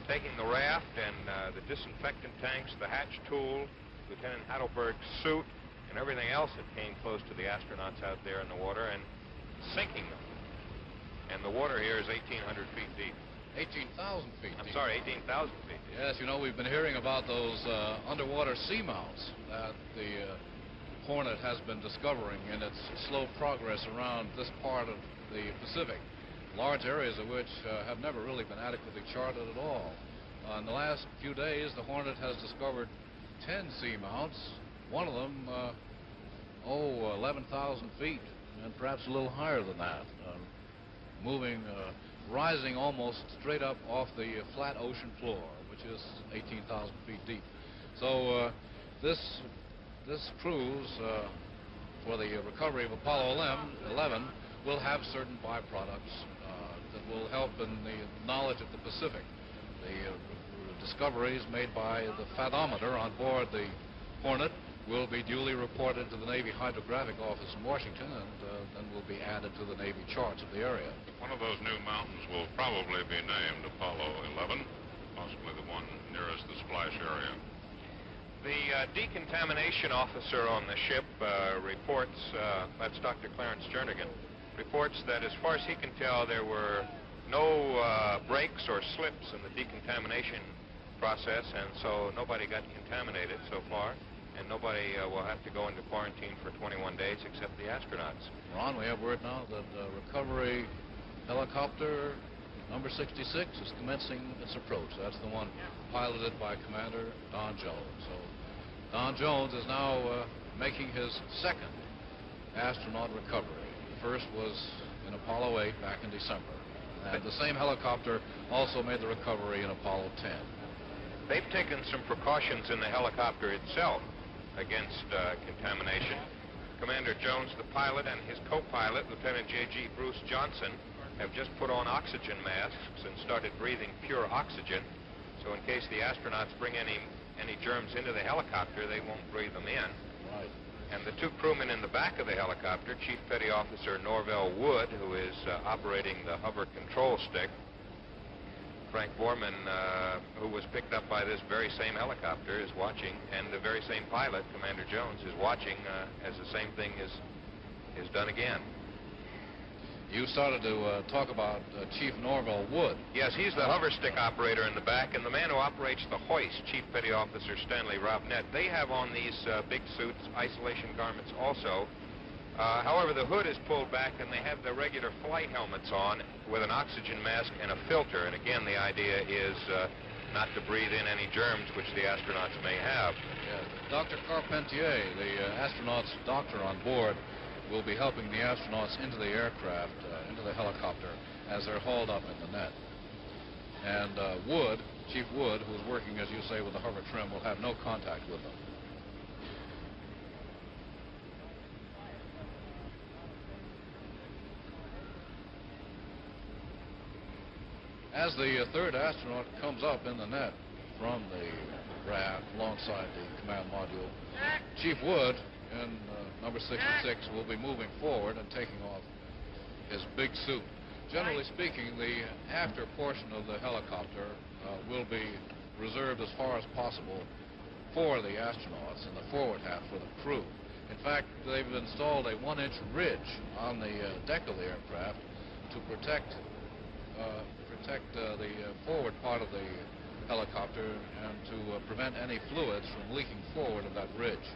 taking the raft and the disinfectant tanks, the hatch tool, Lieutenant Heidelberg's suit, and everything else that came close to the astronauts out there in the water, and sinking them. And the water here is 1,800 feet deep. 18,000 feet deep. I'm sorry, 18,000 feet deep. Yes, you know, we've been hearing about those underwater seamounts that the Hornet has been discovering in its slow progress around this part of the Pacific, large areas of which have never really been adequately charted at all. In the last few days, the Hornet has discovered 10 seamounts, one of them, 11,000 feet, and perhaps a little higher than that, rising almost straight up off the flat ocean floor, which is 18,000 feet deep. So this cruise for the recovery of Apollo 11 will have certain byproducts that will help in the knowledge of the Pacific. The discoveries made by the fathometer on board the Hornet will be duly reported to the Navy Hydrographic Office in Washington, and then will be added to the Navy charts of the area. One of those new mountains will probably be named Apollo 11, possibly the one nearest the splash area. The decontamination officer on the ship reports, that's Dr. Clarence Jernigan, reports that as far as he can tell, there were no breaks or slips in the decontamination process, and so nobody got contaminated so far. and nobody will have to go into quarantine for 21 days except the astronauts. Ron, we have word now that recovery helicopter number 66 is commencing its approach. That's the one piloted by Commander Don Jones. So Don Jones is now making his second astronaut recovery. The first was in Apollo 8 back in December. And the same helicopter also made the recovery in Apollo 10. They've taken some precautions in the helicopter itself against contamination. Commander Jones, the pilot, and his co-pilot, Lieutenant J.G. Bruce Johnson, have just put on oxygen masks and started breathing pure oxygen. So in case the astronauts bring any germs into the helicopter, they won't breathe them in. Right. And the two crewmen in the back of the helicopter, Chief Petty Officer Norvell Wood, who is operating the hover control stick, Frank Borman, who was picked up by this very same helicopter, is watching, and the very same pilot, Commander Jones, is watching as the same thing is done again. You started to talk about Chief Norvell Wood. Yes, he's the hover stick operator in the back, and the man who operates the hoist, Chief Petty Officer Stanley Robnett. They have on these big suits, isolation garments also. However, the hood is pulled back, and they have the regular flight helmets on with an oxygen mask and a filter. And again, the idea is not to breathe in any germs which the astronauts may have. Yeah. Dr. Carpentier, the astronauts' doctor on board, will be helping the astronauts into the aircraft, into the helicopter, as they're hauled up in the net. And Wood, Chief Wood, who's working, as you say, with the hover trim, will have no contact with them. As the third astronaut comes up in the net from the raft alongside the command module, Chief Wood in number 66 will be moving forward and taking off his big suit. Generally speaking, the after portion of the helicopter will be reserved as far as possible for the astronauts, and the forward half for the crew. In fact, they've installed a 1-inch ridge on the deck of the aircraft to protect the forward part of the helicopter and to prevent any fluids from leaking forward of that ridge.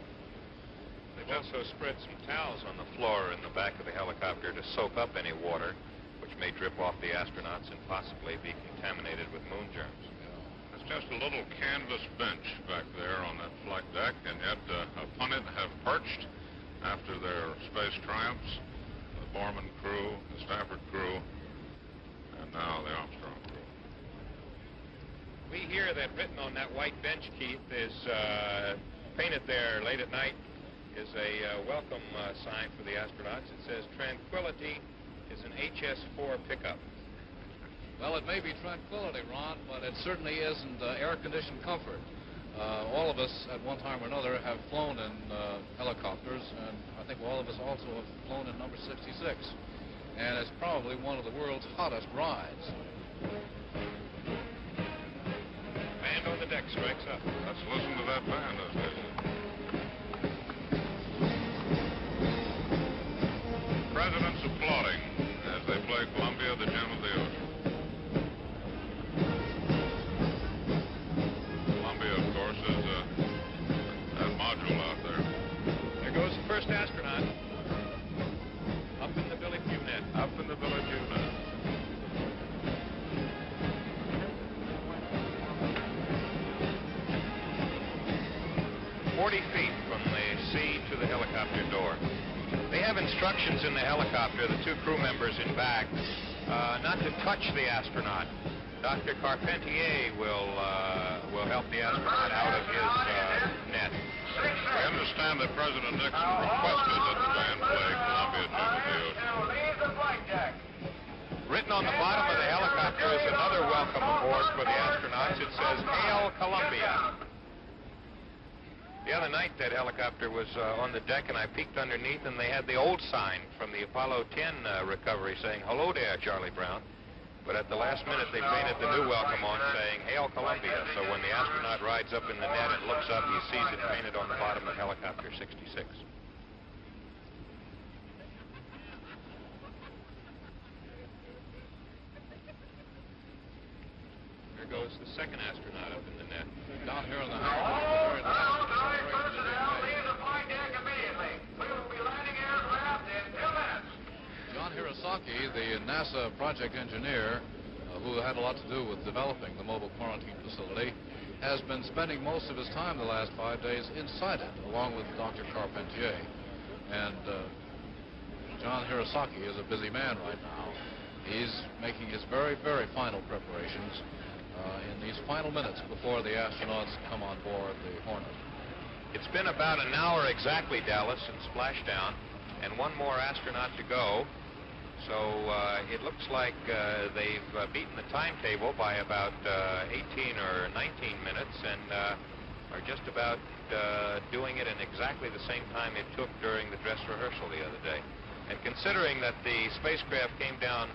They've also spread some towels on the floor in the back of the helicopter to soak up any water, which may drip off the astronauts and possibly be contaminated with moon germs. It's just a little canvas bench back there on that flight deck, and yet upon it have perched, after their space triumphs, the Borman crew, the Stafford crew, and now the Armstrong crew. We hear that written on that white bench, Keith, is painted there late at night, is a welcome sign for the astronauts. It says, "Tranquility is an HS-4 pickup." Well, it may be tranquility, Ron, but it certainly isn't air-conditioned comfort. All of us, at one time or another, have flown in helicopters, and I think all of us also have flown in number 66. And it's probably one of the world's hottest rides. Band on the deck strikes up. Let's listen to that band as they... Presidents applauding as they play Columbia, the Gem of the Ocean. Columbia, of course, is that module out there. There goes the first astronaut. Up in the Billy Pugh net. Up in the Billy Pugh net. feet from the sea to the helicopter door. They have instructions in the helicopter, the two crew members in back, not to touch the astronaut. Dr. Carpentier will help the astronaut out of his net. We understand that President Nixon requested that the band play Columbia, Gem of the Ocean. Written on the bottom of the helicopter is another welcome aboard for the astronauts. It says, "Hail Columbia." The other night, that helicopter was on the deck, and I peeked underneath, and they had the old sign from the Apollo 10 recovery saying, "Hello there, Charlie Brown." But at the last minute, they painted the new welcome on saying, "Hail Columbia." So when the astronaut rides up in the net and looks up, he sees it painted on the bottom of helicopter 66. There goes the second astronaut up in the net. Down here on the helicopter, Hirosaki, the NASA project engineer, who had a lot to do with developing the mobile quarantine facility, has been spending most of his time the last 5 days inside it, along with Dr. Carpentier. And John Hirosaki is a busy man right now. He's making his very, very final preparations in these final minutes before the astronauts come on board the Hornet. It's been about an hour exactly, Dallas, in Splashdown, and one more astronaut to go. So it looks like they've beaten the timetable by about 18 or 19 minutes and are just about doing it in exactly the same time it took during the dress rehearsal the other day. And considering that the spacecraft came down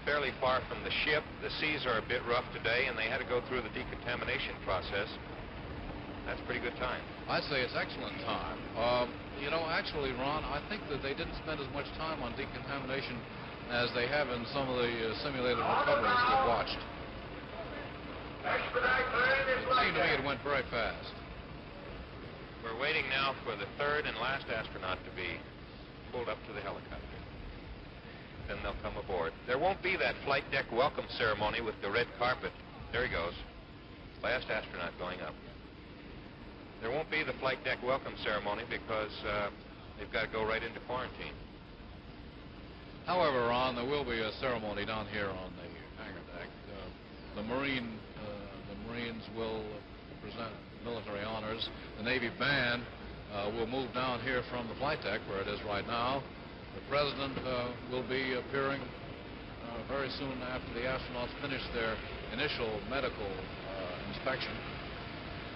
fairly far from the ship, the seas are a bit rough today, and they had to go through the decontamination process. That's a pretty good time. I'd say it's excellent time. You know, actually, Ron, I think that they didn't spend as much time on decontamination as they have in some of the simulated recoveries we've watched. It seemed to me it went very fast. We're waiting now for the third and last astronaut to be pulled up to the helicopter. Then they'll come aboard. There won't be that flight deck welcome ceremony with the red carpet. There he goes. Last astronaut going up. There won't be the flight deck welcome ceremony because they've got to go right into quarantine. However, Ron, there will be a ceremony down here on the hangar deck. The Marines will present military honors. The Navy band will move down here from the flight deck where it is right now. The President will be appearing very soon after the astronauts finish their initial medical inspection,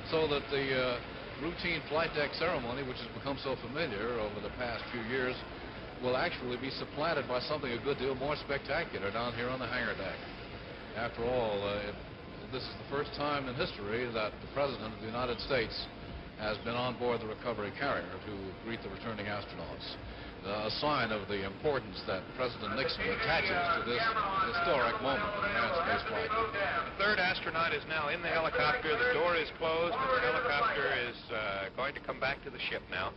so that the routine flight deck ceremony, which has become so familiar over the past few years, will actually be supplanted by something a good deal more spectacular down here on the hangar deck. After all, this is the first time in history that the President of the United States has been on board the recovery carrier to greet the returning astronauts. A sign of the importance that President Nixon attaches to this historic moment in manned space flight. The third astronaut is now in the helicopter. The door is closed, and the helicopter is going to come back to the ship now.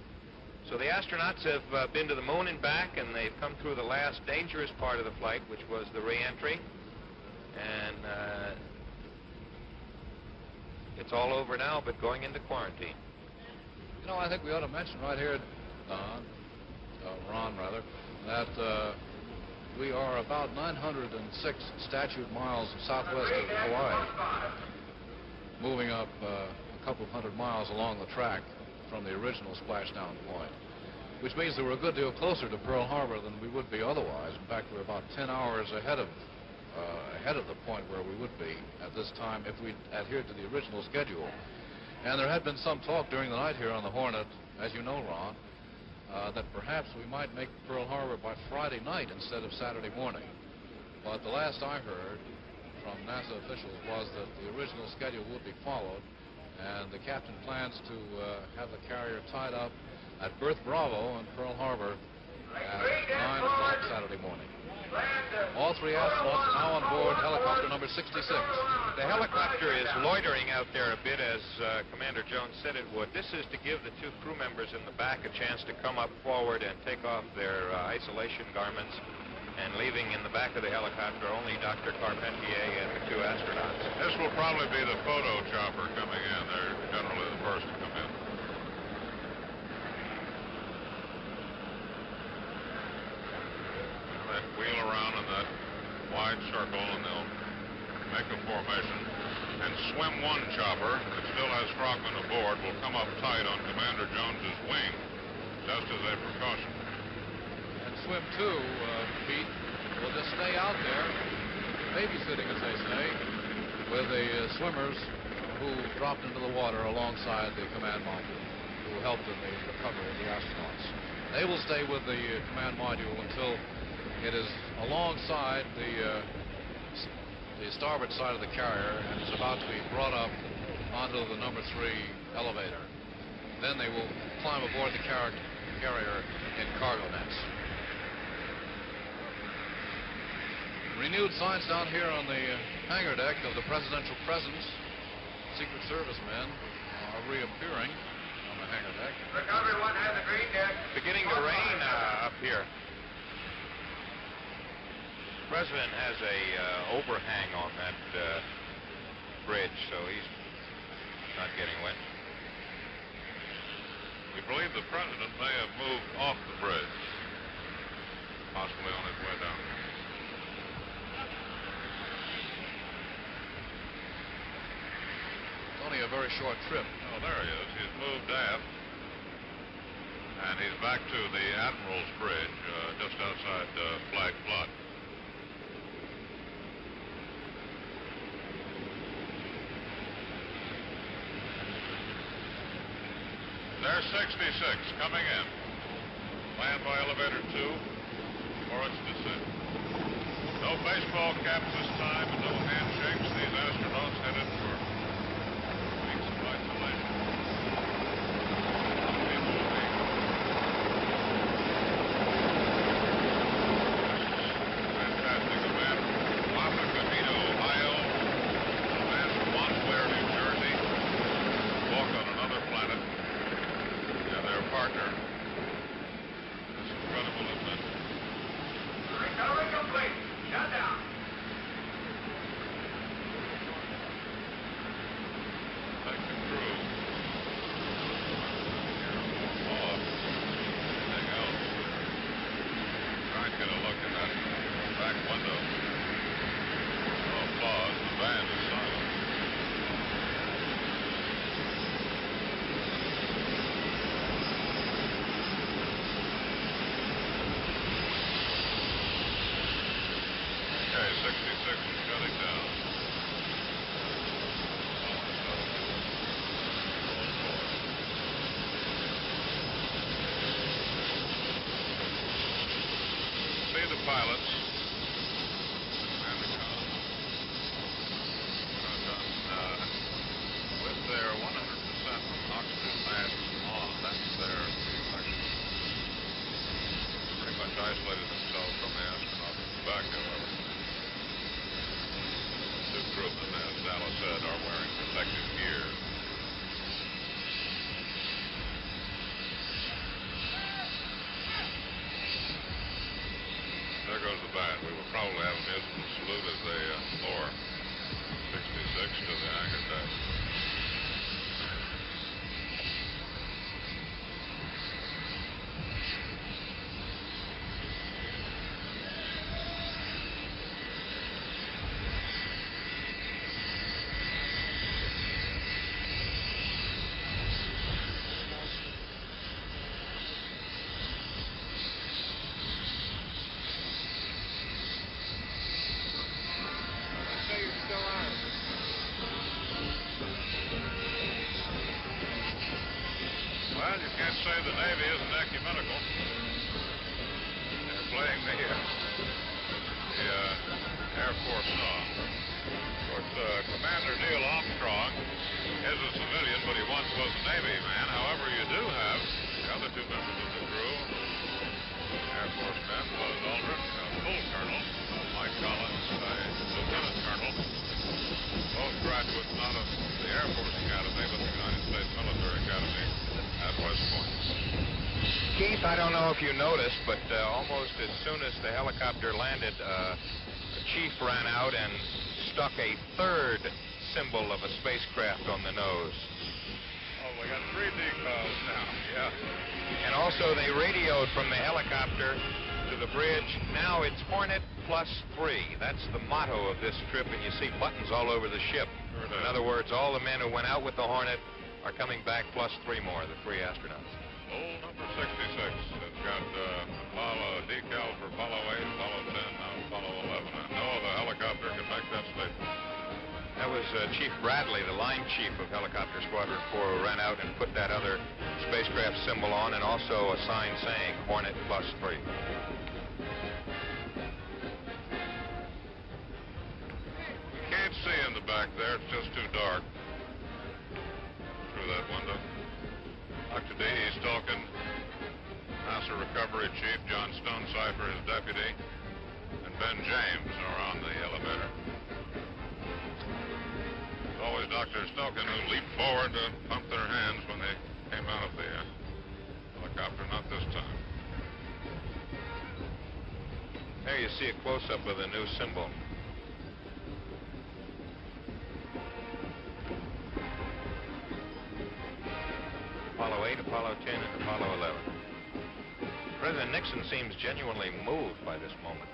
So the astronauts have been to the moon and back, and they've come through the last dangerous part of the flight, which was the re-entry. And it's all over now, but going into quarantine. You know, I think we ought to mention right here, Ron, rather, that we are about 906 statute miles southwest of Hawaii, moving up a couple of hundred miles along the track from the original splashdown point, which means that we're a good deal closer to Pearl Harbor than we would be otherwise. In fact, we're about 10 hours ahead of the point where we would be at this time if we adhered to the original schedule. And there had been some talk during the night here on the Hornet, as you know, Ron, that perhaps we might make Pearl Harbor by Friday night instead of Saturday morning. But the last I heard from NASA officials was that the original schedule would be followed, and the captain plans to have the carrier tied up at berth Bravo in Pearl Harbor at 9 o'clock Saturday morning. All three astronauts are now on board helicopter number 66. The helicopter is loitering out there a bit, as Commander Jones said it would. This is to give the two crew members in the back a chance to come up forward and take off their isolation garments, and leaving in the back of the helicopter only Dr. Carpentier and the two astronauts. This will probably be the photo chopper coming in. They're generally the first to come in. Wheel around in that wide circle, and they'll make a formation. And swim one chopper that still has Frogman aboard will come up tight on Commander Jones's wing, just as a precaution. And swim two, Pete, will just stay out there, babysitting, as they say, with the swimmers who dropped into the water alongside the command module, who helped in the recovery of the astronauts. They will stay with the command module until it is alongside the starboard side of the carrier and is about to be brought up onto the number 3 elevator. Then they will climb aboard the carrier in cargo nets. Renewed signs down here on the hangar deck of the presidential presence. Secret Service men are reappearing on the hangar deck. Recovery 1 has a green deck. Beginning to rain up here. president has a overhang on that bridge, so he's not getting wet. We believe the president may have moved off the bridge, possibly on his way down. It's only a very short trip. Oh, there he is. He's moved aft, and he's back to the Admiral's Bridge, just outside Flag Flood. There's 66 coming in. Land by elevator 2 for its descent. No baseball caps this time and no handshakes. These astronauts headed for weeks of isolation. Fantastic event. Wapakoneta, Ohio. A man from Montclair, New Jersey. Walk on another planet. Their partner. This incredible adventure. Recovery complete. Shut down. Like the crew. Off. Anything else? Try and get a look in that back window. No applause. The band is silent. Okay, 66 is shutting down. See the pilots. And the with their 100% oxygen masks on, that's their reflection. Pretty much isolated themselves from the astronauts back, however. Two crewmen, as Dallas said, are wearing protective gear. There goes the band. We will probably have a musical salute as they lower 66 to the hangar deck. Well, you can't say the Navy isn't ecumenical. They're playing the Air Force song. Of course, Commander Neil Armstrong is a civilian, but he once was a Navy man. However, you do have the other two members of the crew, Air Force men, Buzz Aldrin, full colonel, Mike Collins, lieutenant colonel, both graduates not of the Air Force Academy, but the United States Military Academy at West Point. Keith, I don't know if you noticed, but almost as soon as the helicopter landed, the chief ran out and stuck a third symbol of a spacecraft on the nose. Oh, we got 3 decals now, yeah. And also they radioed from the helicopter to the bridge. Now it's Hornet +3. That's the motto of this trip, and you see buttons all over the ship. In other words, all the men who went out with the Hornet are coming back +3 more, the 3 astronauts. Old number 66. It's got Apollo decal for Apollo 8, Apollo 10, now Apollo 11. I know the helicopter can make that statement. That was Chief Bradley, the line chief of Helicopter Squadron 4, who ran out and put that other spacecraft symbol on, and also a sign saying Hornet +3. You can't see in the back there. It's just too dark through that window. Dr. D. Stalkin, NASA Recovery Chief, John Stonecipher, his deputy, and Ben James are on the elevator. It's always Dr. Stalkin who leaped forward to pump their hands when they came out of the helicopter. Not this time. There you see a close-up of the new symbol. Apollo 8, Apollo 10, and Apollo 11. President Nixon seems genuinely moved by this moment.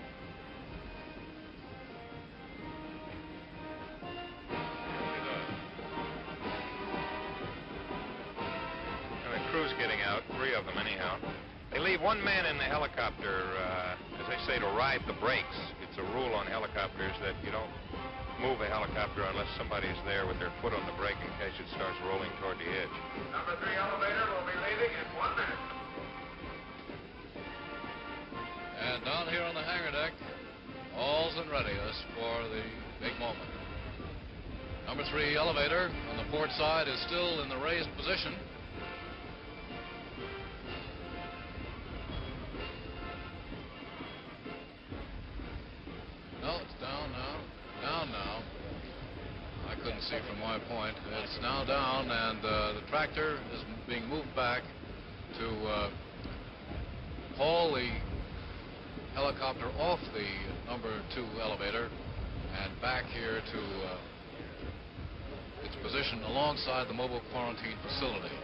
And the crew's getting out, 3 of them anyhow. They leave one man in the helicopter, as they say, to ride the brakes. It's a rule on helicopters that you don't move a helicopter unless somebody's there with their foot on the brake in case it starts rolling toward the edge. Number 3 elevator will be leaving in 1 minute. And down here on the hangar deck, all's in readiness for the big moment. Number 3 elevator on the port side is still in the raised position. No, it's down now. Down now. I couldn't see from my point. It's now down, and the tractor is being moved back to haul the helicopter off the number 2 elevator and back here to its position alongside the mobile quarantine facility.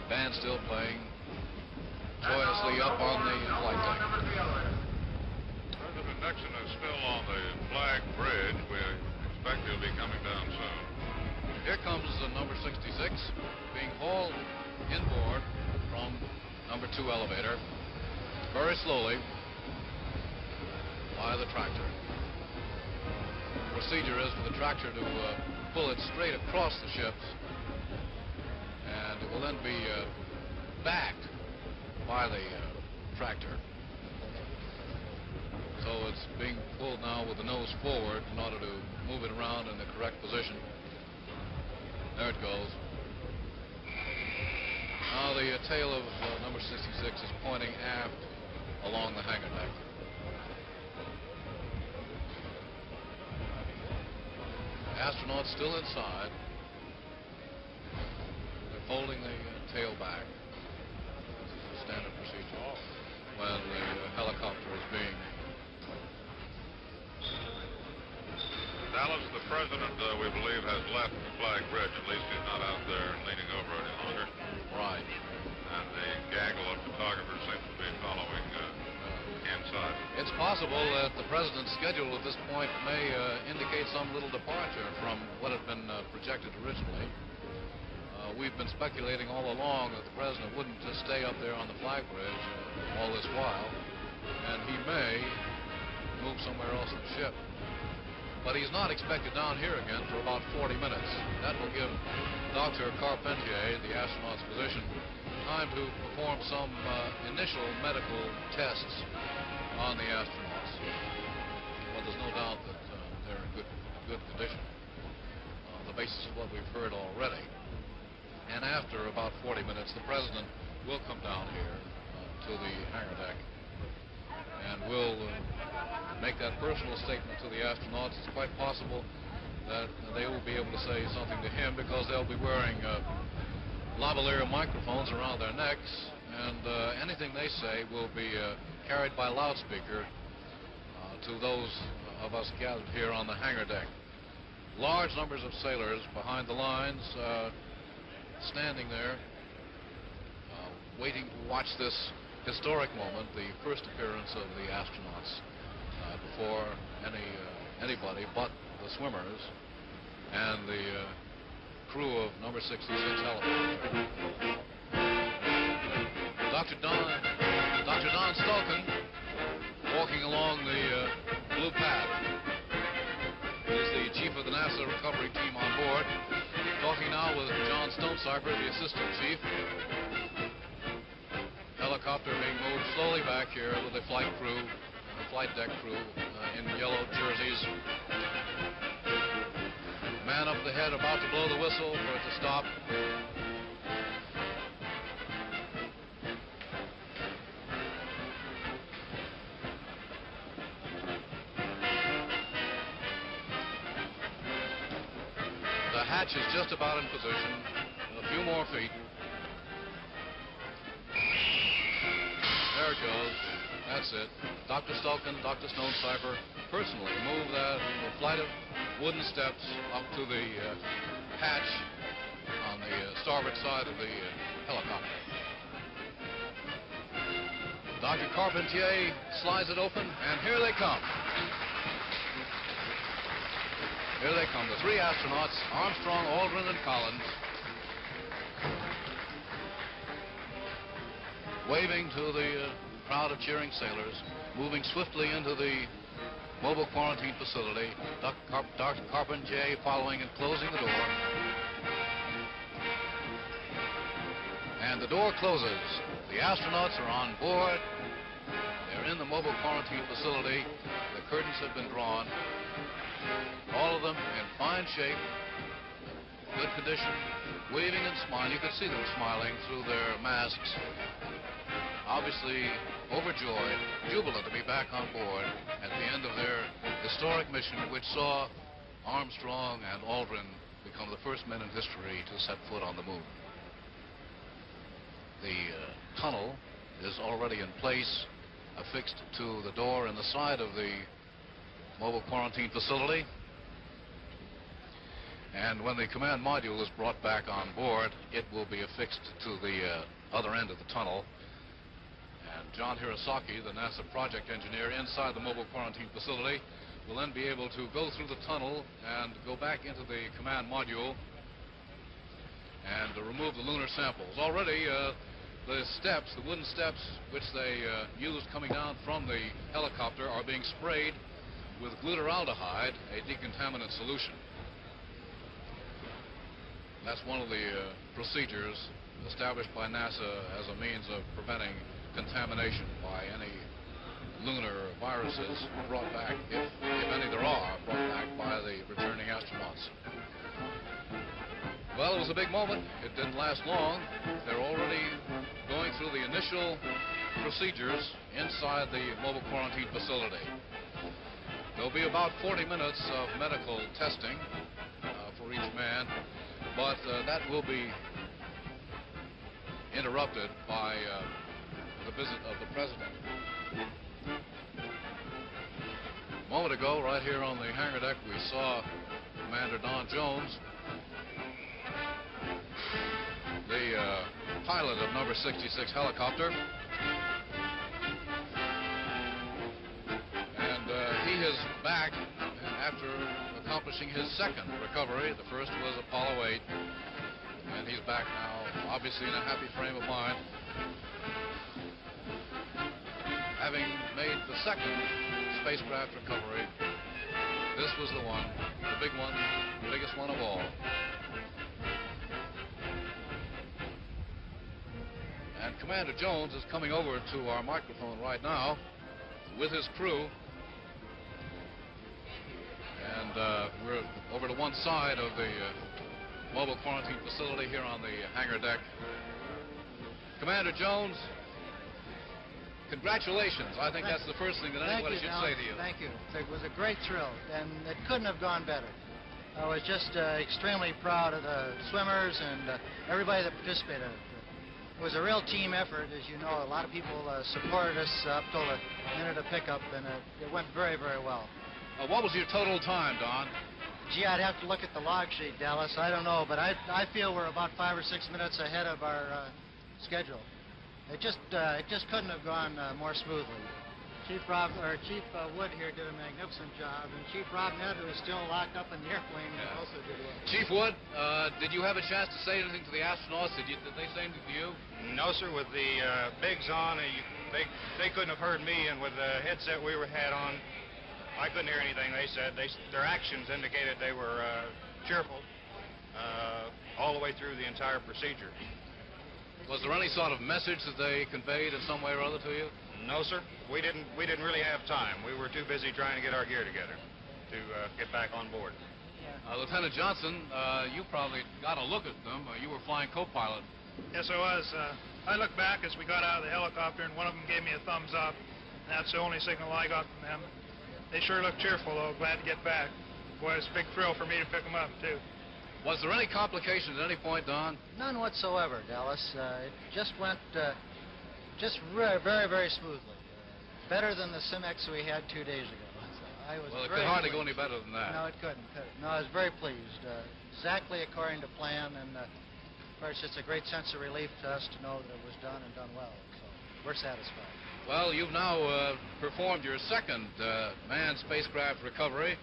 Band still playing joyously up on the flight deck. President Nixon is still on the flag bridge. We expect he'll be coming down soon. Here comes the number 66 being hauled inboard from number 2 elevator very slowly by the tractor. The procedure is for the tractor to pull it straight across the ships, and it will then be backed by the tractor. So it's being pulled now with the nose forward in order to move it around in the correct position. There it goes. Now the tail of number 66 is pointing aft along the hangar deck. Astronauts still inside. They're folding the tail back. This is a standard procedure when the helicopter is being... Dallas, the president, we believe, has left the flag bridge. At least he's not out there leaning over any longer. Right. And the gaggle of photographers seems to be following inside. It's possible that the president's schedule at this point may indicate some little departure from what had been projected originally. We've been speculating all along that the president wouldn't just stay up there on the flag bridge all this while, and he may move somewhere else in the ship. But he's not expected down here again for about 40 minutes. That will give Dr. Carpentier, the astronaut's physician, time to perform some initial medical tests on the astronauts. But there's no doubt that they're in good condition on the basis of what we've heard already. And after about 40 minutes, the president will come down here to the hangar deck and will make that personal statement to the astronauts. It's quite possible that they will be able to say something to him because they'll be wearing lavalier microphones around their necks, and anything they say will be carried by loudspeaker to those of us gathered here on the hangar deck. Large numbers of sailors behind the lines standing there waiting to watch this historic moment, the first appearance of the astronauts before anybody but the swimmers and the crew of number 66 helicopter. Dr. Don Stolken walking along the blue path. He's the chief of the NASA recovery team on board. Talking now with John Stonecipher, the assistant chief. Helicopter being moved slowly back here with the flight crew, flight deck crew in yellow jerseys. Man up the head about to blow the whistle for it to stop. The hatch is just about in position. A few more feet. There it goes. That's it. Dr. Stulkin, Dr. Stonecipher personally moved the flight of wooden steps up to the hatch on the starboard side of the helicopter. Dr. Carpentier slides it open, and here they come. Here they come, the three astronauts, Armstrong, Aldrin, and Collins, waving to the crowd of cheering sailors, moving swiftly into the mobile quarantine facility. Dr. Carpentier following and closing the door. And the door closes. The astronauts are on board. They're in the mobile quarantine facility. The curtains have been drawn. All of them in fine shape, good condition, waving and smiling. You could see them smiling through their masks. Obviously overjoyed, jubilant to be back on board at the end of their historic mission, which saw Armstrong and Aldrin become the first men in history to set foot on the moon. The tunnel is already in place, affixed to the door in the side of the mobile quarantine facility. And when the command module is brought back on board, it will be affixed to the other end of the tunnel. And John Hirosaki, the NASA project engineer inside the mobile quarantine facility, will then be able to go through the tunnel and go back into the command module and remove the lunar samples. Already, the steps, the wooden steps, which they used coming down from the helicopter, are being sprayed with glutaraldehyde, a decontaminant solution. That's one of the procedures established by NASA as a means of preventing contamination by any lunar viruses brought back, if any there are, brought back by the returning astronauts. Well, it was a big moment. It didn't last long. They're already going through the initial procedures inside the mobile quarantine facility. There'll be about 40 minutes of medical testing for each man, but that will be interrupted by the visit of the president. A moment ago, right here on the hangar deck, we saw Commander Don Jones, the pilot of number 66 helicopter. And he is back after accomplishing his second recovery. The first was Apollo 8. And he's back now, obviously in a happy frame of mind, having made the second spacecraft recovery. This was the one, the big one, the biggest one of all. And Commander Jones is coming over to our microphone right now with his crew. And we're over to one side of the mobile quarantine facility here on the hangar deck. Commander Jones, congratulations. I think that's the first thing that anybody should say to you. Thank you. It was a great thrill, and it couldn't have gone better. I was just extremely proud of the swimmers and everybody that participated. It was a real team effort. As you know, a lot of people supported us up till the minute of pickup, and it went very, very well. What was your total time, Don? Gee, I'd have to look at the log sheet, Dallas. I don't know, but I feel we're about 5 or 6 minutes ahead of our schedule. It just couldn't have gone more smoothly. Chief Wood here did a magnificent job, and Chief Robinette, who is still locked up in the airplane, also did well. Chief Wood, did you have a chance to say anything to the astronauts? Did they say anything to you? No, sir. With the bigs on, they couldn't have heard me, and with the headset we had on, I couldn't hear anything they said. Their actions indicated they were cheerful all the way through the entire procedure. Was there any sort of message that they conveyed in some way or other to you? No, sir. We didn't really have time. We were too busy trying to get our gear together to get back on board. Lieutenant Johnson, you probably got a look at them. You were flying co-pilot. Yes, I was. I looked back as we got out of the helicopter, and one of them gave me a thumbs up. That's the only signal I got from them. They sure looked cheerful, though. Glad to get back. Boy, it's a big thrill for me to pick them up, too. Was there any complications at any point, Don? None whatsoever, Dallas. It just went very, very smoothly. better than the Simex we had 2 days ago. So I was Well, it very could hardly go pleased. any better than that. No, it couldn't. No, I was very pleased. Exactly according to plan, and of course, it's a great sense of relief to us to know that it was done and done well. So we're satisfied. Well, you've now performed your second manned spacecraft recovery.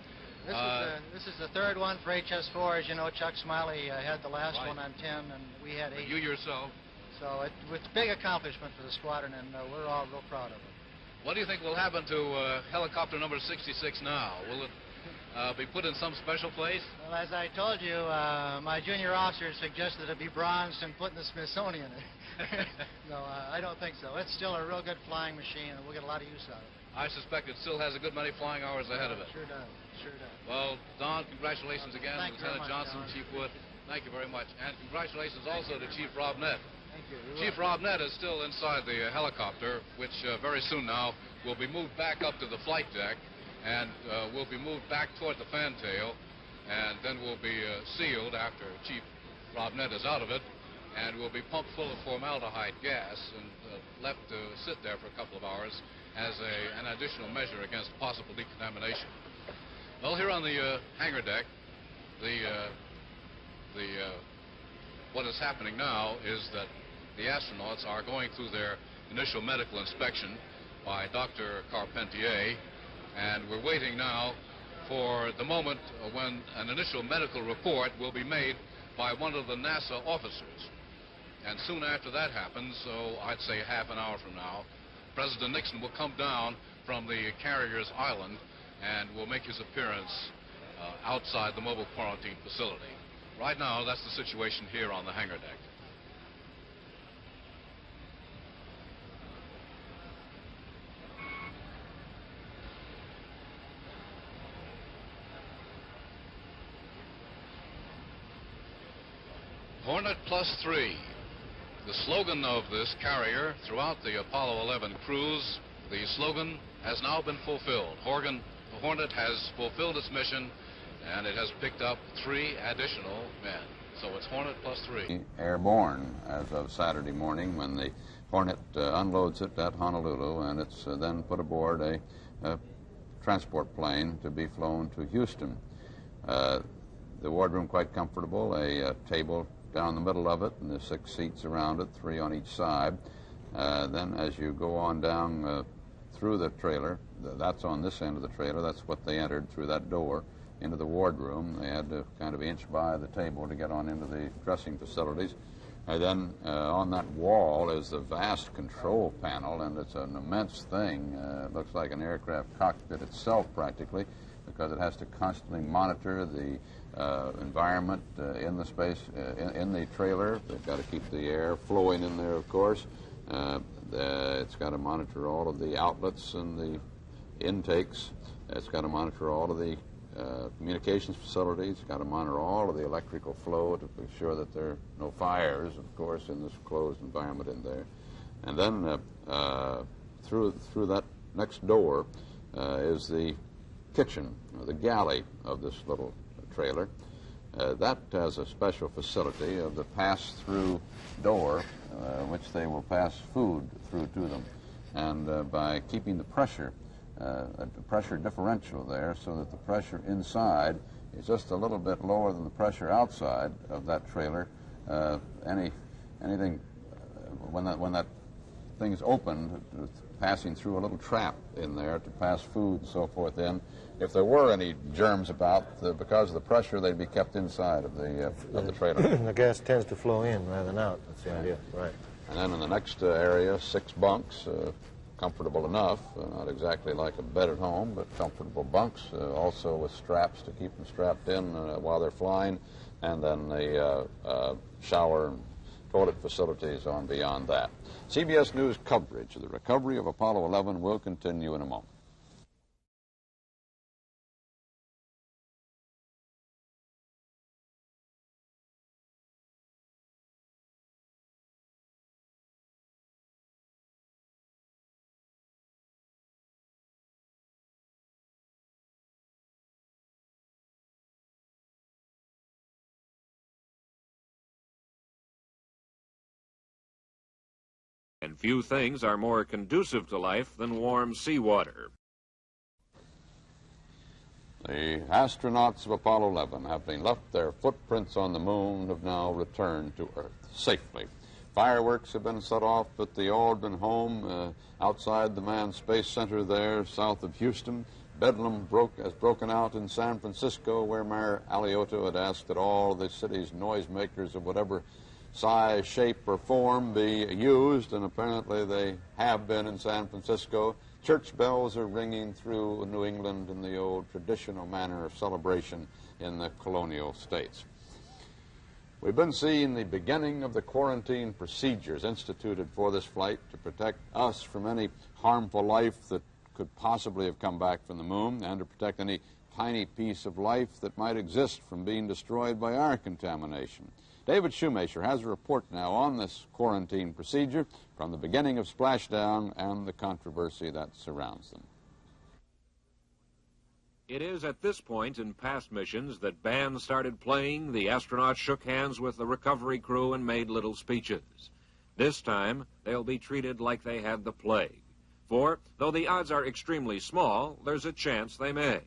This is the third one for HS4. As you know, Chuck Smiley had the last Right. one on 10, and we had 8. You yourself. So it's a big accomplishment for the squadron, and we're all real proud of it. What do you think will happen to helicopter number 66 now? Will it be put in some special place? Well, as I told you, my junior officer suggested it be bronzed and put in the Smithsonian. No, I don't think so. It's still a real good flying machine, and we'll get a lot of use out of it. I suspect it still has a good many flying hours ahead of it. Sure does. Sure does. Well, Don, congratulations again, Thank you very Lieutenant much, Johnson, Don. Chief Wood. Thank you very much. And congratulations also to Chief Robnett. Thank you. Chief Robnett is still inside the helicopter, which very soon now will be moved back up to the flight deck and will be moved back toward the fantail, and then will be sealed after Chief Robnett is out of it, and will be pumped full of formaldehyde gas and left to sit there for a couple of hours as an additional measure against possible decontamination. Well, here on the hangar deck, what is happening now is that the astronauts are going through their initial medical inspection by Dr. Carpentier, and we're waiting now for the moment when an initial medical report will be made by one of the NASA officers. And soon after that happens, so I'd say half an hour from now, President Nixon will come down from the carrier's island and will make his appearance outside the mobile quarantine facility. Right now, that's the situation here on the hangar deck. Hornet +3. The slogan of this carrier throughout the Apollo 11 cruise, the slogan has now been fulfilled. The Hornet has fulfilled its mission, and it has picked up 3 additional men. So it's Hornet +3. Airborne as of Saturday morning when the Hornet unloads it at Honolulu, and it's then put aboard a transport plane to be flown to Houston. The wardroom quite comfortable, a table down the middle of it, and there's 6 seats around it, 3 on each side. Then as you go on down through the trailer, that's on this end of the trailer, that's what they entered through that door into the wardroom. They had to kind of inch by the table to get on into the dressing facilities. And then on that wall is the vast control panel, and it's an immense thing. It looks like an aircraft cockpit itself practically, because it has to constantly monitor the environment in the space, in the trailer. They've got to keep the air flowing in there, of course. It's got to monitor all of the outlets and the intakes. It's got to monitor all of the communications facilities. It's got to monitor all of the electrical flow to be sure that there are no fires, of course, in this closed environment in there. And then through that next door is the kitchen, or the galley of this little trailer. That has a special facility of the pass-through door, which they will pass food through to them. And by keeping the pressure differential there, so that the pressure inside is just a little bit lower than the pressure outside of that trailer, anything when that thing's opened, passing through a little trap in there to pass food and so forth in. If there were any germs about, because of the pressure, they'd be kept inside of the trailer. The gas tends to flow in rather than out. That's the idea, right? And then in the next area, 6 bunks, comfortable enough, not exactly like a bed at home, but comfortable bunks, also with straps to keep them strapped in while they're flying, and then the shower and toilet facilities on beyond that. CBS News coverage of the recovery of Apollo 11 will continue in a moment. And few things are more conducive to life than warm seawater. The astronauts of Apollo 11, having left their footprints on the moon, have now returned to Earth safely. Fireworks have been set off at the Aldrin home outside the Manned Space Center there, south of Houston. Bedlam has broken out in San Francisco, where Mayor Alioto had asked that all the city's noisemakers of whatever size, shape, or form be used, and apparently they have been in San Francisco. Church bells are ringing through New England in the old traditional manner of celebration in the colonial states. We've been seeing the beginning of the quarantine procedures instituted for this flight to protect us from any harmful life that could possibly have come back from the moon, and to protect any tiny piece of life that might exist from being destroyed by our contamination. David Shoemaker has a report now on this quarantine procedure from the beginning of Splashdown and the controversy that surrounds them. It is at this point in past missions that bands started playing, the astronauts shook hands with the recovery crew and made little speeches. This time, they'll be treated like they had the plague. For, though the odds are extremely small, there's a chance they may.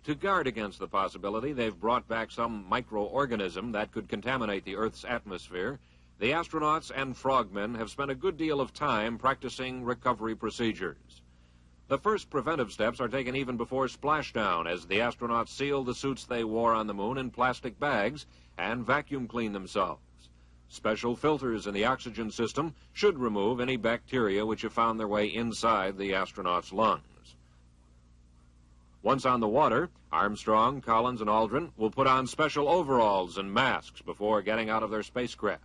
To guard against the possibility they've brought back some microorganism that could contaminate the Earth's atmosphere, the astronauts and frogmen have spent a good deal of time practicing recovery procedures. The first preventive steps are taken even before splashdown, as the astronauts seal the suits they wore on the moon in plastic bags and vacuum clean themselves. Special filters in the oxygen system should remove any bacteria which have found their way inside the astronauts' lungs. Once on the water, Armstrong, Collins, and Aldrin will put on special overalls and masks before getting out of their spacecraft.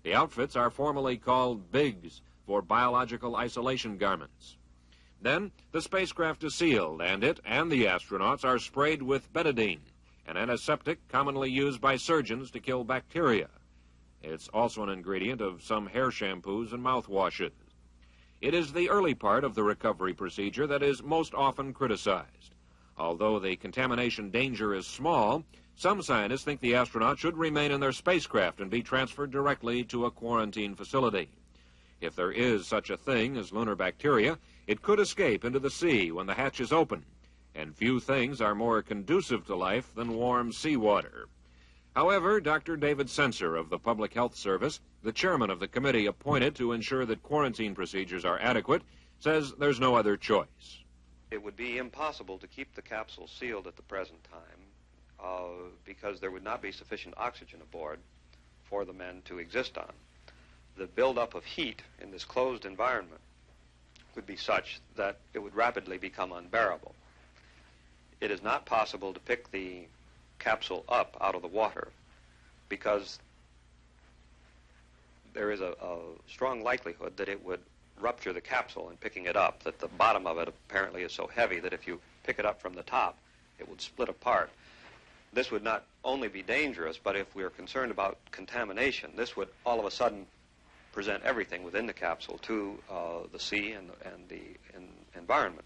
The outfits are formally called BIGs, for biological isolation garments. Then, the spacecraft is sealed, and it and the astronauts are sprayed with betadine, an antiseptic commonly used by surgeons to kill bacteria. It's also an ingredient of some hair shampoos and mouthwashes. It is the early part of the recovery procedure that is most often criticized. Although the contamination danger is small, some scientists think the astronauts should remain in their spacecraft and be transferred directly to a quarantine facility. If there is such a thing as lunar bacteria, it could escape into the sea when the hatch is open, and few things are more conducive to life than warm seawater. However, Dr. David Sensor of the Public Health Service, the chairman of the committee appointed to ensure that quarantine procedures are adequate, says there's no other choice. It would be impossible to keep the capsule sealed at the present time because there would not be sufficient oxygen aboard for the men to exist on. The buildup of heat in this closed environment would be such that it would rapidly become unbearable. It is not possible to pick the capsule up out of the water because there is a strong likelihood that it would rupture the capsule in picking it up, that the bottom of it apparently is so heavy that if you pick it up from the top, it would split apart. This would not only be dangerous, but if we are concerned about contamination, this would all of a sudden present everything within the capsule to the sea and the environment.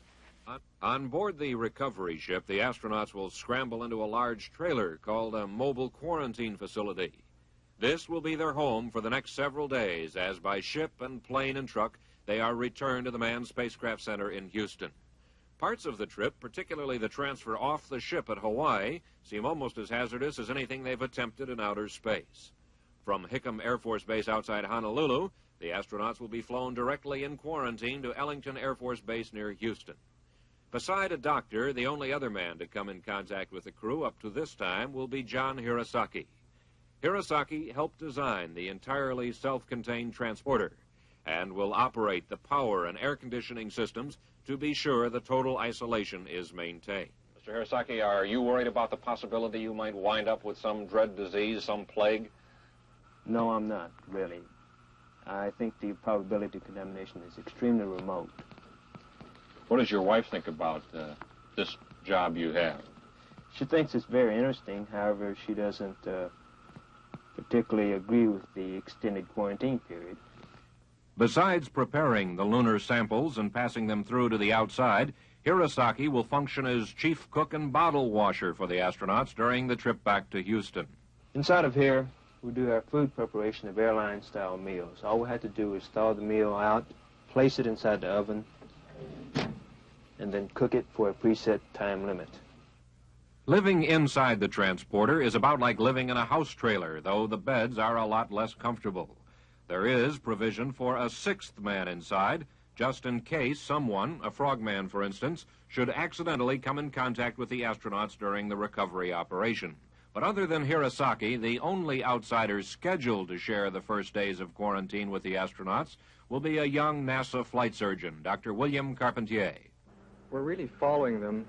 On board the recovery ship, the astronauts will scramble into a large trailer called a mobile quarantine facility. This will be their home for the next several days, as by ship and plane and truck, they are returned to the Manned Spacecraft Center in Houston. Parts of the trip, particularly the transfer off the ship at Hawaii, seem almost as hazardous as anything they've attempted in outer space. From Hickam Air Force Base outside Honolulu, the astronauts will be flown directly in quarantine to Ellington Air Force Base near Houston. Beside a doctor, the only other man to come in contact with the crew up to this time will be John Hirosaki. Hirosaki helped design the entirely self-contained transporter and will operate the power and air conditioning systems to be sure the total isolation is maintained. Mr. Hirosaki, are you worried about the possibility you might wind up with some dread disease, some plague? No, I'm not, really. I think the probability of contamination is extremely remote. What does your wife think about this job you have? She thinks it's very interesting. However, she doesn't particularly agree with the extended quarantine period. Besides preparing the lunar samples and passing them through to the outside, Hirosaki will function as chief cook and bottle washer for the astronauts during the trip back to Houston. Inside of here, we do our food preparation of airline-style meals. All we had to do is thaw the meal out, place it inside the oven, and then cook it for a preset time limit. Living inside the transporter is about like living in a house trailer, though the beds are a lot less comfortable. There is provision for a sixth man inside, just in case someone, a frogman for instance, should accidentally come in contact with the astronauts during the recovery operation. But other than Hirosaki, the only outsiders scheduled to share the first days of quarantine with the astronauts will be a young NASA flight surgeon, Dr. William Carpentier. We're really following them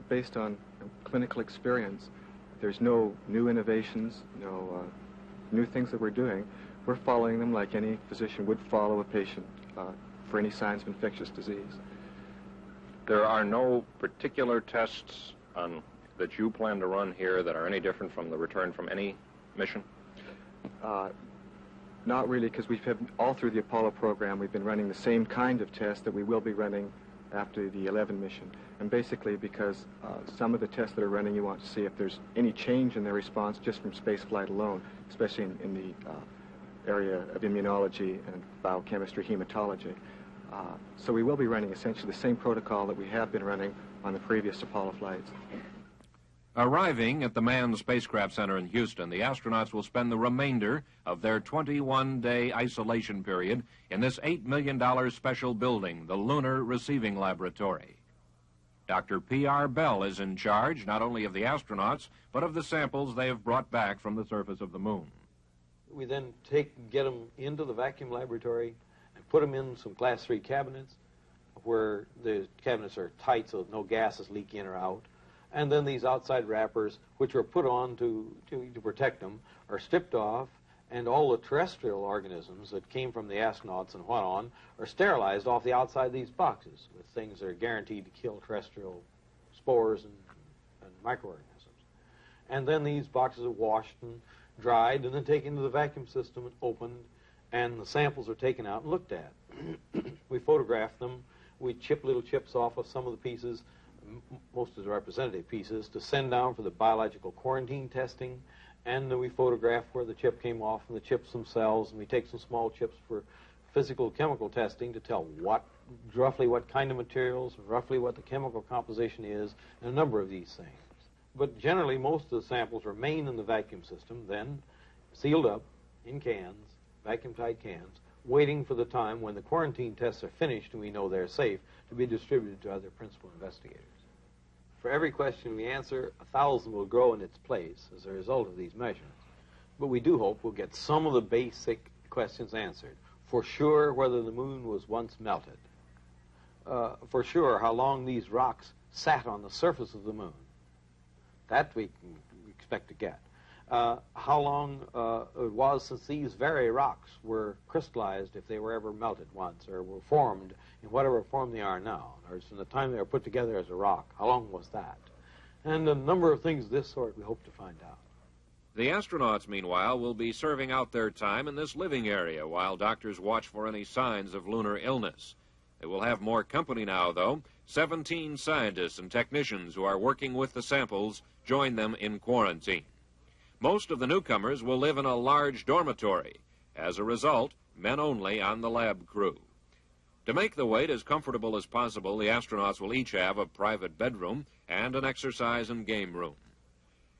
based on clinical experience. There's no new innovations, no new things that we're doing. We're following them like any physician would follow a patient for any signs of infectious disease. There are no particular tests that you plan to run here that are any different from the return from any mission? Not really, because we've had, all through the Apollo program, we've been running the same kind of test that we will be running after the 11 mission. And basically because some of the tests that are running, you want to see if there's any change in their response just from space flight alone, especially in the area of immunology and biochemistry, hematology. So we will be running essentially the same protocol that we have been running on the previous Apollo flights. Arriving at the Manned Spacecraft Center in Houston, the astronauts will spend the remainder of their 21-day isolation period in this $8 million special building, the Lunar Receiving Laboratory. Dr. P.R. Bell is in charge not only of the astronauts, but of the samples they have brought back from the surface of the moon. We then get them into the vacuum laboratory and put them in some Class 3 cabinets where the cabinets are tight so no gases leak in or out. And then these outside wrappers, which are put on to protect them, are stripped off, and all the terrestrial organisms that came from the astronauts and went on are sterilized off the outside of these boxes with things that are guaranteed to kill terrestrial spores and microorganisms. And then these boxes are washed and dried and then taken into the vacuum system and opened, and the samples are taken out and looked at. We photograph them. We chip little chips off of some of the pieces, most of the representative pieces, to send down for the biological quarantine testing, and then we photograph where the chip came off and the chips themselves, and we take some small chips for physical chemical testing to tell roughly what kind of materials, roughly what the chemical composition is, and a number of these things. But generally, most of the samples remain in the vacuum system, then sealed up in cans, vacuum-tight cans, waiting for the time when the quarantine tests are finished and we know they're safe to be distributed to other principal investigators. For every question we answer, 1,000 will grow in its place as a result of these measurements. But we do hope we'll get some of the basic questions answered. For sure, whether the moon was once melted. For sure, how long these rocks sat on the surface of the moon. That we can expect to get. How long it was since these very rocks were crystallized, if they were ever melted once, or were formed in whatever form they are now. Or from the time they were put together as a rock, how long was that? And a number of things of this sort we hope to find out. The astronauts, meanwhile, will be serving out their time in this living area while doctors watch for any signs of lunar illness. They will have more company now, though. 17 scientists and technicians who are working with the samples join them in quarantine. Most of the newcomers will live in a large dormitory. As a result, men only on the lab crew. To make the wait as comfortable as possible, the astronauts will each have a private bedroom and an exercise and game room.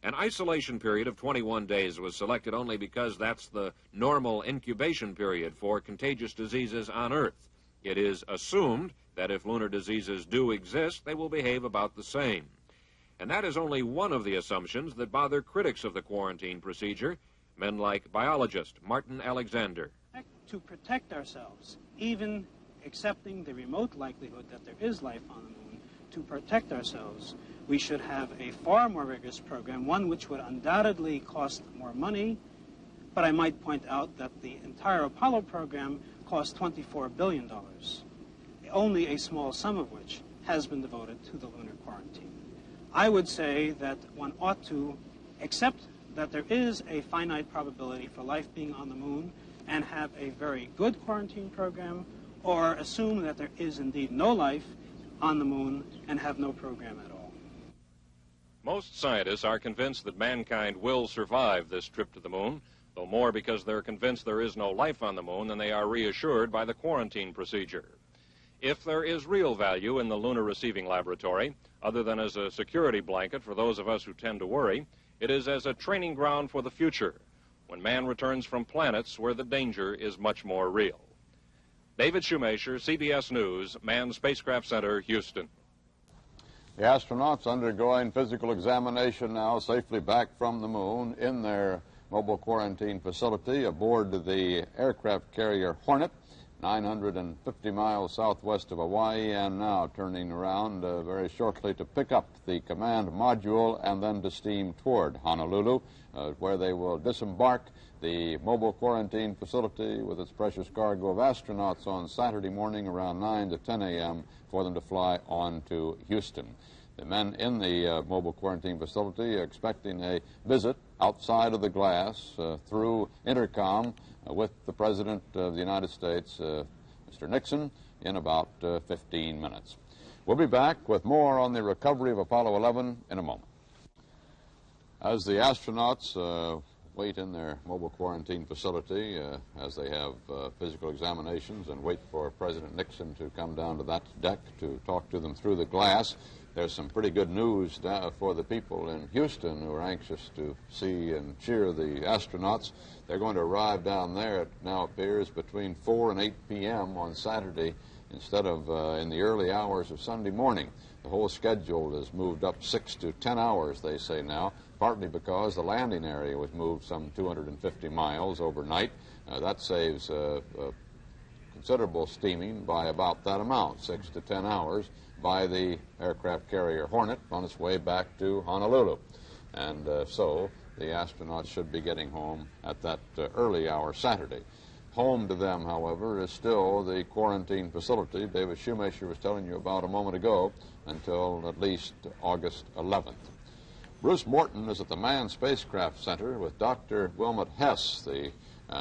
An isolation period of 21 days was selected only because that's the normal incubation period for contagious diseases on Earth. It is assumed that if lunar diseases do exist, they will behave about the same. And that is only one of the assumptions that bother critics of the quarantine procedure, men like biologist Martin Alexander. To protect ourselves, even accepting the remote likelihood that there is life on the moon, to protect ourselves, we should have a far more rigorous program, one which would undoubtedly cost more money, but I might point out that the entire Apollo program cost $24 billion, only a small sum of which has been devoted to the lunar quarantine. I would say that one ought to accept that there is a finite probability for life being on the moon and have a very good quarantine program, or assume that there is indeed no life on the moon and have no program at all. Most scientists are convinced that mankind will survive this trip to the moon, though more because they're convinced there is no life on the moon than they are reassured by the quarantine procedure. If there is real value in the lunar receiving laboratory, other than as a security blanket for those of us who tend to worry, it is as a training ground for the future, when man returns from planets where the danger is much more real. David Shoemaker, CBS News, Manned Spacecraft Center, Houston. The astronauts undergoing physical examination now, safely back from the moon in their mobile quarantine facility aboard the aircraft carrier Hornet, 950 miles southwest of Hawaii, and now turning around very shortly to pick up the command module and then to steam toward Honolulu, where they will disembark the mobile quarantine facility with its precious cargo of astronauts on Saturday morning around 9 to 10 a.m. for them to fly on to Houston. The men in the mobile quarantine facility are expecting a visit outside of the glass through intercom with the President of the United States, Mr. Nixon, in about 15 minutes. We'll be back with more on the recovery of Apollo 11 in a moment. As the astronauts wait in their mobile quarantine facility, as they have physical examinations and wait for President Nixon to come down to that deck to talk to them through the glass, there's some pretty good news for the people in Houston who are anxious to see and cheer the astronauts. They're going to arrive down there, it now appears, between 4 and 8 p.m. on Saturday instead of in the early hours of Sunday morning. The whole schedule is moved up 6 to 10 hours, they say now, partly because the landing area was moved some 250 miles overnight. That saves considerable steaming by about that amount, 6 to 10 hours, by the aircraft carrier Hornet on its way back to Honolulu. And so the astronauts should be getting home at that early hour Saturday. Home to them, however, is still the quarantine facility David Shoemaker was telling you about a moment ago until at least August 11th. Bruce Morton is at the Manned Spacecraft Center with Dr. Wilmot Hess, the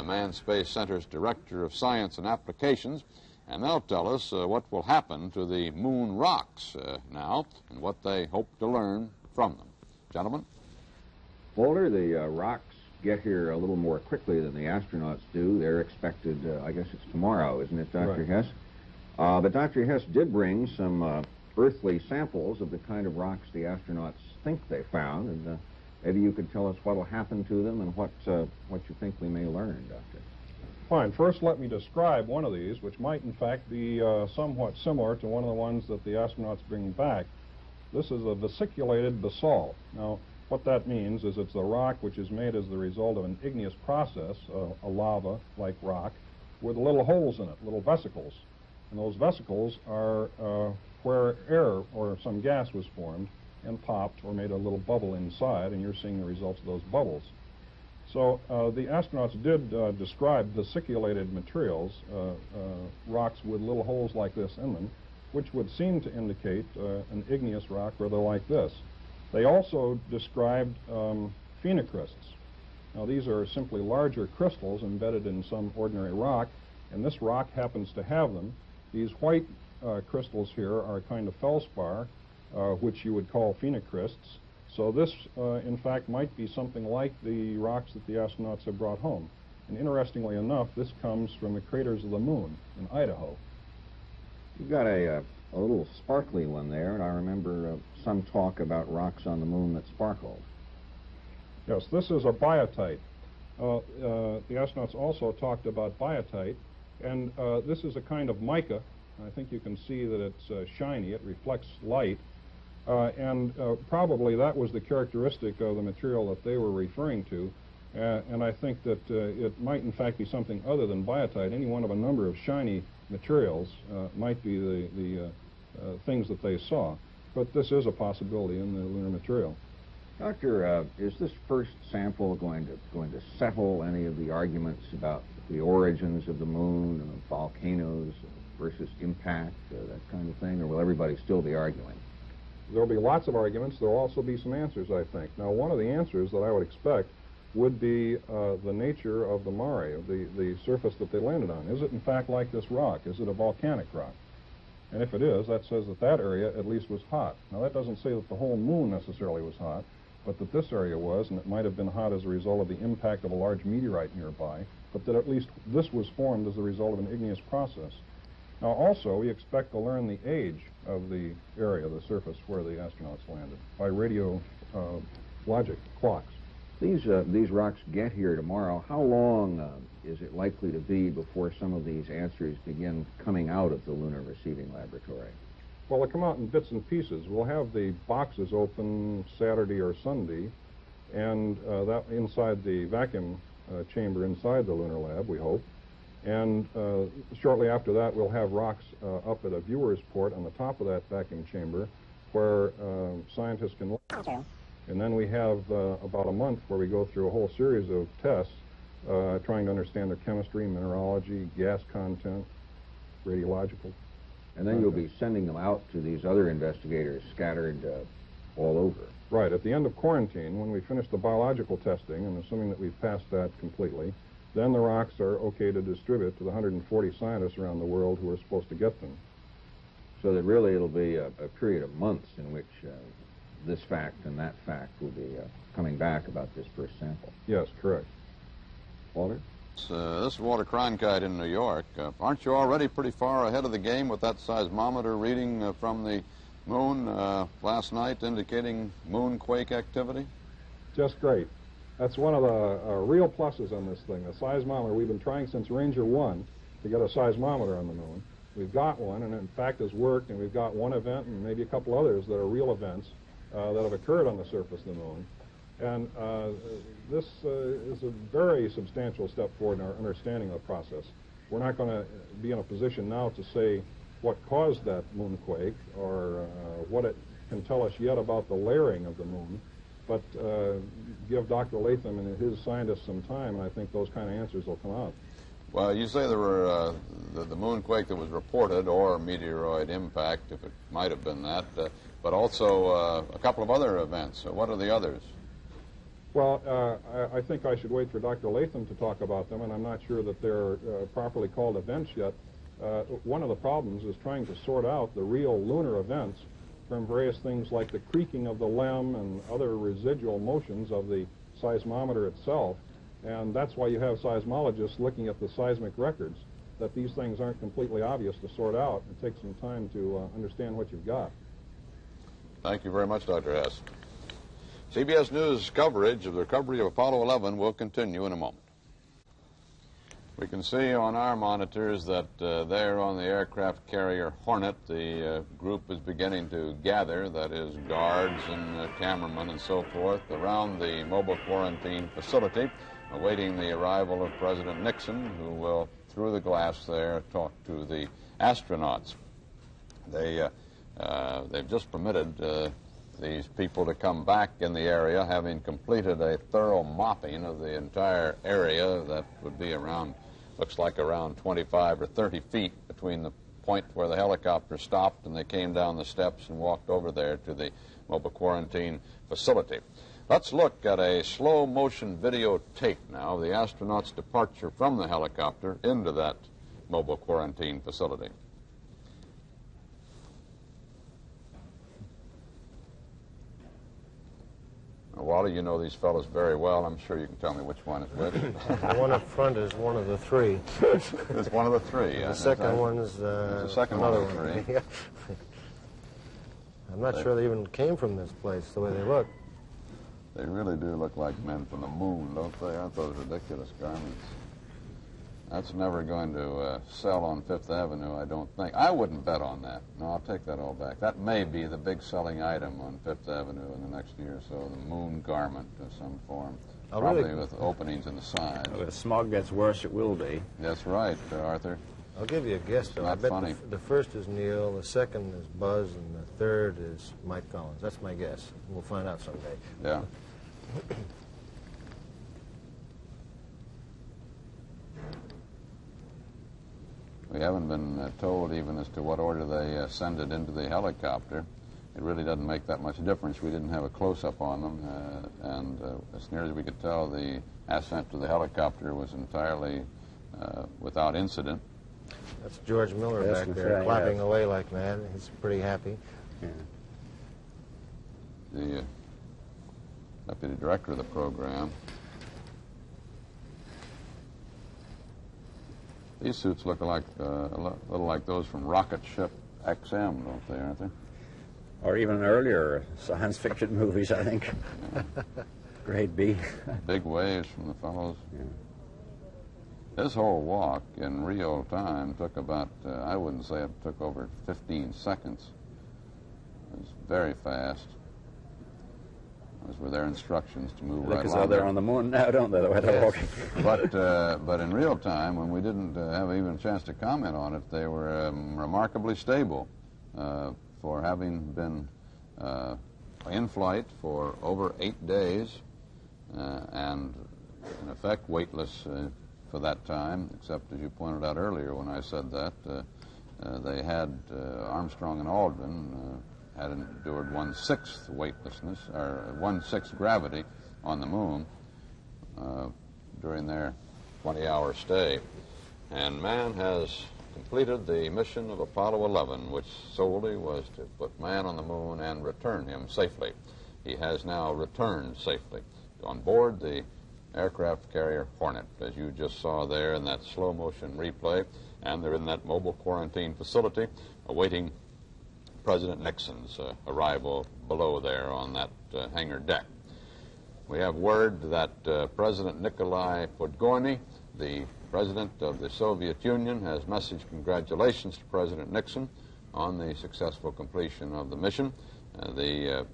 Manned Space Center's Director of Science and Applications, and they'll tell us what will happen to the moon rocks now and what they hope to learn from them. Gentlemen? Walter, the rocks get here a little more quickly than the astronauts do. They're expected, I guess it's tomorrow, isn't it, Dr. Hess? But Dr. Hess did bring some earthly samples of the kind of rocks the astronauts think they found, and maybe you could tell us what will happen to them and what you think we may learn, Doctor. Fine. First, let me describe one of these, which might, in fact, be somewhat similar to one of the ones that the astronauts bring back. This is a vesiculated basalt. Now, what that means is it's a rock which is made as the result of an igneous process, a lava-like rock, with little holes in it, little vesicles. And those vesicles are where air or some gas was formed and popped or made a little bubble inside, and you're seeing the results of those bubbles. So the astronauts did describe vesiculated materials, rocks with little holes like this in them, which would seem to indicate an igneous rock rather like this. They also described phenocrysts. Now these are simply larger crystals embedded in some ordinary rock, and this rock happens to have them. These white crystals here are a kind of feldspar, which you would call phenocrysts. So this, in fact, might be something like the rocks that the astronauts have brought home. And interestingly enough, this comes from the craters of the moon in Idaho. You've got a little sparkly one there, and I remember some talk about rocks on the moon that sparkled. Yes, this is a biotite. The astronauts also talked about biotite, and this is a kind of mica. I think you can see that it's shiny. It reflects light. And probably that was the characteristic of the material that they were referring to. And I think that it might, in fact, be something other than biotite. Any one of a number of shiny materials might be the things that they saw. But this is a possibility in the lunar material. Doctor, is this first sample going to settle any of the arguments about the origins of the moon, volcanoes versus impact, that kind of thing, or will everybody still be arguing? There'll be lots of arguments. There'll also be some answers, I think. Now, one of the answers that I would expect would be the nature of the mare, the surface that they landed on. Is it, in fact, like this rock? Is it a volcanic rock? And if it is, that says that that area at least was hot. Now, that doesn't say that the whole moon necessarily was hot, but that this area was, and it might have been hot as a result of the impact of a large meteorite nearby, but that at least this was formed as a result of an igneous process. Now, also, we expect to learn the age of the area, the surface where the astronauts landed, by radio logic clocks. These rocks get here tomorrow. How long is it likely to be before some of these answers begin coming out of the Lunar Receiving Laboratory? Well, they'll come out in bits and pieces. We'll have the boxes open Saturday or Sunday, and that inside the vacuum chamber inside the lunar lab, we hope. And shortly after that, we'll have rocks up at a viewer's port on the top of that vacuum chamber where scientists can look. And then we have about a month where we go through a whole series of tests trying to understand their chemistry, mineralogy, gas content, radiological. And then you'll be sending them out to these other investigators scattered all over. Right. At the end of quarantine, when we finish the biological testing, and assuming that we've passed that completely, then the rocks are okay to distribute to the 140 scientists around the world who are supposed to get them. So that really it'll be a period of months in which this fact and that fact will be coming back about this first sample. Yes, correct. Walter? This is Walter Cronkite in New York. Aren't you already pretty far ahead of the game with that seismometer reading from the moon last night indicating moonquake activity? Just great. That's one of the real pluses on this thing, the seismometer. We've been trying since Ranger 1 to get a seismometer on the moon. We've got one, and it in fact has worked, and we've got one event and maybe a couple others that are real events that have occurred on the surface of the moon. And this is a very substantial step forward in our understanding of the process. We're not going to be in a position now to say what caused that moonquake or what it can tell us yet about the layering of the moon, but give Dr. Latham and his scientists some time, and I think those kind of answers will come out. Well, you say there were the moonquake that was reported, or meteoroid impact, if it might have been that, but also a couple of other events. What are the others? Well, I think I should wait for Dr. Latham to talk about them, and I'm not sure that they're properly called events yet. One of the problems is trying to sort out the real lunar events from various things like the creaking of the LEM and other residual motions of the seismometer itself. And that's why you have seismologists looking at the seismic records, that these things aren't completely obvious to sort out. It takes some time to understand what you've got. Thank you very much, Dr. Hess. CBS News coverage of the recovery of Apollo 11 will continue in a moment. We can see on our monitors that there on the aircraft carrier Hornet, the group is beginning to gather, that is guards and cameramen and so forth, around the mobile quarantine facility, awaiting the arrival of President Nixon, who will, through the glass there, talk to the astronauts. They've just permitted these people to come back in the area, having completed a thorough mopping of the entire area that would be around, looks like around 25 or 30 feet between the point where the helicopter stopped and they came down the steps and walked over there to the mobile quarantine facility. Let's look at a slow-motion videotape now of the astronauts' departure from the helicopter into that mobile quarantine facility. Now, Wally, you know these fellows very well. I'm sure you can tell me which one is which. The one up front is one of the three. It's one of the three, yeah. The second one is the second one another of the three. Yeah. I'm not sure they even came from this place, the way they look. They really do look like men from the moon, don't they? Aren't those ridiculous garments? That's never going to sell on Fifth Avenue, I don't think. I wouldn't bet on that. No, I'll take that all back. That may be the big selling item on Fifth Avenue in the next year or so, the moon garment of some form. Probably with openings in the side. Well, if smog gets worse, it will be. That's right, Arthur. I'll give you a guess, though. I bet the first is Neil, the second is Buzz, and the third is Mike Collins. That's my guess. We'll find out someday. Yeah. We haven't been told even as to what order they send it into the helicopter. It really doesn't make that much difference. We didn't have a close-up on them, and as near as we could tell, the ascent to the helicopter was entirely without incident. That's George Miller back there, clapping away like mad. He's pretty happy. Yeah. Deputy Director of the program. These suits look like a little like those from Rocket Ship XM, don't they, aren't they? Or even earlier science fiction movies, I think. Yeah. Grade B. Big waves from the fellows. Yeah. This whole walk in real time took about, I wouldn't say it took over 15 seconds. It was very fast. Those were their instructions to move right along. They're on the moon now, don't they, the way they're walking? But in real time, when we didn't have even a chance to comment on it, they were remarkably stable for having been in flight for over 8 days and, in effect, weightless for that time, except, as you pointed out earlier when I said that, they had Armstrong and Aldrin had endured 1/6 weightlessness, or 1/6 gravity on the moon during their 20-hour stay. And man has completed the mission of Apollo 11, which solely was to put man on the moon and return him safely. He has now returned safely on board the aircraft carrier Hornet, as you just saw there in that slow-motion replay, and they're in that mobile quarantine facility awaiting President Nixon's arrival below there on that hangar deck. We have word that President Nikolai Podgorny, the President of the Soviet Union, has messaged congratulations to President Nixon on the successful completion of the mission. The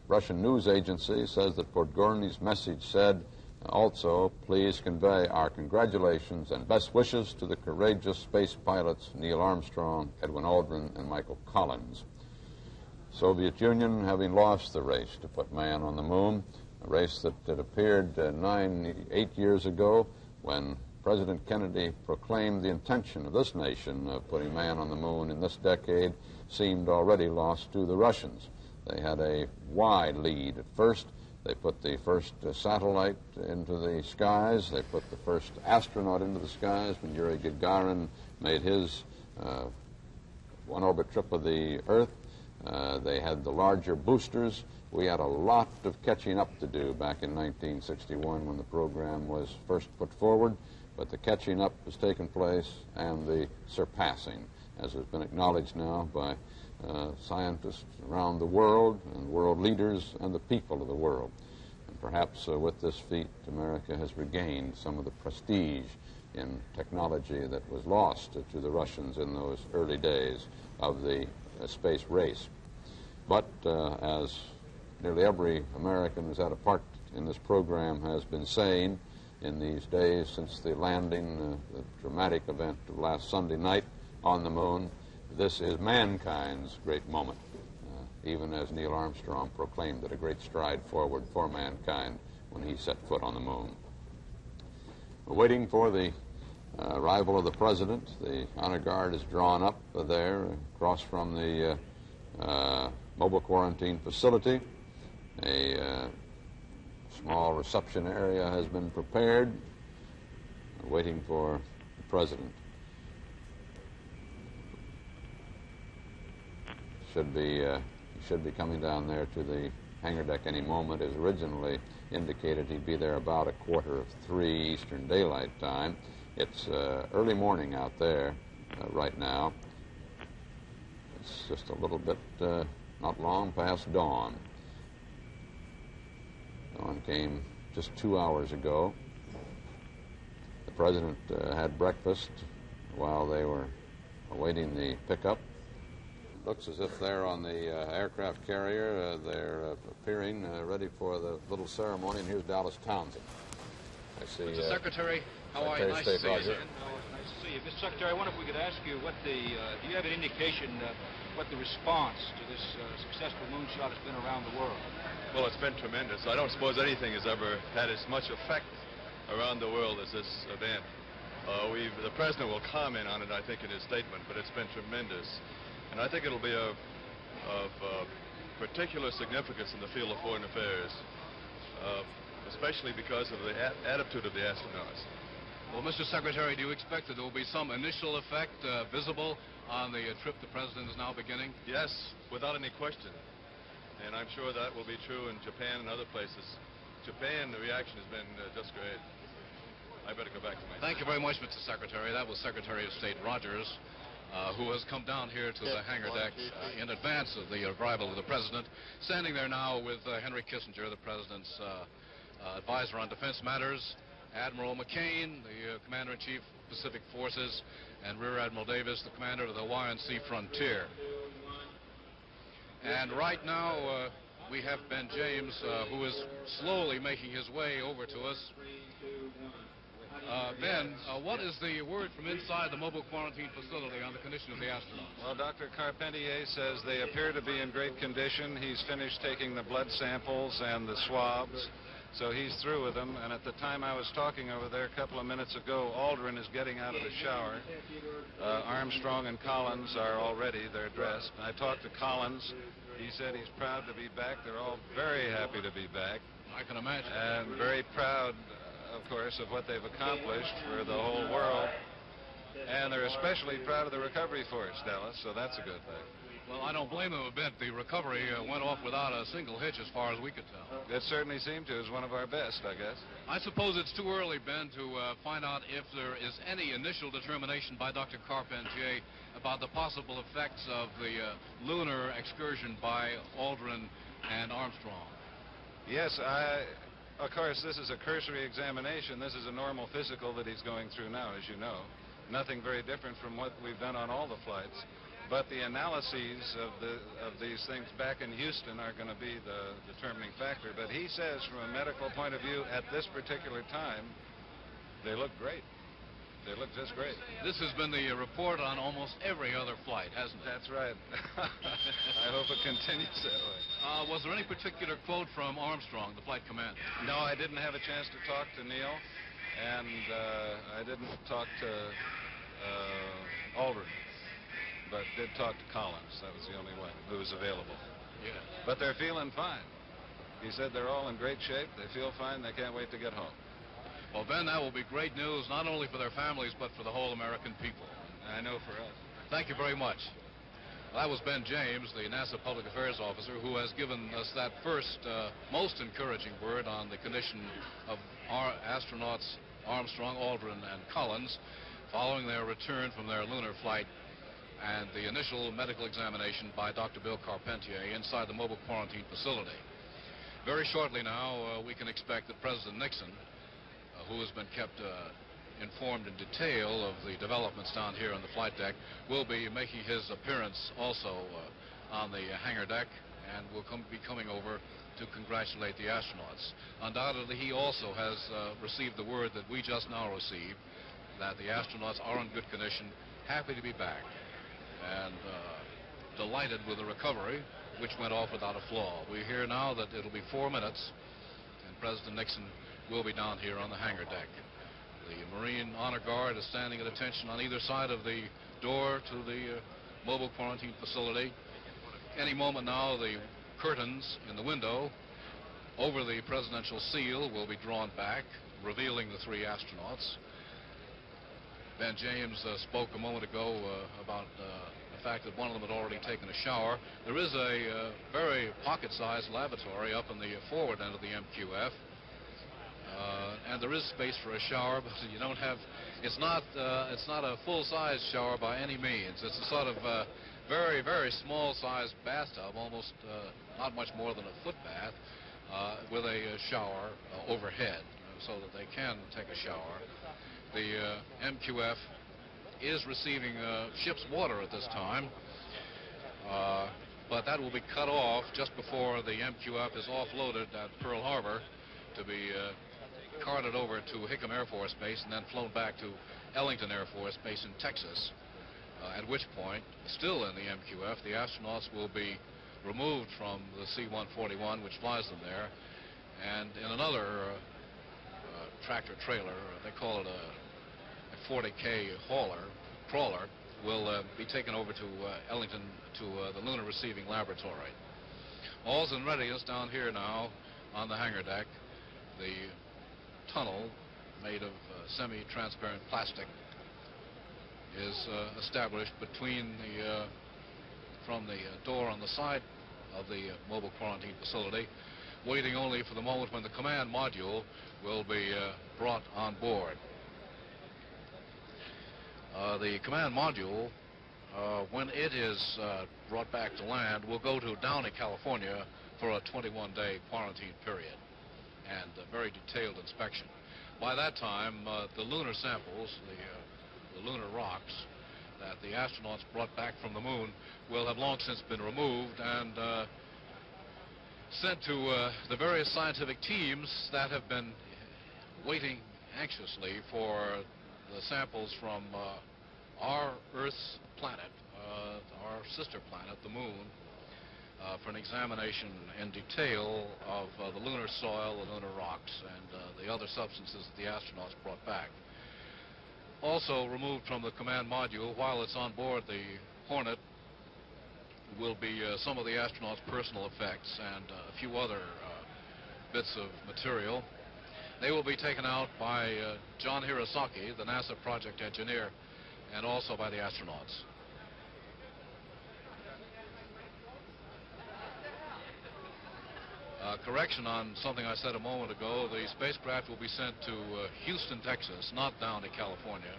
Russian news agency says that Podgorny's message said, also, please convey our congratulations and best wishes to the courageous space pilots Neil Armstrong, Edwin Aldrin, and Michael Collins. Soviet Union having lost the race to put man on the moon, a race that had appeared 8 years ago when President Kennedy proclaimed the intention of this nation of putting man on the moon in this decade, seemed already lost to the Russians. They had a wide lead at first. They put the first satellite into the skies. They put the first astronaut into the skies when Yuri Gagarin made his one-orbit trip of the Earth. They had the larger boosters. We had a lot of catching up to do back in 1961 when the program was first put forward, but the catching up has taken place and the surpassing, as has been acknowledged now by scientists around the world and world leaders and the people of the world. And perhaps with this feat, America has regained some of the prestige in technology that was lost to the Russians in those early days of the space race. But as nearly every American who's had a part in this program has been saying in these days since the landing, the dramatic event of last Sunday night on the moon, this is mankind's great moment, even as Neil Armstrong proclaimed it a great stride forward for mankind when he set foot on the moon. We're waiting for the arrival of the President. The honor guard is drawn up there across from the mobile quarantine facility. A small reception area has been prepared. We're waiting for the President. Should be coming down there to the hangar deck any moment. As originally indicated, he'd be there about 2:45 Eastern Daylight Time. It's early morning out there right now. It's just a little bit not long past dawn. Dawn came just 2 hours ago. The President had breakfast while they were awaiting the pickup. Looks as if they're on the aircraft carrier. They're appearing, ready for the little ceremony. And here's Dallas Townsend. I see. Mr. Secretary, how are you? Nice to see you again. Nice to see you. Mr. Secretary, I wonder if we could ask you what do you have an indication what the response to this successful moonshot has been around the world? Well, it's been tremendous. I don't suppose anything has ever had as much effect around the world as this event. The President will comment on it, I think, in his statement, but it's been tremendous. And I think it'll be of particular significance in the field of foreign affairs, especially because of the attitude of the astronauts. Well, Mr. Secretary, do you expect that there will be some initial effect visible on the trip the President is now beginning? Yes, without any question. And I'm sure that will be true in Japan and other places. Japan, the reaction has been just great. I better go back to my... Thank you very much, Mr. Secretary. That was Secretary of State Rogers, who has come down here to the hangar deck in advance of the arrival of the President, standing there now with Henry Kissinger, the President's advisor on defense matters, Admiral McCain, the Commander-in-Chief of Pacific Forces, and Rear Admiral Davis, the Commander of the Hawaiian Sea Frontier. And right now, we have Ben James, who is slowly making his way over to us. Ben, what is the word from inside the mobile quarantine facility on the condition of the astronauts? Well, Dr. Carpentier says they appear to be in great condition. He's finished taking the blood samples and the swabs, so he's through with them. And at the time I was talking over there a couple of minutes ago, Aldrin is getting out of the shower. Armstrong and Collins are all ready. They're dressed. And I talked to Collins. He said he's proud to be back. They're all very happy to be back. I can imagine. And very proud, of course, of what they've accomplished for the whole world. And they're especially proud of the recovery force, Dallas, so that's a good thing. Well, I don't blame them a bit. The recovery went off without a single hitch as far as we could tell. It certainly seemed to. It was one of our best, I guess. I suppose it's too early, Ben, to find out if there is any initial determination by Dr. Carpentier about the possible effects of the lunar excursion by Aldrin and Armstrong. Yes, of course, this is a cursory examination. This is a normal physical that he's going through now, as you know. Nothing very different from what we've done on all the flights. But the analyses of these things back in Houston are going to be the determining factor. But he says, from a medical point of view, at this particular time, they look great. They look just great. This has been the report on almost every other flight, hasn't it? That's right. I hope it continues that way. Was there any particular quote from Armstrong, the flight commander? No, I didn't have a chance to talk to Neil, and I didn't talk to Aldrin, but did talk to Collins. That was the only one who was available. Yeah. But they're feeling fine. He said they're all in great shape. They feel fine. They can't wait to get home. Well, Ben, that will be great news, not only for their families, but for the whole American people. I know for us. Thank you very much. Well, that was Ben James, the NASA Public Affairs Officer, who has given us that first, most encouraging word on the condition of our astronauts Armstrong, Aldrin, and Collins, following their return from their lunar flight and the initial medical examination by Dr. Bill Carpentier inside the mobile quarantine facility. Very shortly now, we can expect that President Nixon, who has been kept informed in detail of the developments down here on the flight deck, will be making his appearance also on the hangar deck and will be coming over to congratulate the astronauts. Undoubtedly, he also has received the word that we just now received, that the astronauts are in good condition, happy to be back, and delighted with the recovery, which went off without a flaw. We hear now that it'll be 4 minutes, and President Nixon will be down here on the hangar deck. The Marine Honor Guard is standing at attention on either side of the door to the mobile quarantine facility. Any moment now, the curtains in the window over the presidential seal will be drawn back, revealing the 3 astronauts. Ben James spoke a moment ago about the fact that one of them had already taken a shower. There is a very pocket-sized lavatory up in the forward end of the MQF. And there is space for a shower, but you don't have. It's not a full-size shower by any means. It's a sort of very, very small-sized bathtub, almost not much more than a foot bath, with a shower overhead, so that they can take a shower. The MQF is receiving ship's water at this time, but that will be cut off just before the MQF is offloaded at Pearl Harbor to be carted over to Hickam Air Force Base and then flown back to Ellington Air Force Base in Texas, at which point, still in the MQF, the astronauts will be removed from the C-141, which flies them there, and in another tractor trailer, they call it a 40K crawler, will be taken over to Ellington to the Lunar Receiving Laboratory. All's in readiness down here now on the hangar deck. The tunnel, made of semi-transparent plastic, is established between from the door on the side of the mobile quarantine facility, waiting only for the moment when the command module will be brought on board. The command module, when it is brought back to land, will go to Downey, California for a 21-day quarantine period and a very detailed inspection. By that time, the lunar samples, the lunar rocks that the astronauts brought back from the moon will have long since been removed and sent to the various scientific teams that have been waiting anxiously for the samples from our Earth's planet, our sister planet, the moon, for an examination in detail of the lunar soil, the lunar rocks, and the other substances that the astronauts brought back. Also removed from the command module while it's on board the Hornet will be some of the astronauts' personal effects and a few other bits of material. They will be taken out by John Hirosaki, the NASA project engineer, and also by the astronauts. Correction on something I said a moment ago. The spacecraft will be sent to Houston, Texas, not Downey, California.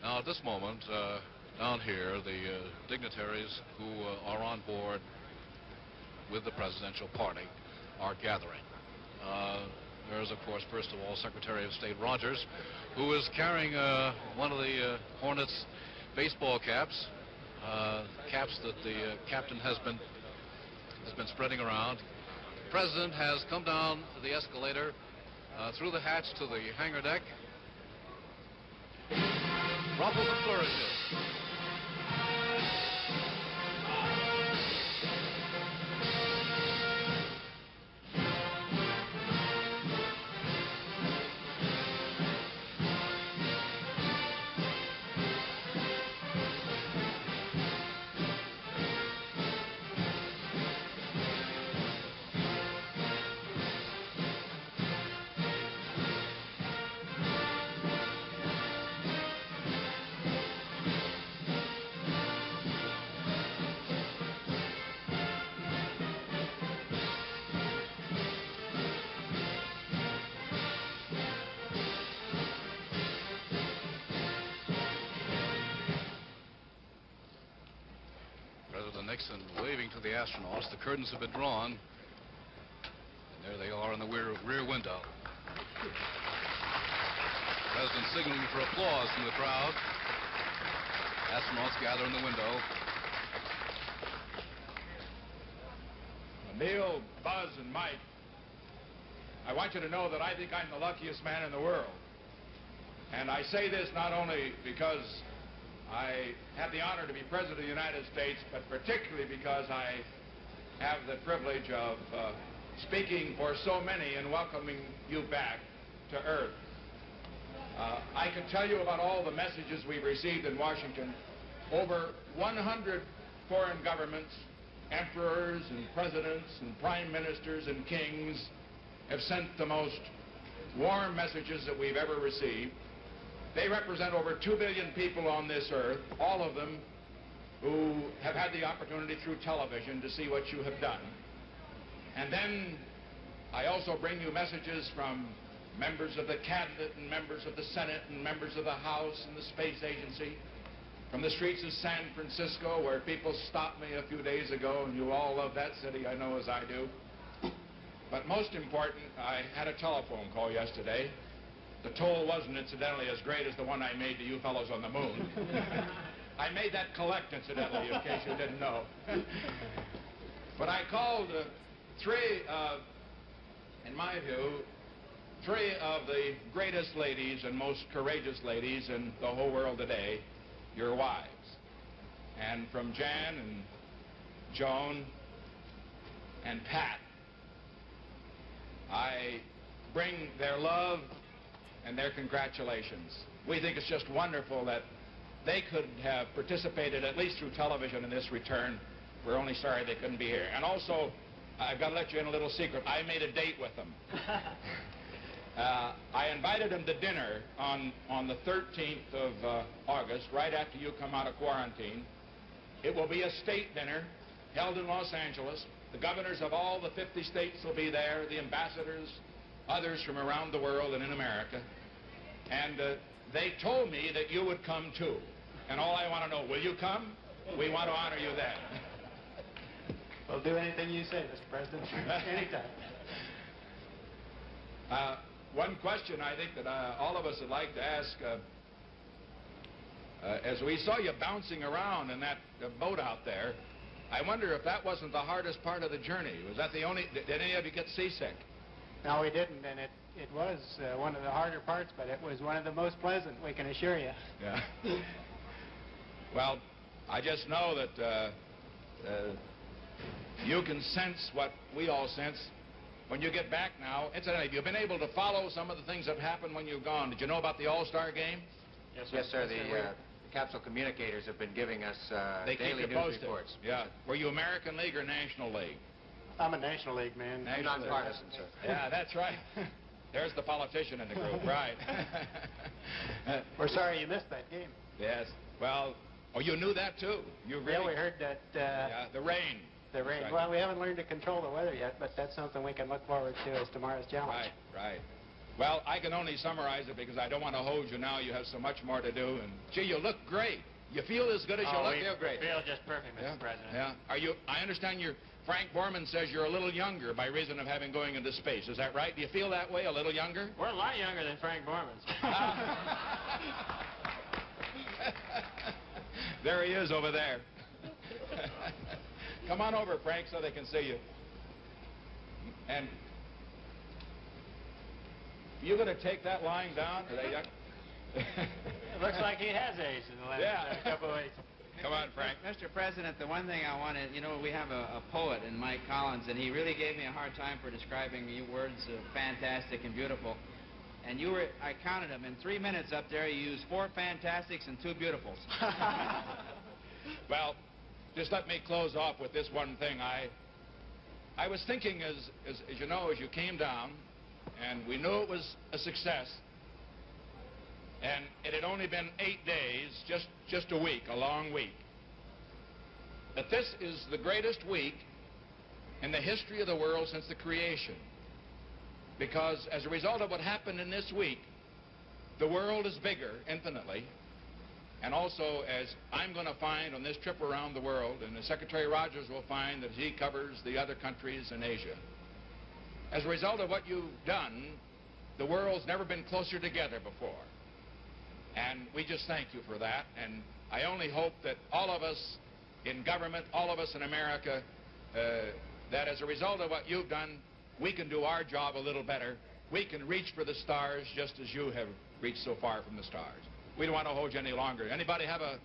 Now, at this moment, down here, the dignitaries who are on board with the presidential party are gathering. There's, of course, first of all, Secretary of State Rogers, who is carrying one of the Hornets' baseball caps. Caps that the captain has been spreading around. The president has come down the escalator through the hatch to the hangar deck. Ruffles and flourishes. Nixon waving to the astronauts. The curtains have been drawn. And there they are in the rear window. The president signaling for applause from the crowd. Astronauts gather in the window. Neil, Buzz, and Mike, I want you to know that I think I'm the luckiest man in the world. And I say this not only because I have the honor to be President of the United States, but particularly because I have the privilege of speaking for so many and welcoming you back to Earth. I can tell you about all the messages we've received in Washington. Over 100 foreign governments, emperors and presidents and prime ministers and kings have sent the most warm messages that we've ever received. They represent over 2 billion people on this earth, all of them who have had the opportunity through television to see what you have done. And then I also bring you messages from members of the Cabinet and members of the Senate and members of the House and the Space Agency, from the streets of San Francisco, where people stopped me a few days ago, and you all love that city, I know, as I do. But most important, I had a telephone call yesterday. The toll wasn't, incidentally, as great as the one I made to you fellows on the moon. I made that collect, incidentally, in case you didn't know. But I called in my view, three of the greatest ladies and most courageous ladies in the whole world today, your wives. And from Jan and Joan and Pat, I bring their love and their congratulations. We think it's just wonderful that they could have participated, at least through television, in this return. We're only sorry they couldn't be here. And also, I've got to let you in a little secret. I made a date with them. I invited him to dinner on the 13th of August, right after you come out of quarantine. It will be a state dinner held in Los Angeles. The governors of all the 50 states will be there, the ambassadors, others from around the world and in America. And they told me that you would come too. And all I want to know, will you come? We want to honor you then. We'll do anything you say, Mr. President. Anytime. One question I think that all of us would like to ask, as we saw you bouncing around in that boat out there, I wonder if that wasn't the hardest part of the journey. Was that the only, did any of you get seasick? No, we didn't, and it was one of the harder parts, but it was one of the most pleasant, we can assure you. Yeah. Well, I just know that you can sense what we all sense when you get back now. Incidentally, have you been able to follow some of the things that happened when you've gone? Did you know about the All-Star game? Yes, sir. The capsule communicators have been giving us daily news reports. Yeah. Were you American League or National League? I'm a National League man. I'm nonpartisan, sir. Yeah, that's right. There's the politician in the group, right. We're sorry you missed that game. Yes. Well, oh, you knew that too? You really? Yeah, we heard that... yeah, the rain. The rain. Right. Well, we haven't learned to control the weather yet, but that's something we can look forward to as tomorrow's challenge. Right. Well, I can only summarize it because I don't want to hold you now. You have so much more to do. And, gee, you look great. You feel as good as you look. We feel great. Feel just perfect, Mr. President. Yeah. Are you? I understand Frank Borman says you're a little younger by reason of having going into space. Is that right? Do you feel that way, a little younger? We're a lot younger than Frank Borman's. There he is over there. Come on over, Frank, so they can see you. And you going to take that lying down? It looks like he has aged in the last couple of weeks. Come on, Frank. Mr. President, the one thing I wanted, you know, we have a poet in Mike Collins, and he really gave me a hard time for describing the words fantastic and beautiful. And I counted them. In 3 minutes up there, you used 4 fantastics and 2 beautifuls. Well, just let me close off with this one thing. I was thinking, as you know, as you came down, and we knew it was a success, and it had only been 8 days, just a week, a long week, that this is the greatest week in the history of the world since the creation. Because as a result of what happened in this week, the world is bigger, infinitely. And also, as I'm going to find on this trip around the world, and as Secretary Rogers will find that he covers the other countries in Asia, as a result of what you've done, the world's never been closer together before. And we just thank you for that. And I only hope that all of us in government, all of us in America, that as a result of what you've done, we can do our job a little better. We can reach for the stars just as you have reached so far from the stars. We don't want to hold you any longer. Anybody have a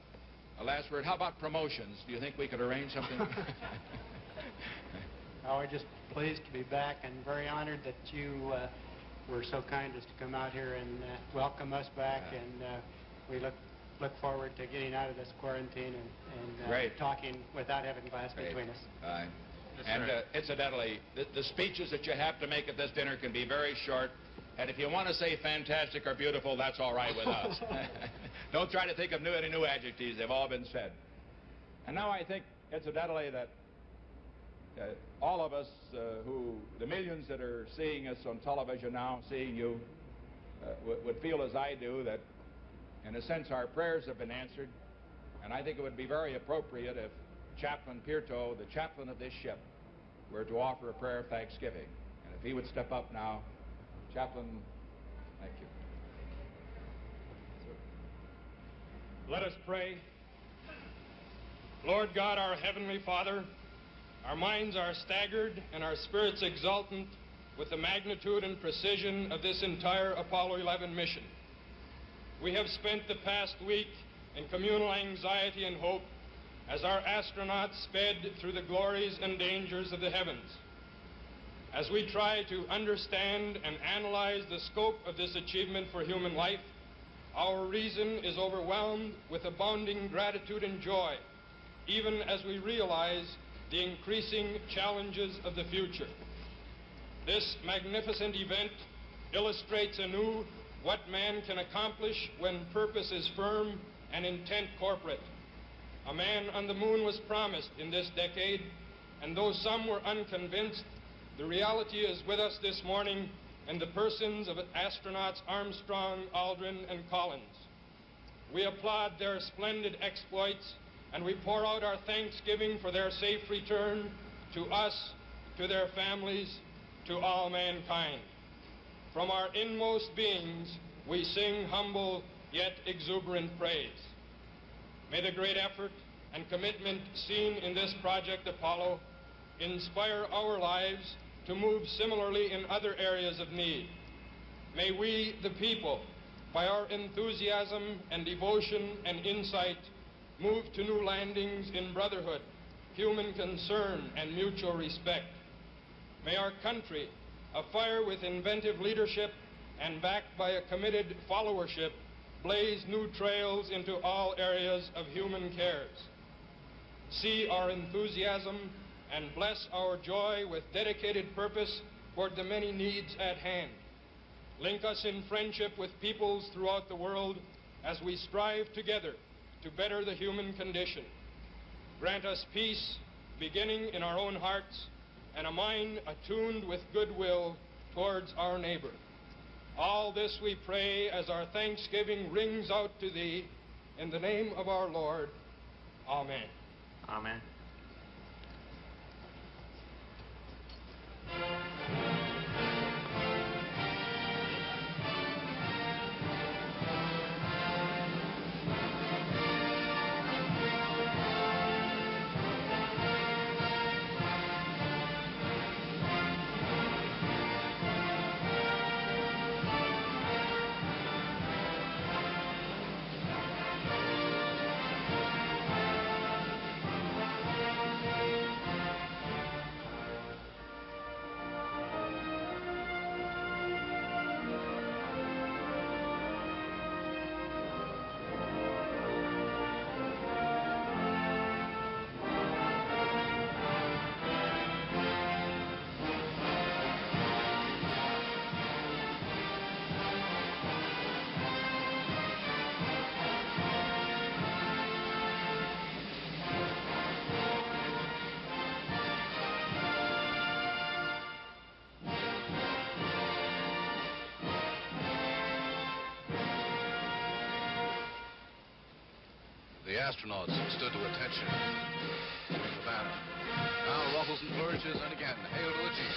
last word? How about promotions? Do you think we could arrange something? Oh, we're just pleased to be back and very honored that you were so kind as to come out here and welcome us back. And we look forward to getting out of this quarantine and talking without having glass between us. Right. And incidentally, the speeches that you have to make at this dinner can be very short. And if you want to say fantastic or beautiful, that's all right with us. Don't try to think of any new adjectives. They've all been said. And now I think, incidentally, that all of us the millions that are seeing us on television now, seeing you, would feel as I do that, in a sense, our prayers have been answered. And I think it would be very appropriate if Chaplain Pierto, the chaplain of this ship, were to offer a prayer of thanksgiving. And if he would step up now. Chaplain, thank you. Let us pray. Lord God, our Heavenly Father, our minds are staggered and our spirits exultant with the magnitude and precision of this entire Apollo 11 mission. We have spent the past week in communal anxiety and hope as our astronauts sped through the glories and dangers of the heavens. As we try to understand and analyze the scope of this achievement for human life, our reason is overwhelmed with abounding gratitude and joy, even as we realize the increasing challenges of the future. This magnificent event illustrates anew what man can accomplish when purpose is firm and intent corporate. A man on the moon was promised in this decade, and though some were unconvinced, the reality is with us this morning in the persons of astronauts Armstrong, Aldrin, and Collins. We applaud their splendid exploits, and we pour out our thanksgiving for their safe return to us, to their families, to all mankind. From our inmost beings, we sing humble yet exuberant praise. May the great effort and commitment seen in this Project Apollo inspire our lives to move similarly in other areas of need. May we, the people, by our enthusiasm and devotion and insight, move to new landings in brotherhood, human concern, and mutual respect. May our country, afire with inventive leadership and backed by a committed followership, blaze new trails into all areas of human cares. See our enthusiasm and bless our joy with dedicated purpose toward the many needs at hand. Link us in friendship with peoples throughout the world as we strive together to better the human condition. Grant us peace, beginning in our own hearts, and a mind attuned with goodwill towards our neighbor. All this we pray as our thanksgiving rings out to Thee, in the name of our Lord. Amen. Amen. The astronauts stood to attention. Savannah. Now ruffles and flourishes, and again, hail to the chief.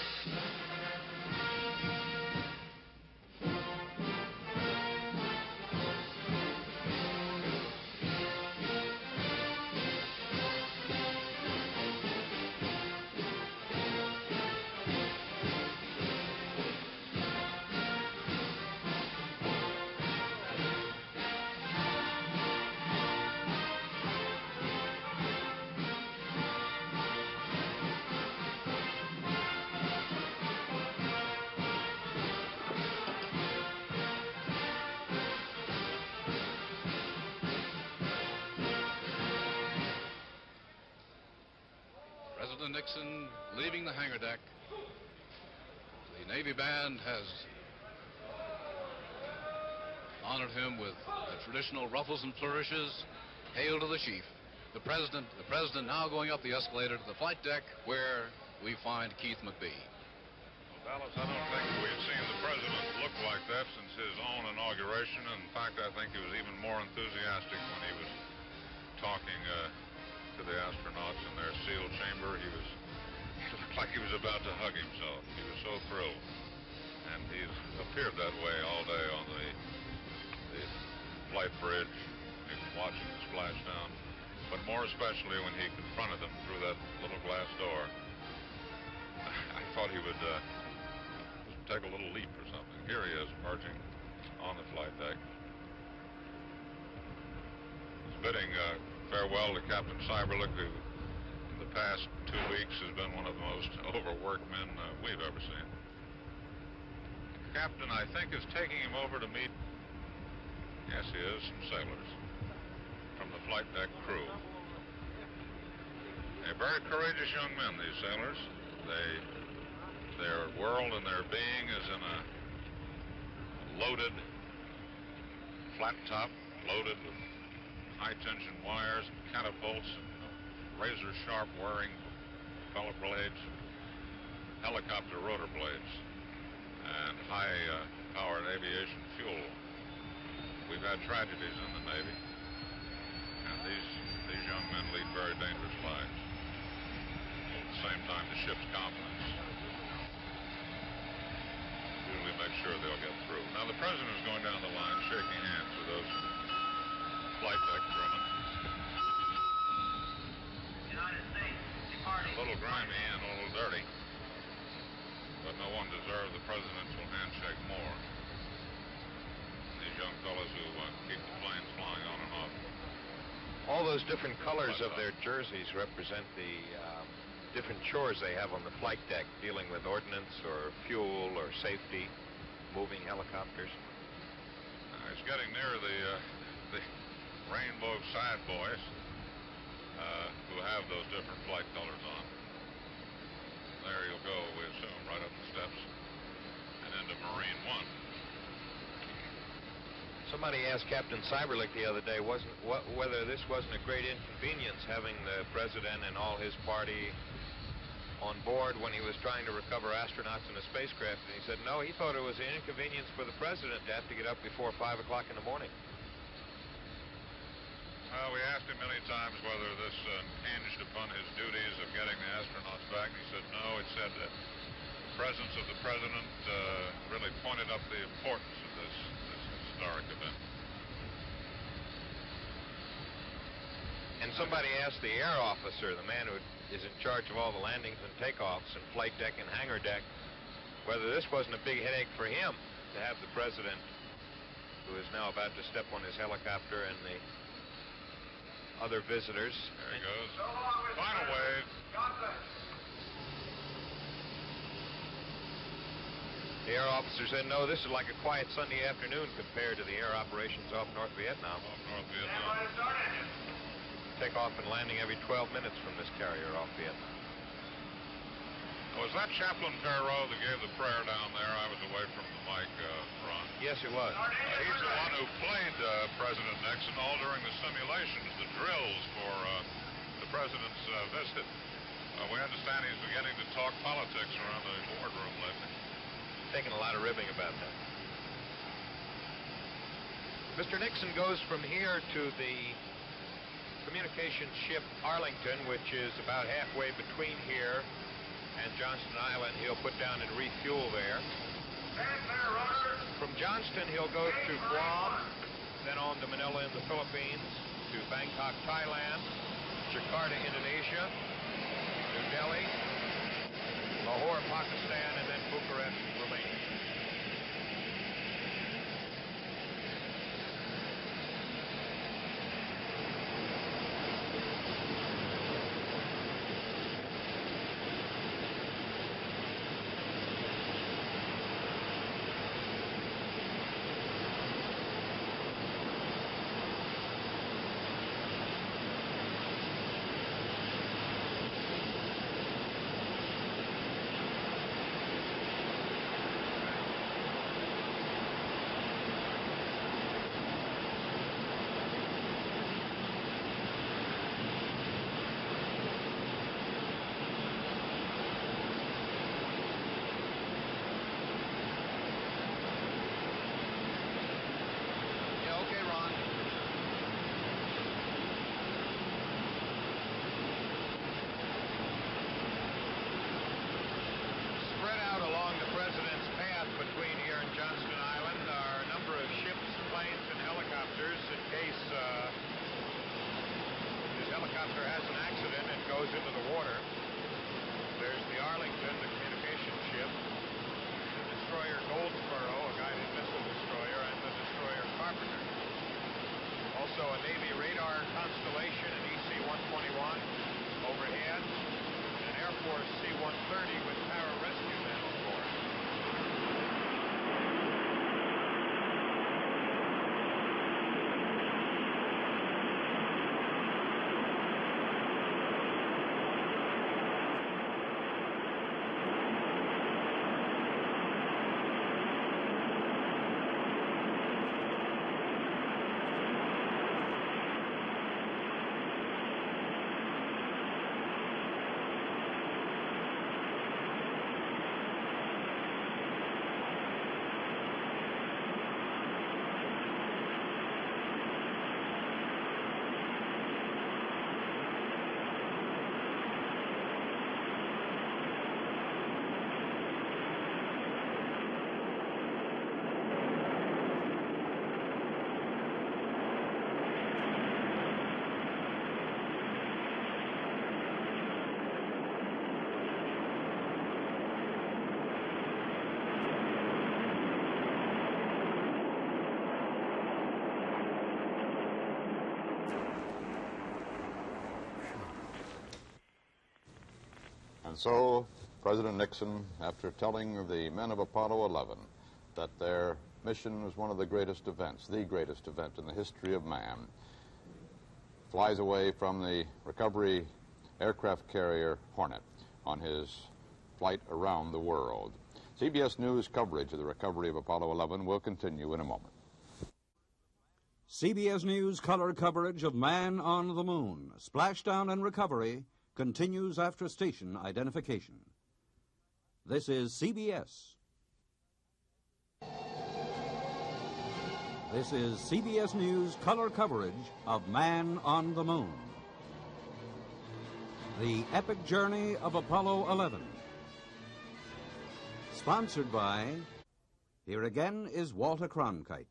President Nixon leaving the hangar deck. The Navy band has honored him with the traditional ruffles and flourishes. Hail to the chief. The president now going up the escalator to the flight deck, where we find Keith McBee. Well, Dallas, I don't think we've seen the president look like that since his own inauguration. In fact, I think he was even more enthusiastic when he was talking to the astronauts in their sealed chamber. He looked like he was about to hug himself. He was so thrilled. And he's appeared that way all day on the flight bridge, watching the splashdown, but more especially when he confronted them through that little glass door. I thought he would take a little leap or something. Here he is, emerging on the flight deck. He's bidding farewell to Captain Cyberlick, who in the past 2 weeks has been one of the most overworked men we've ever seen. The captain, I think, is taking him over to meet, yes, he is, some sailors from the flight deck crew. They're very courageous young men, these sailors. Their world and their being is in a loaded, flat top, loaded with high-tension wires, catapults, and razor-sharp wearing propeller blades, helicopter rotor blades, and high-powered aviation fuel. We've had tragedies in the Navy, and these young men lead very dangerous lives. At the same time, the ship's confidence usually makes sure they'll get through. Now, the President is going down the line, shaking hands with those flight deck crewmen. A little grimy and a little dirty, but no one deserves the presidential handshake more. These young fellows who keep the planes flying on and off. All those different colors of their jerseys represent the different chores they have on the flight deck, dealing with ordnance or fuel or safety, moving helicopters. It's getting near the rainbow side boys who have those different flight colors on. There you'll go, we assume, right up the steps and into Marine One. Somebody asked Captain Cyberlick the other day whether this wasn't a great inconvenience having the President and all his party on board when he was trying to recover astronauts in a spacecraft, and he said no, he thought it was an inconvenience for the President to have to get up before 5 o'clock in the morning. We asked him many times whether this hinged upon his duties of getting the astronauts back, and he said no, it said that the presence of the President really pointed up the importance of this historic event. And somebody asked the air officer, the man who is in charge of all the landings and takeoffs and flight deck and hangar deck, whether this wasn't a big headache for him to have the President, who is now about to step on his helicopter, and the other visitors. There he goes. Final wave. The air officer said, no, this is like a quiet Sunday afternoon compared to the air operations off North Vietnam. Off North Vietnam. Takeoff and landing every 12 minutes from this carrier off Vietnam. Was that Chaplain Perrault that gave the prayer down there? I was away from the mic, Ron. Yes, it was. He's the one who played President Nixon all during the simulations, the drills for the President's visit. We understand he's beginning to talk politics around the boardroom lately. Taking a lot of ribbing about that. Mr. Nixon goes from here to the communications ship Arlington, which is about halfway between here and Johnston Island. He'll put down and refuel there. From Johnston, he'll go to Guam, then on to Manila in the Philippines, to Bangkok, Thailand, Jakarta, Indonesia, New Delhi, Lahore, Pakistan, and then Bucharest, Romania. And so President Nixon, after telling the men of Apollo 11 that their mission was one of the greatest events, the greatest event in the history of man, flies away from the recovery aircraft carrier Hornet on his flight around the world. CBS News coverage of the recovery of Apollo 11 will continue in a moment. CBS News color coverage of Man on the Moon, Splashdown and Recovery continues after station identification. This is CBS. This is CBS News color coverage of Man on the Moon. The epic journey of Apollo 11. Sponsored by, here again is Walter Cronkite.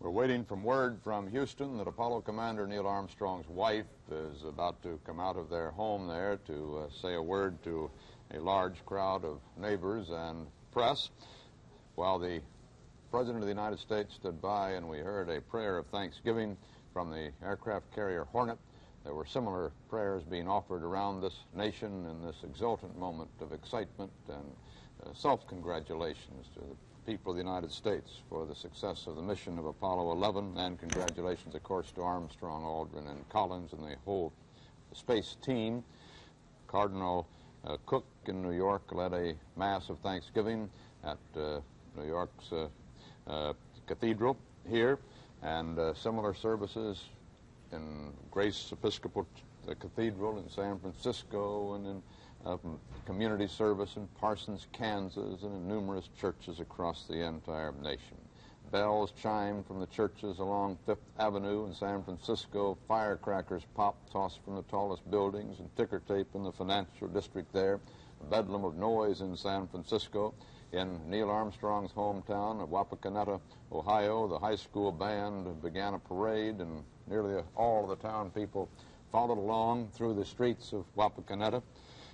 We're waiting for word from Houston that Apollo Commander Neil Armstrong's wife is about to come out of their home there to say a word to a large crowd of neighbors and press. While the President of the United States stood by and we heard a prayer of thanksgiving from the aircraft carrier Hornet, there were similar prayers being offered around this nation in this exultant moment of excitement and self-congratulations to the people of the United States for the success of the mission of Apollo 11, and congratulations, of course, to Armstrong, Aldrin, and Collins and the whole space team. Cardinal Cook in New York led a mass of thanksgiving at New York's cathedral here, and similar services in Grace Episcopal Cathedral in San Francisco, and in community service in Parsons, Kansas, and in numerous churches across the entire nation. Bells chimed from the churches along Fifth Avenue in San Francisco, firecrackers popped, tossed from the tallest buildings, and ticker tape in the financial district there, a bedlam of noise in San Francisco. In Neil Armstrong's hometown of Wapakoneta, Ohio, the high school band began a parade, and nearly all of the town people followed along through the streets of Wapakoneta.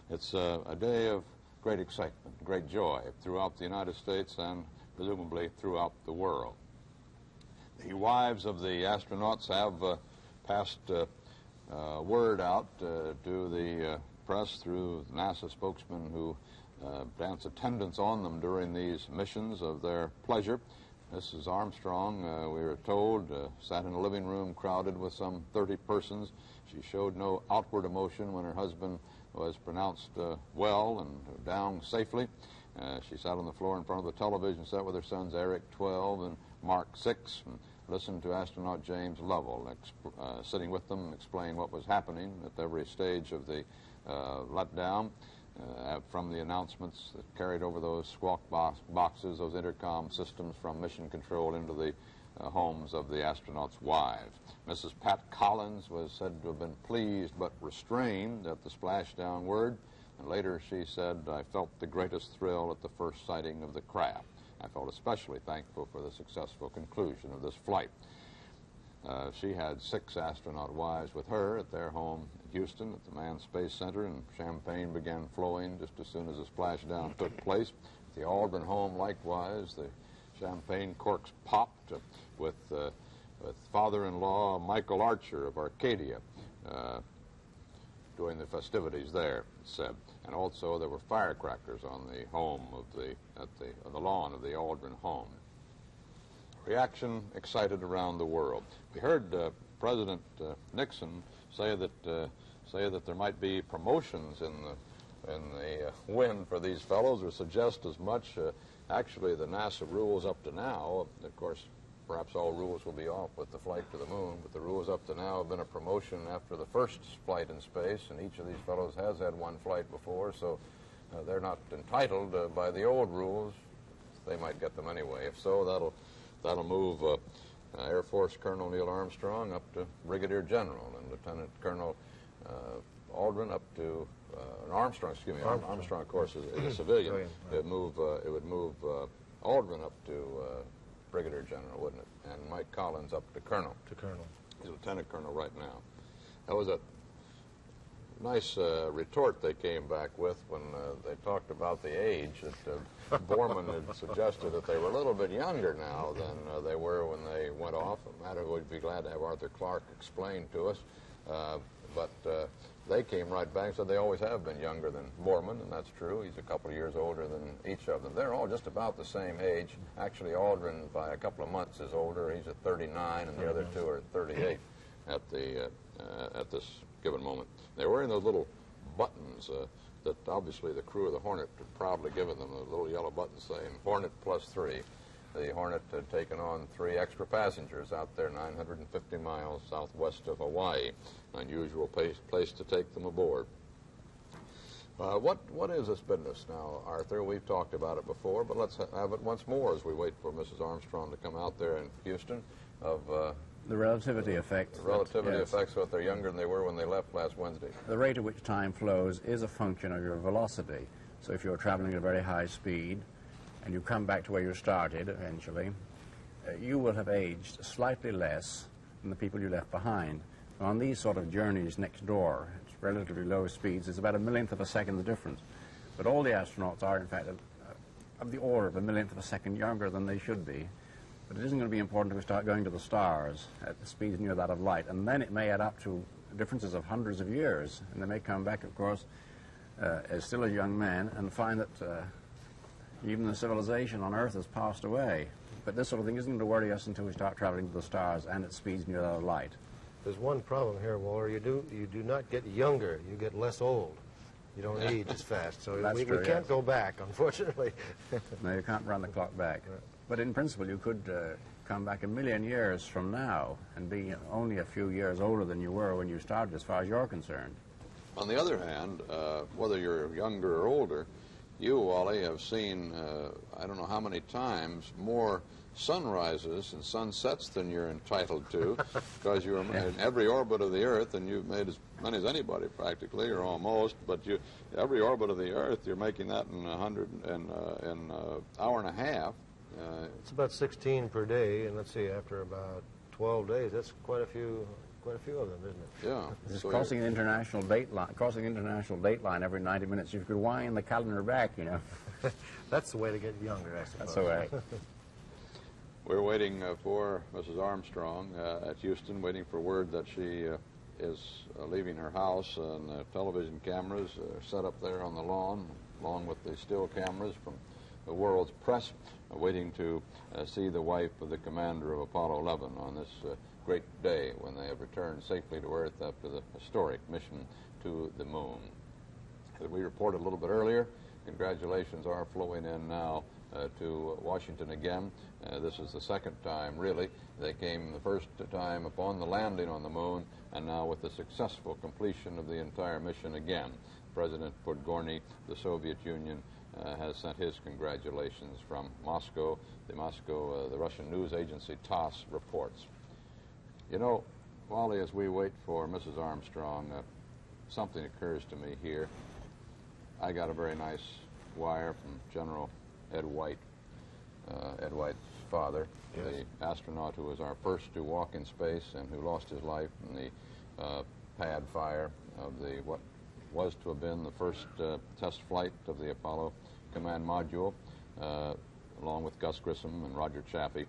It's a day of great excitement, great joy throughout the United States and presumably throughout the world. The wives of the astronauts have passed word out to the press through NASA spokesmen who dance attendance on them during these missions of their pleasure. Mrs. Armstrong, we were told, sat in a living room crowded with some 30 persons. She showed no outward emotion when her husband was pronounced well and down safely. She sat on the floor in front of the television set with her sons Eric, 12, and Mark, 6, and listened to astronaut James Lovell sitting with them, explain what was happening at every stage of the letdown. From the announcements that carried over those squawk boxes, those intercom systems from mission control into the homes of the astronauts' wives. Mrs. Pat Collins was said to have been pleased but restrained at the splashdown word, and later she said, "I felt the greatest thrill at the first sighting of the craft. I felt especially thankful for the successful conclusion of this flight." She had 6 astronaut wives with her at their home in Houston at the Manned Space Center, and champagne began flowing just as soon as the splashdown took place. At the Aldrin home, likewise, the champagne corks popped with father-in-law Michael Archer of Arcadia doing the festivities there, it's said. And also there were firecrackers on the home of the lawn of the Aldrin home. Reaction excited around the world. We heard President Nixon say that there might be promotions in the wind for these fellows, or suggest as much. Actually, the NASA rules up to now, of course, perhaps all rules will be off with the flight to the moon, but the rules up to now have been a promotion after the first flight in space, and each of these fellows has had one flight before, so they're not entitled by the old rules. They might get them anyway. If so, that'll move Air Force Colonel Neil Armstrong up to Brigadier General, and Lieutenant Colonel Aldrin up to Armstrong, of course, is a civilian. Right. It would move Aldrin up to Brigadier General, wouldn't it? And Mike Collins up to Colonel. He's Lieutenant Colonel right now. That was a nice retort they came back with when they talked about the age. That Borman had suggested that they were a little bit younger now than they were when they went off. A matter we'd be glad to have Arthur Clarke explain to us. but they came right back and said they always have been younger than Borman, and that's true. He's a couple of years older than each of them. They're all just about the same age. Actually, Aldrin, by a couple of months, is older. He's at 39, and the other two are at 38 at this given moment. They're wearing those little buttons that obviously the crew of the Hornet had proudly given them, the little yellow buttons saying Hornet +3. The Hornet had taken on 3 extra passengers out there 950 miles southwest of Hawaii. Unusual place to take them aboard. What is this business now, Arthur? We've talked about it before, but let's have it once more as we wait for Mrs. Armstrong to come out there in Houston of... the relativity effect. The relativity effect, so that they're younger than they were when they left last Wednesday. The rate at which time flows is a function of your velocity. So if you're traveling at a very high speed, and you come back to where you started eventually, you will have aged slightly less than the people you left behind. On these sort of journeys next door, it's relatively low speeds, it's about a millionth of a second the difference. But all the astronauts are, in fact, of the order of a millionth of a second younger than they should be. But it isn't going to be important if we start going to the stars at the speeds near that of light. And then it may add up to differences of hundreds of years. And they may come back, of course, as still a young man and find that even the civilization on Earth has passed away. But this sort of thing isn't going to worry us until we start traveling to the stars and at speeds near that of light. There's one problem here, Walter. You do not get younger. You get less old. You don't age as fast. So we can't go back, unfortunately. No, you can't run the clock back. Right. But in principle, you could come back 1,000,000 years from now and be only a few years older than you were when you started, as far as you're concerned. On the other hand, whether you're younger or older, you, Wally, have seen, I don't know how many times, more sunrises and sunsets than you're entitled to, because you're in every orbit of the Earth, and you've made as many as anybody practically, or almost, but every orbit of the Earth, you're making that in an hour and a half. It's about 16 per day, and let's see, after about 12 days, that's quite a few of them, isn't it? Yeah. Just crossing the international date line every 90 minutes. You could wind the calendar back, you know. That's the way to get younger, I suppose. That's the way. We're waiting for Mrs. Armstrong at Houston, waiting for word that she is leaving her house, and television cameras are set up there on the lawn, along with the still cameras from the world's press, waiting to see the wife of the commander of Apollo 11 on this great day when they have returned safely to Earth after the historic mission to the moon. As we reported a little bit earlier, congratulations are flowing in now to Washington again. This is the second time, really. They came the first time upon the landing on the moon, and now with the successful completion of the entire mission again. President Podgorny, the Soviet Union, has sent his congratulations from Moscow. The Russian news agency TASS reports. You know, Wally, as we wait for Mrs. Armstrong, something occurs to me here. I got a very nice wire from General Ed White, Ed White's father, the astronaut who was our first to walk in space and who lost his life in the pad fire of what was to have been the first test flight of the Apollo command module, along with Gus Grissom and Roger Chaffee.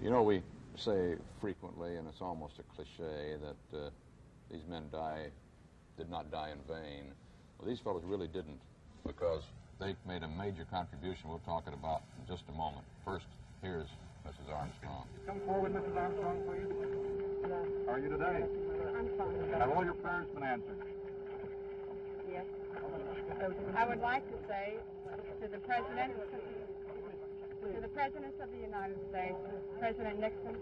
You know, we say frequently, and it's almost a cliche, that these men did not die in vain. Well, these fellows really didn't, because they made a major contribution we'll talk about in just a moment. First, here's Mrs. Armstrong. Come forward, Mrs. Armstrong, please. Yes. How are you today? I'm fine. Have all your prayers been answered? Yes. I would like to say to the Presidents of the United States, President Nixon,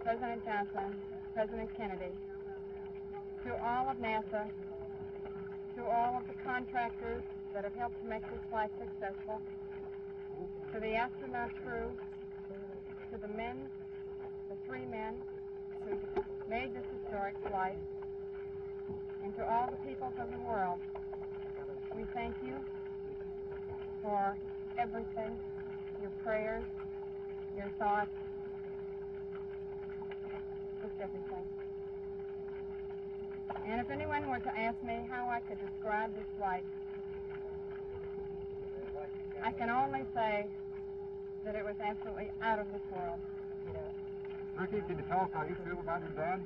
President Johnson, President Kennedy, to all of NASA, to all of the contractors that have helped to make this flight successful, to the astronaut crew, to the men, the 3 men who made this historic flight, and to all the peoples of the world, we thank you for everything, your prayers, your thoughts, just everything. And if anyone were to ask me how I could describe this flight, I can only say that it was absolutely out of this world. Ricky, can you tell us how you feel about your dad?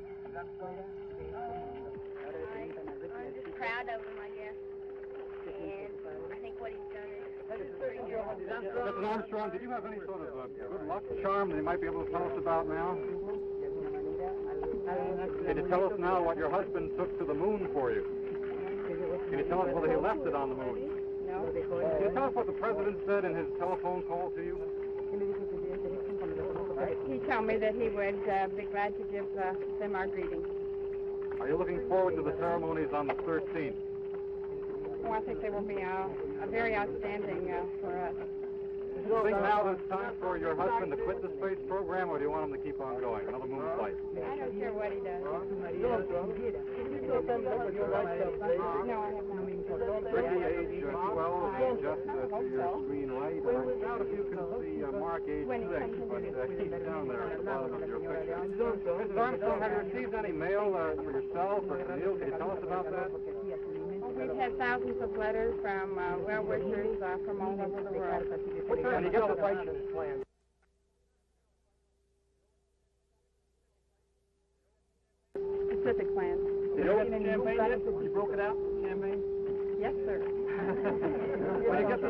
proud of him, I guess. And I think what he's done is pretty good. Mr. Armstrong, did you have any sort of good luck charm that you might be able to tell us about now? Can you tell us now what your husband took to the moon for you? Can you tell us whether he left it on the moon? No. Can you tell us what the president said in his telephone call to you? He told me that he would be glad to give them our greetings. Are you looking forward to the ceremonies on the 13th? Oh, I think they will be very outstanding for us. Do you think now that it's time for your husband to quit the space program, or do you want him to keep on going? Another moon flight? I don't care what he does. No, I have not. Ricky, age 12, is just to your screen right. I doubt if you can see Mark, age 6, but he's down there at the bottom of your picture. Mrs. Armstrong, have you received any mail for yourself or for Neil? Can you tell us about that? We've had thousands of letters from well-wishers from all over the world. And you get the plan. Pacific plan. Did you open champagne yet? You broke it out? Champagne? Yes, sir. When you get to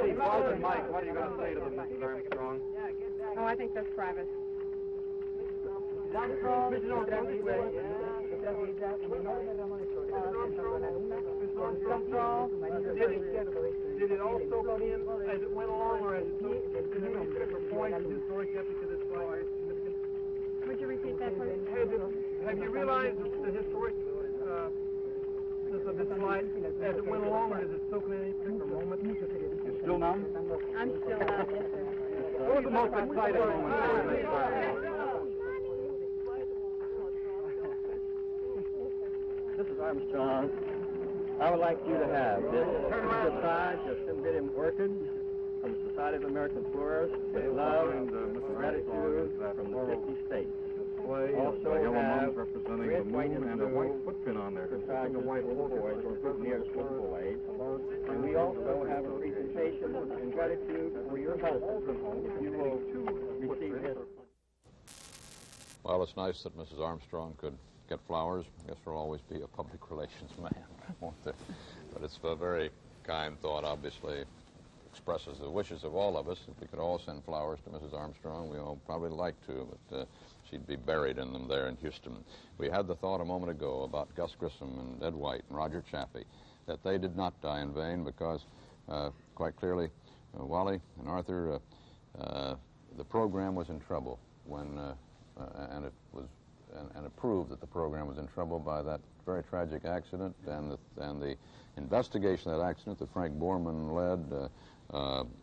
see Buzz and Mike, what are you going to say to them, Mrs. Armstrong? Oh, I think that's private. Did it all soak in as it went along, or as it took? Did it really fit for points and historic epic of this flight? Would you repeat that, please? Have you realized the historicness of this flight as it went along, or does it soak in any particular moment? You're still numb? I'm still numb, yes, sir. What was the most exciting moment? Mrs. Armstrong, I would like you to have this Society of Symbiotic Orchids from the Society of American Florists with love and gratitude from the 50 states. Also have representing red, the white, moon and a white footpin on there. Like a white boys near School Age. And we also have a presentation in gratitude for your husband. If you will receive this. Well, it's nice that Mrs. Armstrong could get flowers. I guess there'll always be a public relations man, won't there? But it's a very kind thought, obviously expresses the wishes of all of us. If we could all send flowers to Mrs. Armstrong, we all probably like to, but she'd be buried in them there in Houston. We had the thought a moment ago about Gus Grissom and Ed White and Roger Chaffee, that they did not die in vain because, quite clearly, Wally and Arthur, the program was in trouble when, and it proved that the program was in trouble by that very tragic accident, and the investigation of that accident that Frank Borman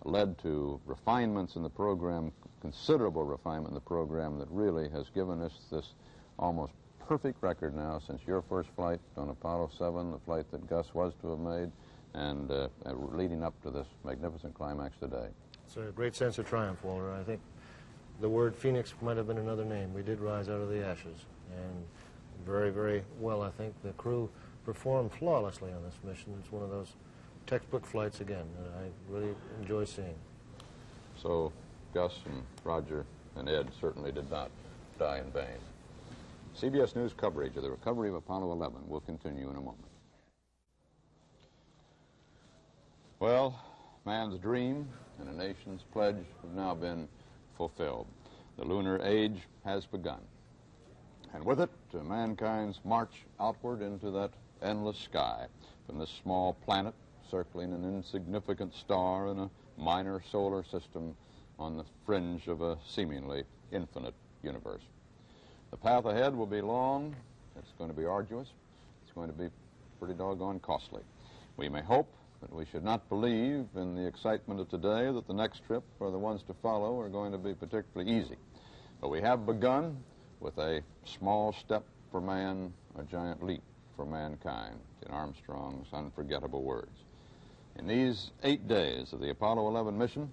led to refinements in the program, considerable refinement in the program that really has given us this almost perfect record now since your first flight on Apollo 7, the flight that Gus was to have made, and leading up to this magnificent climax today. It's a great sense of triumph, Walter. I think the word Phoenix might have been another name. We did rise out of the ashes, and very, very well, I think. The crew performed flawlessly on this mission. It's one of those textbook flights again that I really enjoy seeing. So Gus and Roger and Ed certainly did not die in vain. CBS News coverage of the recovery of Apollo 11 will continue in a moment. Well, man's dream and a nation's pledge have now been fulfilled. The lunar age has begun. And with it, mankind's march outward into that endless sky, from this small planet circling an insignificant star in a minor solar system on the fringe of a seemingly infinite universe. The path ahead will be long, it's going to be arduous, it's going to be pretty doggone costly. We may hope that we should not believe in the excitement of today that the next trip or the ones to follow are going to be particularly easy. But we have begun with a small step for man, a giant leap for mankind, in Armstrong's unforgettable words. In these 8 days of the Apollo 11 mission,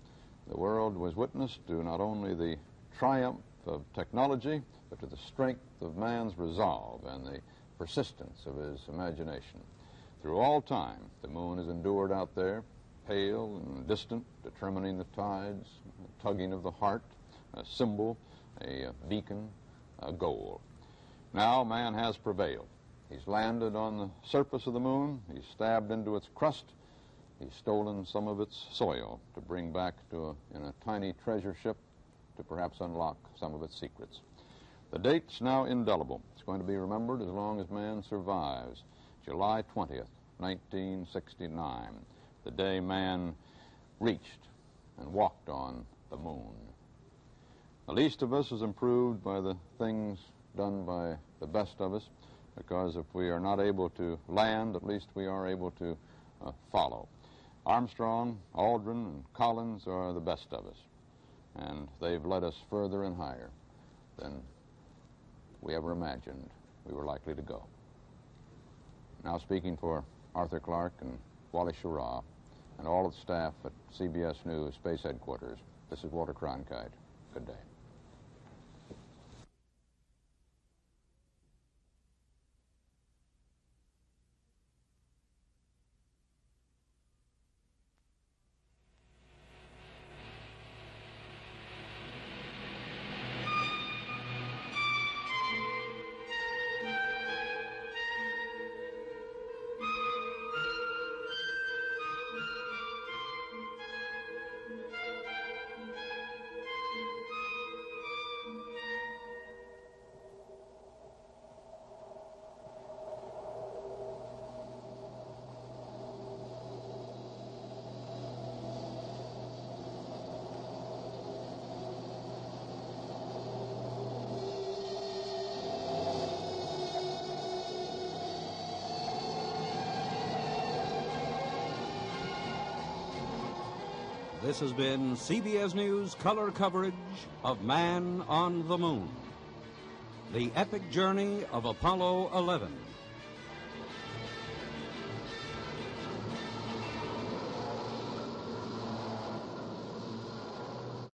the world was witness to not only the triumph of technology, but to the strength of man's resolve and the persistence of his imagination. Through all time, the moon has endured out there, pale and distant, determining the tides, a tugging of the heart, a symbol, a beacon, a goal. Now man has prevailed. He's landed on the surface of the moon. He's stabbed into its crust. He's stolen some of its soil to bring back in a tiny treasure ship to perhaps unlock some of its secrets. The date's now indelible. It's going to be remembered as long as man survives. July 20th, 1969, the day man reached and walked on the moon. The least of us is improved by the things done by the best of us, because if we are not able to land, at least we are able to follow. Armstrong, Aldrin, and Collins are the best of us, and they've led us further and higher than we ever imagined we were likely to go. Now speaking for Arthur Clark and Wally Schirra and all of the staff at CBS News Space Headquarters, this is Walter Cronkite. Good day. This has been CBS News color coverage of Man on the Moon, the epic journey of Apollo 11.